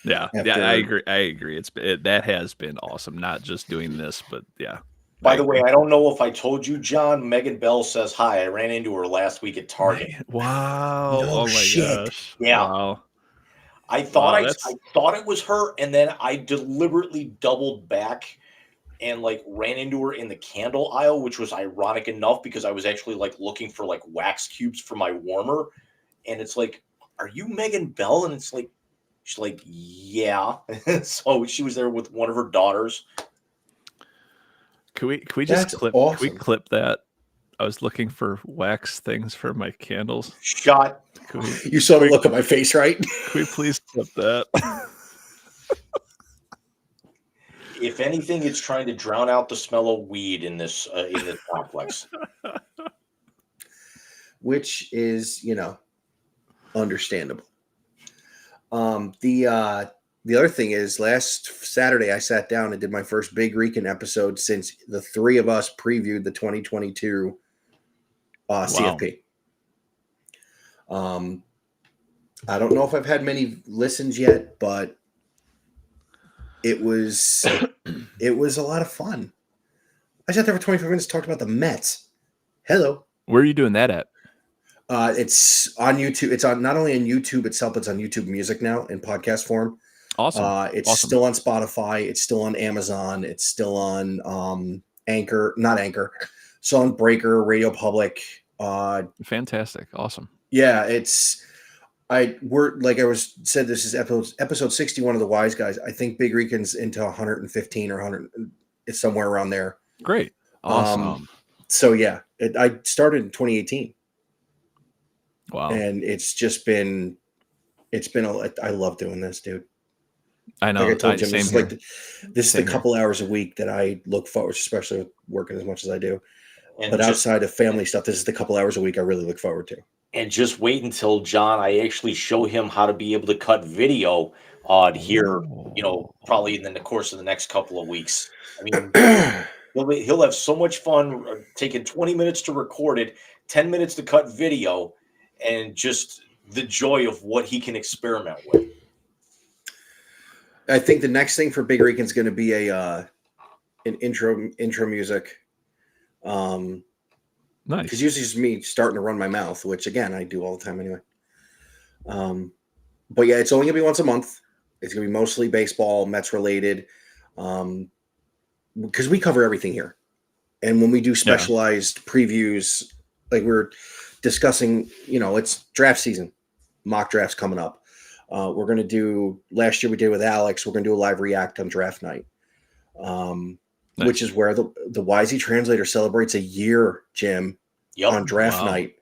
Yeah, I agree. That has been awesome. Not just doing this, but yeah.
By the way, I don't know if I told you, John. Megan Bell says hi. I ran into her last week at Target.
Wow!
No,
oh my
shit.
gosh!
Yeah.
Wow.
I thought I thought it was her, and then I deliberately doubled back and like ran into her in the candle aisle, which was ironic enough because I was actually like looking for like wax cubes for my warmer, and it's like, "Are you Megan Bell?" And it's like, She's like, yeah. So she was there with one of her daughters.
Can we just
That's
clip?
awesome.
Can we clip that? I was looking for wax things for my candles.
Shot.
Can we,
You saw the look on my face, right?
can we please clip that?
If anything, it's trying to drown out the smell of weed in this complex.
Which is, understandable. The other thing is, last Saturday I sat down and did my first Big Rican episode since the three of us previewed the 2022 CFP. I don't know if I've had many listens yet, but it was a lot of fun. I sat there for 25 minutes, talked about the Mets. Hello.
Where are you doing that at?
It's on YouTube. It's on not only on YouTube itself, but it's on YouTube Music now in podcast form.
Awesome.
It's
Awesome.
still on Spotify. It's still on Amazon. It's still on Anchor, not Anchor. Still on Breaker, Radio Public.
Fantastic. Awesome.
Yeah, we're like I was said. This is episode 61 of the Wise Guys. I think Big Rican's into 115 or 100. It's somewhere around there.
Great. Awesome.
So yeah, I started in 2018.
Wow.
And it's been I love doing this, dude.
I know.
Like I told Jim,
same
this is
here.
like this is the couple hours a week that I look forward, especially with working as much as I do.
And
But outside of family stuff, this is the couple hours a week I really look forward to.
And just wait until I actually show him how to be able to cut video here, probably in the course of the next couple of weeks. I mean, he'll have so much fun taking 20 minutes to record it, 10 minutes to cut video, and just the joy of what he can experiment with.
I think the next thing for Big Rican's going to be an intro music.
Nice.
Because usually it's me starting to run my mouth, which again I do all the time anyway. But yeah, it's only gonna be once a month. It's gonna be mostly baseball, Mets related, because we cover everything here. And when we do specialized previews, like we're discussing, it's draft season, mock drafts coming up. We're gonna do. Last year we did with Alex. We're gonna do a live react on draft night.
Nice.
Which is where the Wisey Translator celebrates a year, Jim, on draft night.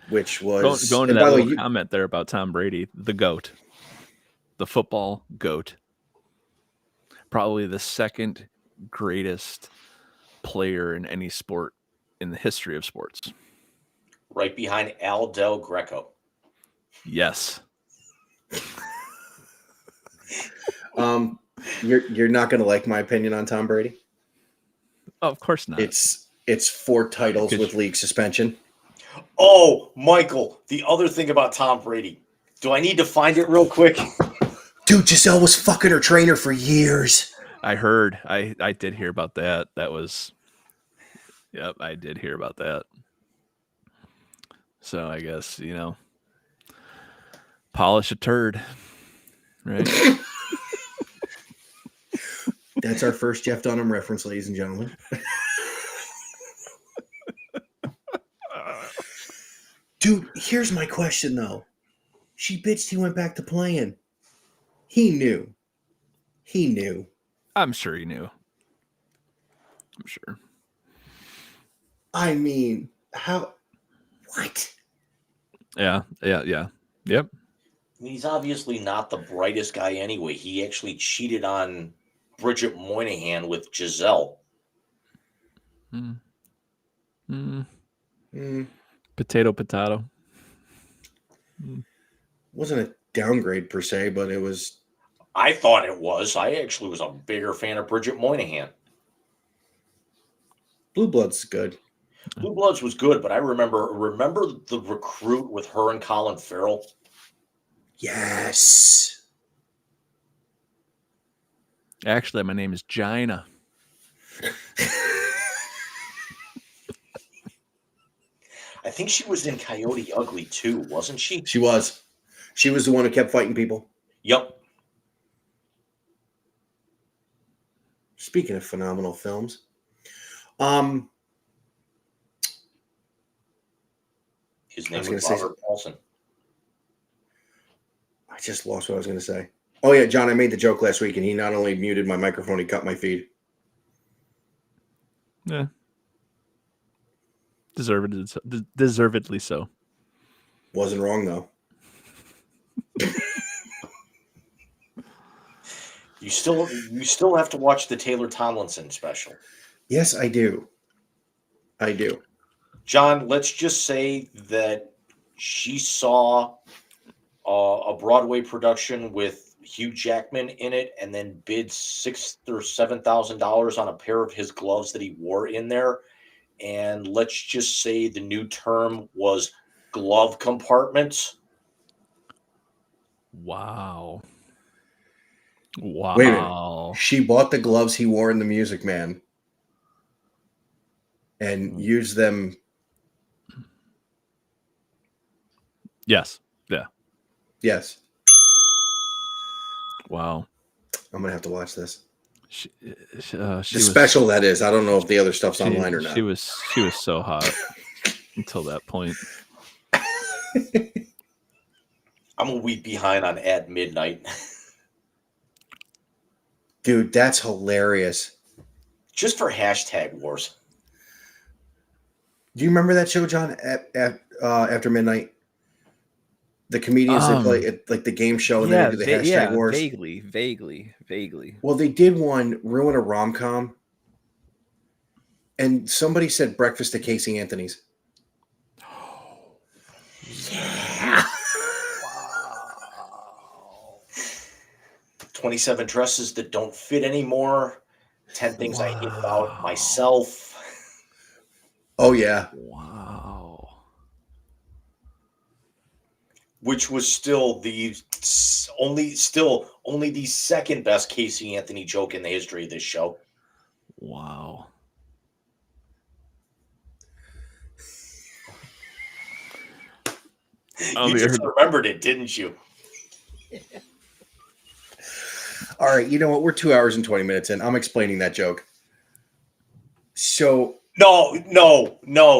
Which was
going to that little comment there about Tom Brady, the GOAT, the football GOAT, probably the second greatest player in any sport in the history of sports.
Right behind Al Del Greco.
Yes.
You're not going to like my opinion on Tom Brady.
Oh, of course not.
It's 4 titles with league suspension.
Oh, Michael, the other thing about Tom Brady. Do I need to find it real quick?
Dude, Giselle was fucking her trainer for years.
I heard. I did hear about that. That was. Yep, I did hear about that. So I guess, polish a turd, right?
That's our first Jeff Dunham reference, ladies and gentlemen. Dude, here's my question, though. She bitched he went back to playing. He knew.
I'm sure he knew. I'm sure.
I mean, how? What?
Yeah. Yep.
He's obviously not the brightest guy anyway. He actually cheated on Bridget Moynihan with Giselle.
Potato.
Wasn't a downgrade per se, but it was.
I thought it was. I actually was a bigger fan of Bridget Moynihan.
Blue Blood's good.
Blue Bloods was good, but I remember the Recruit with her and Colin Farrell.
Yes.
Actually, my name is Gina.
I think she was in Coyote Ugly too, wasn't she?
She was. She was the one who kept fighting people.
Yep.
Speaking of phenomenal films,
his name was Robert Paulson.
I just lost what I was going to say. Oh, yeah, John, I made the joke last week, and he not only muted my microphone, he cut my feed.
Yeah. Deservedly so.
Wasn't wrong, though.
You still have to watch the Taylor Tomlinson special.
Yes, I do. I do.
John, let's just say that she saw a Broadway production with Hugh Jackman in it, and then bid $6,000 or $7,000 on a pair of his gloves that he wore in there. And let's just say the new term was glove compartments.
Wow.
Wait a minute. She bought the gloves he wore in The Music Man and used them.
Yes. Yeah.
Yes.
Wow.
I'm going to have to watch this.
She
The special, that is. I don't know if the other stuff's online or not.
She was so hot until that point.
I'm a week behind on At Midnight.
Dude, that's hilarious.
Just for hashtag wars.
Do you remember that show, John, After Midnight? The comedians that play it, like the game show, and then they do the hashtag wars.
Vaguely.
Well, they did one, Ruin a Rom-Com, and somebody said Breakfast at Casey Anthony's.
Yeah. Wow. 27 dresses that don't fit anymore. 10 things I hate about myself.
Oh, yeah.
Wow.
Which was still only the second best Casey Anthony joke in the history of this show.
Wow.
You just remembered it, didn't you?
All right, you know what? We're 2 hours and 20 minutes in. I'm explaining that joke. So
no.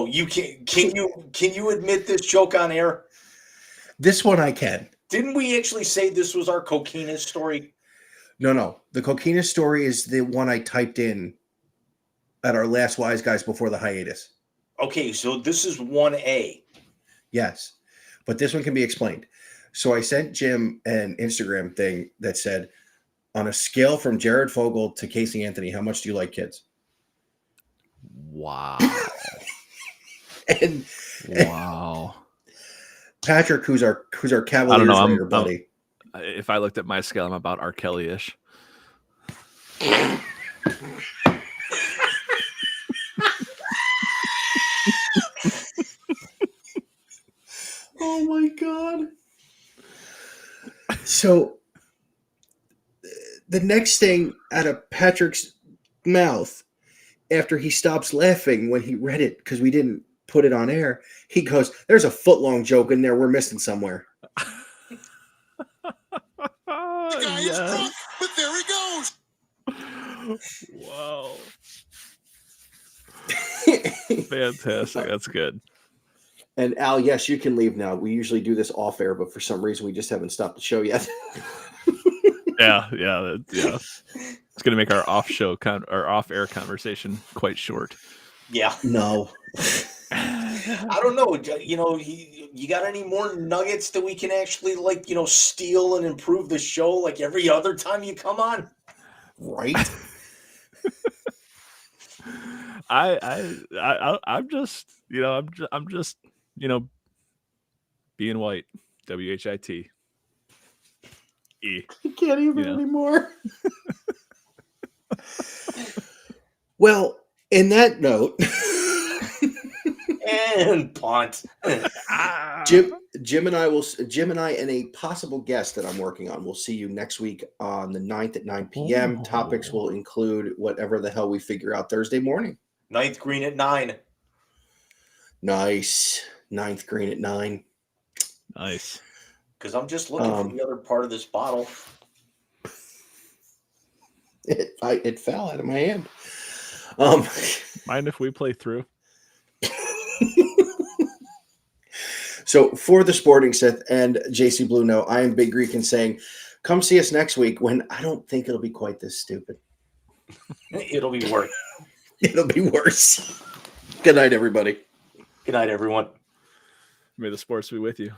You can you admit this joke on air?
This one I can.
Didn't we actually say this was our cocaine story?
No. The cocaine story is the one I typed in at our last Wise Guys before the hiatus.
Okay, so this is 1A.
Yes, but this one can be explained. So I sent Jim an Instagram thing that said, on a scale from Jared Fogle to Casey Anthony, how much do you like kids?
Wow.
and
wow.
Patrick, who's our Cavaliers writer buddy.
If I looked at my scale, I'm about R. Kelly-ish.
Oh my God. So the next thing out of Patrick's mouth after he stops laughing when he read it, because we didn't put it on air, he goes, "There's a foot-long joke in there we're missing somewhere."
The guy is drunk, but there he goes.
Wow. Fantastic. That's good.
And Al, yes, you can leave now. We usually do this off air, but for some reason we just haven't stopped the show yet.
Yeah. It's going to make our our off-air conversation quite short.
Yeah.
No.
I don't know. You know, you got any more nuggets that we can actually steal and improve the show like every other time you come on?
Right.
I'm just being white. WHIT.
You can't even anymore. Well, in that note,
and punt.
Jim and I and a possible guest that I'm working on will see you next week on the 9th at 9 p.m. Topics will include whatever the hell we figure out Thursday morning.
9th green at 9.
Nice. 9th green at 9.
Nice.
Because I'm just looking for the other part of this bottle.
It fell out of my hand.
Mind if we play through?
So for the Sporting Sith and JC Blue Note, I am Big Greek and saying, come see us next week when I don't think it'll be quite this stupid.
It'll be worse.
It'll be worse. Good night, everybody.
Good night, everyone.
May the sports be with you.